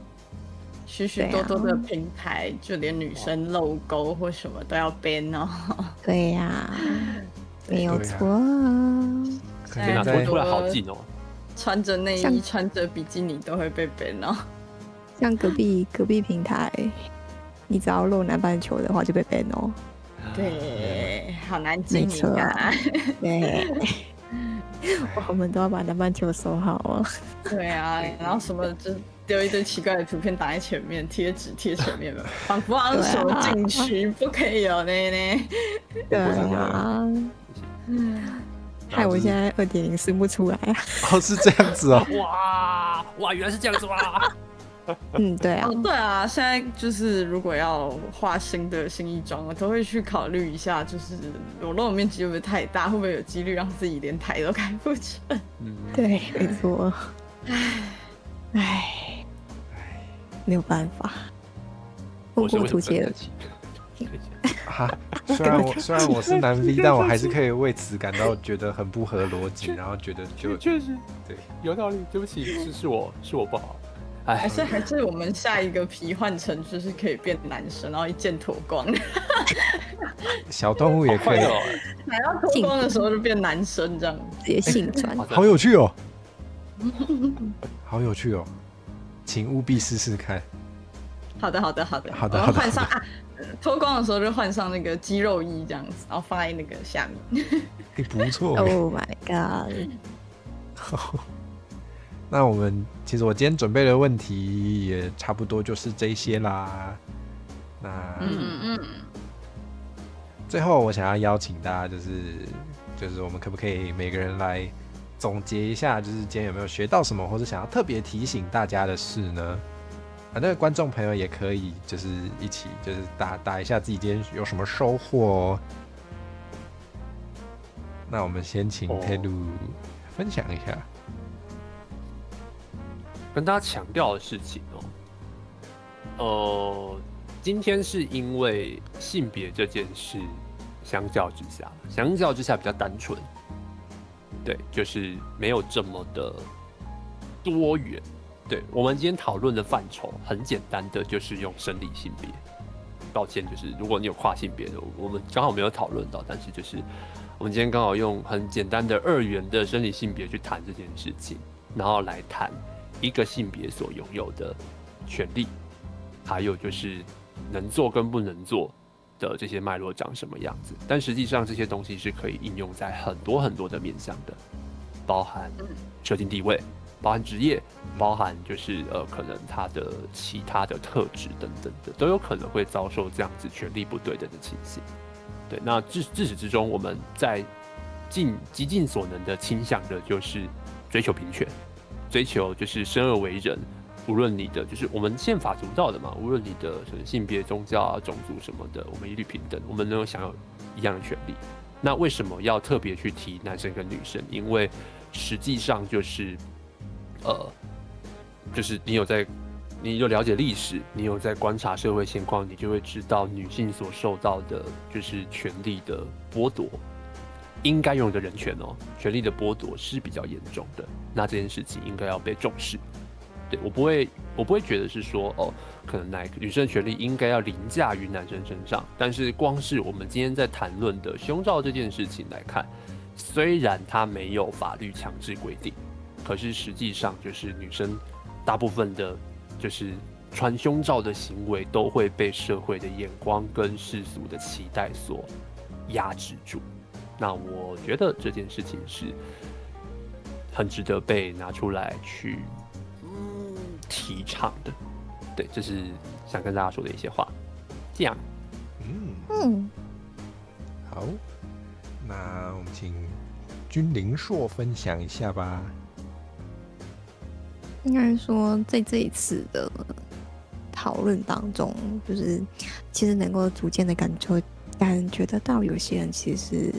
许许多多的平台，就连女生露沟或什么都要 ban 哦。对呀，没有错。天哪，说出来好近哦！穿着内衣、穿着比基尼都会被 ban 哦。像隔壁平台，你只要露南半球的话就被 ban 哦。对，好难经营啊。对，我们都要把南半球收好哦。对啊，然后什么就丢一堆奇怪的图片打在前面，贴纸贴前面，仿佛好像什么禁区不可以有呢。对啊。害我现在2.0生不出来啊！是这样子哦。哇，原来是这样子哇！对啊，对啊，现在就是如果要画新的新衣装，我都会去考虑一下，就是裸露的面积会不会太大，会不会有几率让自己连台都开不成？对，没错。唉，没有办法，我过图解了。虽然我是男 V， 但我还是可以为此感到觉得很不合逻辑，然后觉得确实对有道理。对不起，是我不好。还是我们下一个皮换成就是可以变男生，然后一键脱光。小动物也可以，还要脱光的时候就变男生这样，直接性转，好有趣哦，好有趣哦，请务必试试看。好的。我换上脱光的时候就换上那个肌肉衣这样子，然后放在那个下面。不错。Oh my god！ 那其实我今天准备的问题也差不多就是这些啦。那最后我想要邀请大家，就是我们可不可以每个人来总结一下，就是今天有没有学到什么，或者想要特别提醒大家的事呢？那个观众朋友也可以就是一起就是打一下自己今天有什么收获哦。那我们先请佩鲁分享一下。跟大家强调的事情今天是因为性别这件事相较之下比较单纯，对，就是没有这么的多元。对，我们今天讨论的范畴很简单的，就是用生理性别，抱歉，就是如果你有跨性别的，我们刚好没有讨论到，但是就是我们今天刚好用很简单的2元的生理性别去谈这件事情，然后来谈一个性别所拥有的权利，还有就是能做跟不能做的这些脉络长什么样子。但实际上这些东西是可以应用在很多很多的面向的，包含社经地位，包含职业，包含就是可能他的其他的特质等等的，都有可能会遭受这样子权力不对等的情形。对，那自始至终，我们在极尽所能的倾向的就是追求平权，追求就是生而为人，无论你的就是我们宪法主导的嘛，无论你的性别、宗教啊、种族什么的，我们一律平等，我们能够享有一样的权利。那为什么要特别去提男生跟女生？因为实际上就是就是你有了解历史，你有在观察社会现况，你就会知道女性所受到的就是权利的剥夺，应该拥有的人权权利的剥夺是比较严重的。那这件事情应该要被重视。对，我不会觉得是说可能女生的权利应该要凌驾于男生身上。但是光是我们今天在谈论的胸罩这件事情来看，虽然它没有法律强制规定，可是实际上就是女生大部分的就是穿胸罩的行为都会被社会的眼光跟世俗的期待所压制住。那我觉得这件事情是很值得被拿出来去提倡的。对，这是想跟大家说的一些话。这样，好，那我们请君临硕分享一下吧。应该说，在这一次的讨论当中，就是其实能够逐渐的感觉得到，有些人其实是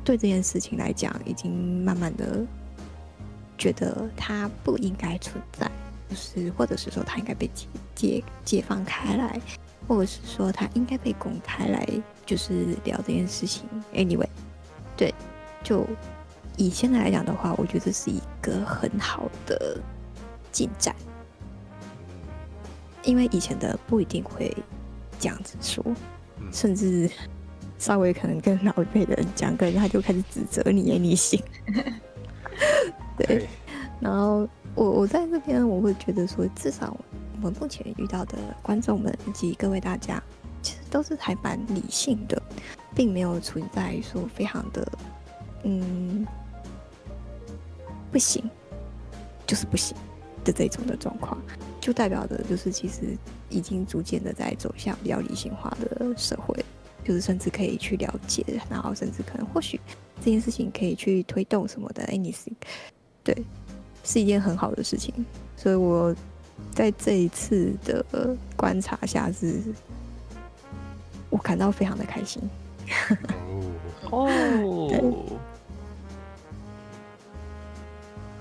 对这件事情来讲，已经慢慢的觉得它不应该存在，就是或者是说它应该被解放开来，或者是说它应该被公开来，就是聊这件事情。Anyway， 对，就以现在来讲的话，我觉得是一个很好的进展，因为以前的不一定会这样子说，甚至稍微可能跟老一辈的人讲，可能他就开始指责你逆性。对，然后我在这边我会觉得说，至少我们目前遇到的观众们以及各位大家，其实都是还蛮理性的，并没有存在说非常的不行，就是不行的这种的状况，就代表的就是其实已经逐渐的在走向比较理性化的社会，就是甚至可以去了解，然后甚至可能或许这件事情可以去推动什么的 anything， 对，是一件很好的事情。所以我在这一次的观察下是，我感到非常的开心。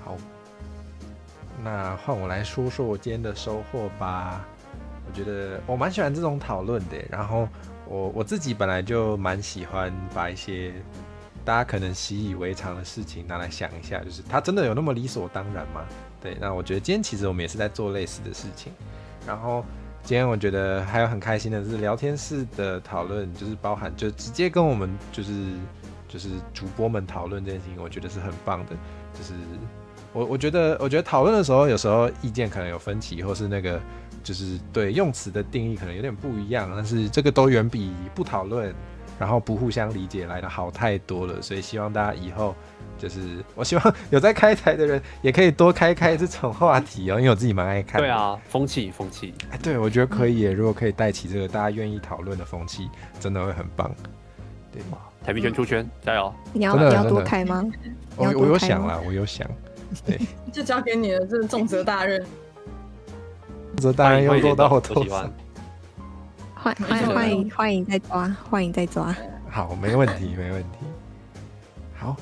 好，那换我来说说我今天的收获吧。我觉得我蛮喜欢这种讨论的，然后我自己本来就蛮喜欢把一些大家可能习以为常的事情拿来想一下，就是它真的有那么理所当然吗？对，那我觉得今天其实我们也是在做类似的事情。然后今天我觉得还有很开心的是聊天室的讨论，就是包含就直接跟我们就是主播们讨论这件事情，我觉得是很棒的。就是我觉得讨论的时候，有时候意见可能有分歧，或是那个就是对用词的定义可能有点不一样，但是这个都远比不讨论然后不互相理解来的好太多了。所以希望大家以后就是我希望有在开台的人也可以多开这种话题哦，因为我自己蛮爱看的。对啊，风气，对，我觉得可以耶，如果可以带起这个大家愿意讨论的风气，真的会很棒。对，台币圈出圈，加油！你要多开吗？我有想啦，我有想。对，就交给你了，这是重责大任。重责大任又落到我头上。欢迎再抓。好，没问题。好，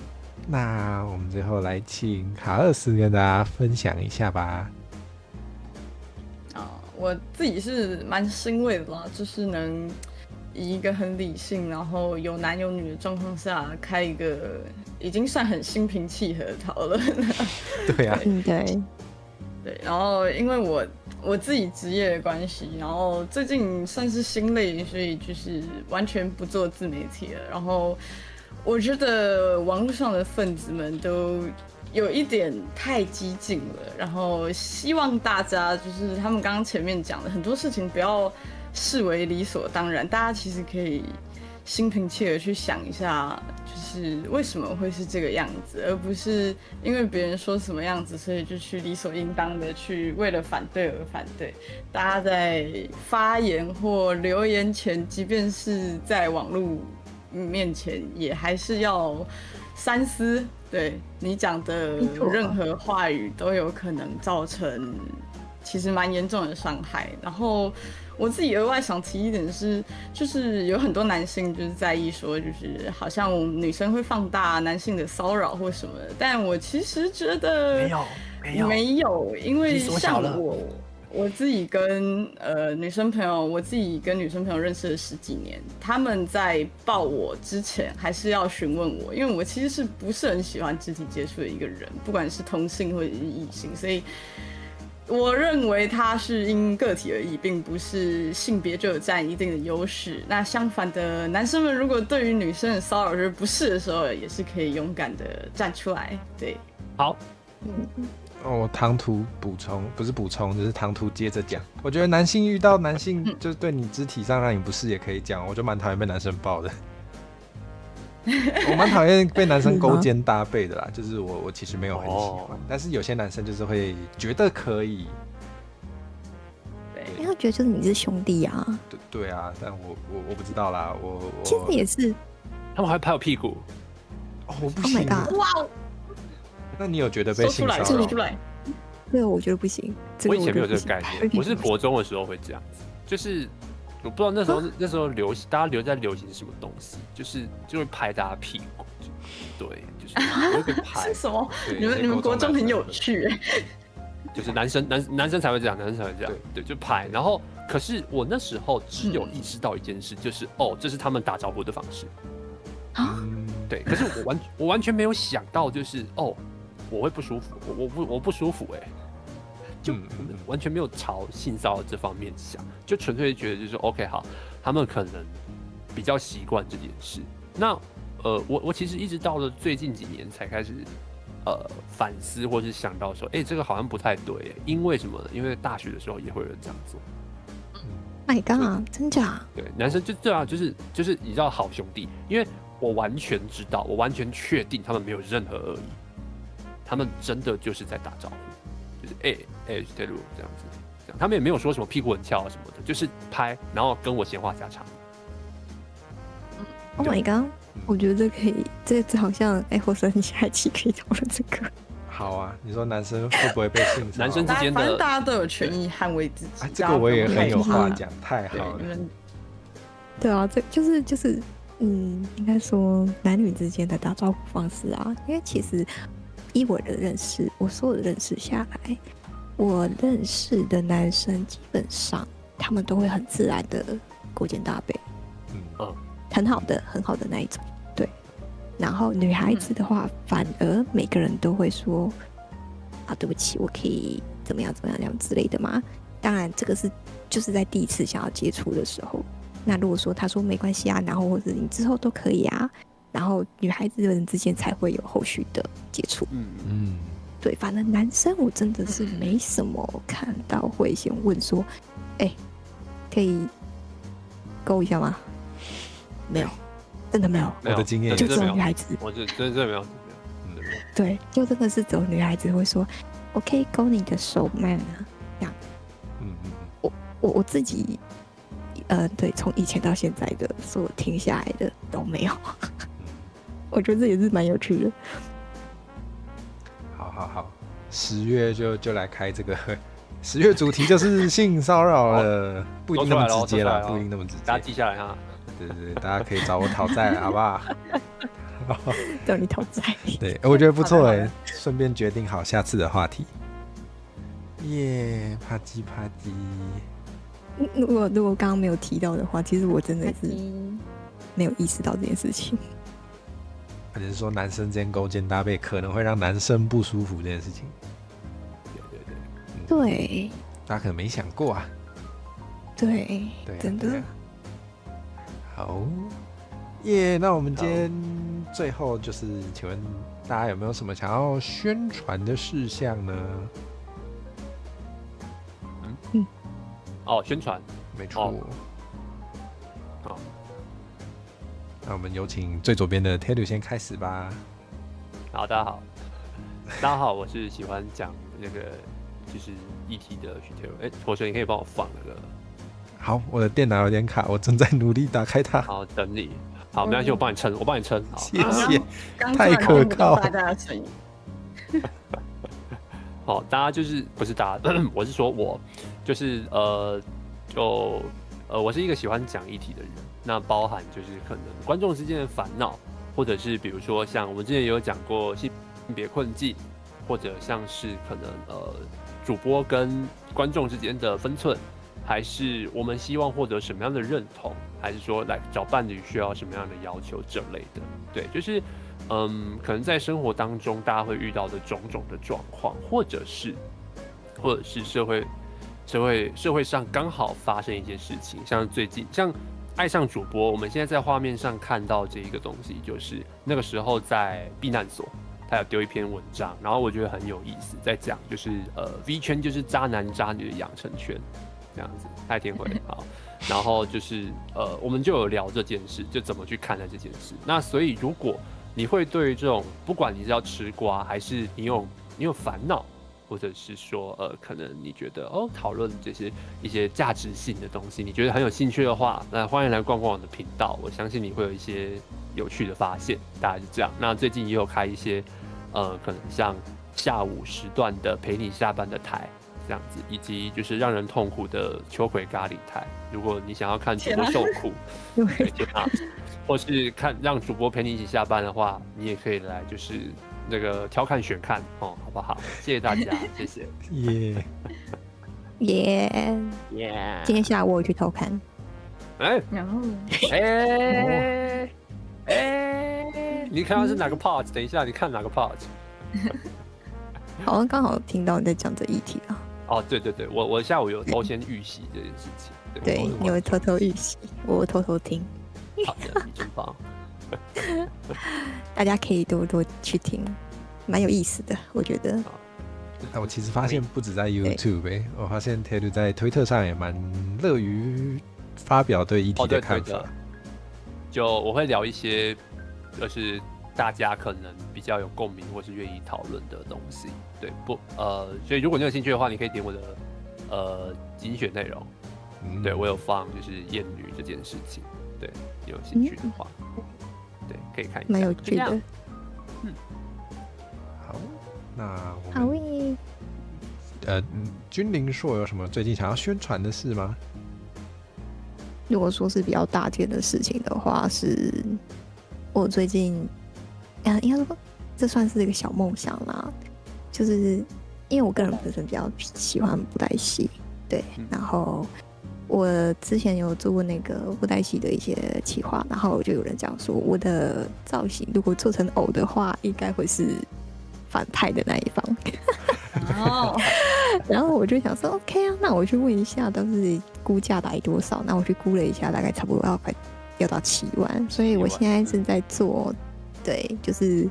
那我们最后来请卡尔斯跟大家分享一下吧。我自己是蛮欣慰的啦，就是能以一个很理性，然后有男有女的状况下，开一个已经算很心平气和的讨论了。对啊，对。对，然后因为我自己职业的关系，然后最近算是心累，所以就是完全不做自媒体了。然后我觉得网络上的分子们都有一点太激进了，然后希望大家就是他们刚刚前面讲的很多事情不要视为理所当然，大家其实可以心平气和去想一下，就是为什么会是这个样子，而不是因为别人说什么样子，所以就去理所应当的去为了反对而反对。大家在发言或留言前，即便是在网络面前，也还是要三思。对你讲的任何话语都有可能造成其实蛮严重的伤害。然后我自己额外想提一点是，就是有很多男性就是在意说，就是好像女生会放大男性的骚扰或什么的，但我其实觉得没有，因为像我自己跟女生朋友，我自己跟女生朋友认识了10几年，他们在抱我之前还是要询问我，因为我其实是不是很喜欢肢体接触的一个人，不管是同性或者是异性，所以我认为它是因个体而异，并不是性别就有占一定的优势。那相反的，男生们如果对于女生的骚扰觉得不适的时候，也是可以勇敢的站出来。对，好，我唐突补充，不是补充，就是唐突接着讲。我觉得男性遇到男性就是对你肢体上让你不适也可以讲，我就蛮讨厌被男生抱的。我蛮讨厌被男生勾肩搭背的啦，就是我其实没有很喜欢，但是有些男生就是会觉得可以。因为他觉得就是你是兄弟啊。对啊，但我不知道啦，我其实也是，他们还拍我屁股。哦，我不行。哇！那你有觉得被性骚扰？说出来。对，我觉得不行。我以前没有这个概念，我是国中的时候会这样子，就是我不知道那时候大家在流行什么东西，就会拍大家屁股，对，就是会被拍。是什么？你们国中很有趣哎。就是男生才会这样，男生才会这样，对，就拍。然后，可是我那时候只有意识到一件事，就是这是他们打招呼的方式啊。对，可是我完全没有想到，就是我会不舒服，我不舒服就完全没有朝性骚扰这方面想，就纯粹觉得就是 OK 好，他们可能比较习惯这件事。那我其实一直到了最近几年才开始反思，或是想到说，这个好像不太对，因为什么呢？因为大学的时候也会有人这样做。My God， 真假？对，男生对啊，就是你知道好兄弟，因为我完全知道，我完全确定他们没有任何恶意。他们真的就是在打招呼，就是对路这样子，他们也没有说什么屁股很翘啊什么的，就是拍，然后跟我闲话家常。Oh my god， 我觉得可以，这好像或者你下一期可以讨论这个。好啊，你说男生会不会被性骚扰？男生之间的，反正大家都有权益捍卫自己。这个我也很有话讲，太好了。对啊，这就是应该说男女之间的打招呼方式啊，因为其实。依我的认识，我所有的认识下来，我认识的男生基本上他们都会很自然的勾肩搭背，很好的那一种，对。然后女孩子的话，反而每个人都会说对不起，我可以怎么样这样之类的嘛。当然，这个就是在第一次想要接触的时候。那如果说他说没关系啊，然后或者你之后都可以啊。然后女孩子人之间才会有后续的接触。对，反正男生我真的是没什么看到会先问说，可以勾一下吗？没有，真的没有。我的经验就只有女孩子，我真的没有。对，就真的是只有女孩子会说，我可以勾你的手吗？这样。我自己，对，从以前到现在的所有听下来的都没有。我觉得这也是蛮有趣的。好，10月就来开这个10月主题就是性骚扰了，不一定那么直接啦，不一定那么直接，大家记下来哈。对，大家可以找我讨债，好不好？找你讨债。对，我觉得不错顺便决定好下次的话题。耶，啪叽啪叽。如果刚刚没有提到的话，其实我真的是没有意识到这件事情。或者是说男生之间勾肩搭背可能会让男生不舒服这件事情。对，对大家可能没想过啊。对，对啊，真的对啊。好耶，那我们今天最后就是，请问大家有没有什么想要宣传的事项呢？哦，宣传，没错。好，那我们有请最左边的 Taylor 先开始吧。好，大家好，大家好，我是喜欢讲那个就是议题的许 Taylor。火水，你可以帮我放那个。好，我的电脑有点卡，我正在努力打开它。好，等你。好，没关系，我帮你撑，好，谢谢。刚太可靠。大家的声音。好，大家就是不是大家，我是说我就是我是一个喜欢讲议题的人，那包含就是可能观众之间的烦恼，或者是比如说像我们之前也有讲过性别困境，或者像是可能主播跟观众之间的分寸。还是我们希望获得什么样的认同，还是说来找伴侣需要什么样的要求这类的？对，就是可能在生活当中大家会遇到的种种的状况，或者是社会上刚好发生一件事情，像最近像爱上主播，我们现在在画面上看到这一个东西，就是那个时候在避难所。他有丢一篇文章，然后我觉得很有意思，在讲就是V 圈就是渣男渣女的养成圈。这样子，太天回好，然后就是我们就有聊这件事，就怎么去看待这件事。那所以，如果你会对于这种，不管你是要吃瓜，还是你有烦恼，或者是说可能你觉得讨论这些一些价值性的东西，你觉得很有兴趣的话，那欢迎来逛逛我的频道，我相信你会有一些有趣的发现。大概是这样。那最近也有开一些可能像下午时段的陪你下班的台。这样子，以及就是让人痛苦的秋葵咖喱台。如果你想要看主播受苦，对，或是让主播陪你一起下班的话，你也可以来，就是那个挑看选看好不好？谢谢大家，谢谢。耶耶！今天下午我去偷看。然后你看到是哪个 part？ 等一下，你看哪个 part？ 好像刚好听到你在讲这议题啊。对，我下午有偷先预习这件事情。对，你会偷偷预习，我偷偷听。好的，你真棒。大家可以多多去听，蛮有意思的，我觉得。我其实发现不止在 YouTube，我发现 Taylor 在推特上也蛮乐于发表对议题的看法。就我会聊一些，就是大家可能比较有共鸣或是愿意讨论的东西。对，所以如果你有兴趣的话，你可以点我的精选内容。对，我有放就是艳女这件事情。对，你有兴趣的话，对，可以看一下，蛮有趣的。好，那我好们君临硕有什么最近想要宣传的事吗？如果说是比较大件的事情的话，是我最近，应该说这算是一个小梦想啦。就是因为我个人本身比较喜欢布袋戏，对，然后我之前有做过那个布袋戏的一些企划，然后就有人讲说我的造型如果做成偶的话，应该会是反派的那一方。然后我就想说 OK 啊，那我去问一下当时估价大概多少，那我去估了一下，大概差不多要到7万，所以我现在正在做，对，就是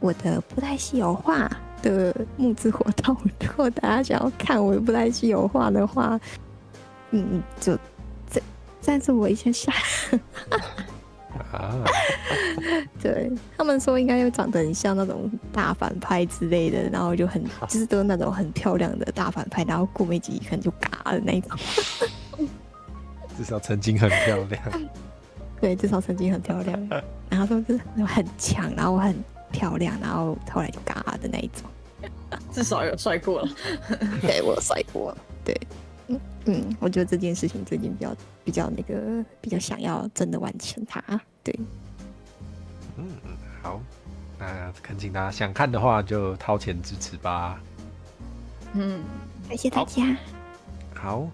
我的布袋戏偶画的募资活动。如果大家想要看我的布袋戏偶画的话，就赞助我一下下。对，他们说应该又长得很像那种大反派之类的，然后就就是都是那种很漂亮的大反派，然后过没几可能就嘎的那种。至少曾经很漂亮。对，至少曾经很漂亮。然后说就是很强，然后很漂亮，然后后来就嘎的那一种。至少有帅过了。对，我有帅过。对，我觉得这件事情最近比较想要真的完成它。对，好，那恳请大家想看的话就掏钱支持吧。感谢大家。好，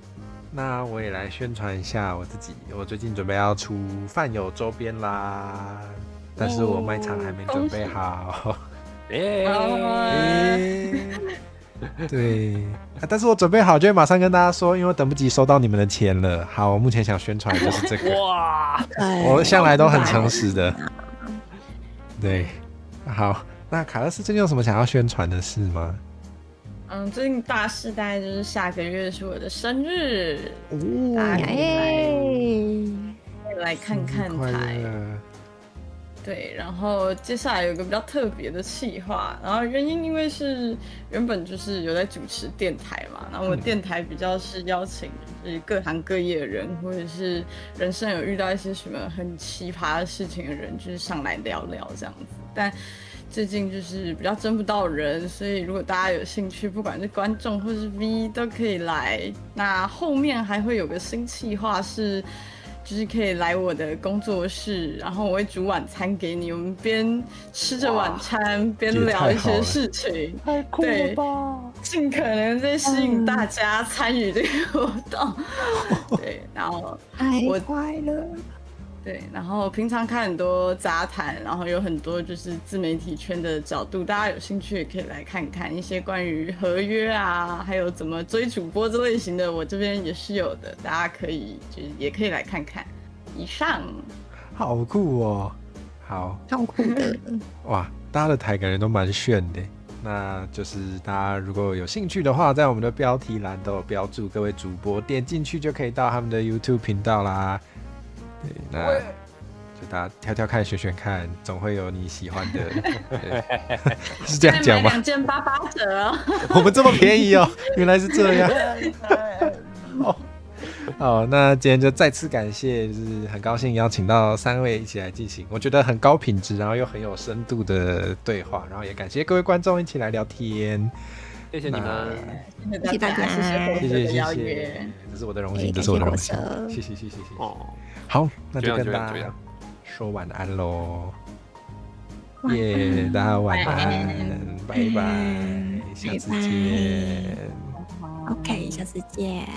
那我也来宣传一下我自己，我最近准备要出饭友周边啦，但是我卖场还没准备好。对、但是我准备好就会马上跟大家说，因为我等不及收到你们的钱了。好，我目前想宣传的就是这个。哇，我向来都很诚实的。对，好，那卡勒斯最近有什么想要宣传的事吗？最近大事大概就是下个月是我的生日，哦，大家可以哎，来看看快台。乐！对，然后接下来有一个比较特别的企划，然后原因因为是原本就是有在主持电台嘛，然后我电台比较是邀请就是各行各业的人，或者是人生有遇到一些什么很奇葩的事情的人，就是上来聊聊这样子。但最近就是比较争不到人，所以如果大家有兴趣，不管是观众或是 V 都可以来。那后面还会有个新企划是。就是可以来我的工作室，然后我会煮晚餐给你，我们边吃着晚餐边聊一些事情，太酷了吧！尽可能在吸引大家参与这个活动。对，然后太我快了。对，然后平常看很多杂谈，然后有很多就是自媒体圈的角度，大家有兴趣也可以来看看一些关于合约啊，还有怎么追主播这类型的，我这边也是有的，大家可以就是也可以来看看。以上，好酷哦！好超酷的。哇，大家的台感觉都蛮炫的。那就是大家如果有兴趣的话，在我们的标题栏都有标注各位主播，点进去就可以到他们的 YouTube 频道啦。对，那就大家挑挑看，选选看，总会有你喜欢的。是这样讲吗？买2件88折哦。我们这么便宜哦，原来是这样。好，那今天就再次感谢，就是很高兴邀请到3位一起来进行，我觉得很高品质，然后又很有深度的对话，然后也感谢各位观众一起来聊天。谢谢你们，谢谢大家，谢谢谢谢邀约，这是我的荣幸，这是我的荣幸，谢谢。哦，好，那就跟这大家样说晚安喽。耶，大家晚安，拜拜，下次见。 OK，下次见。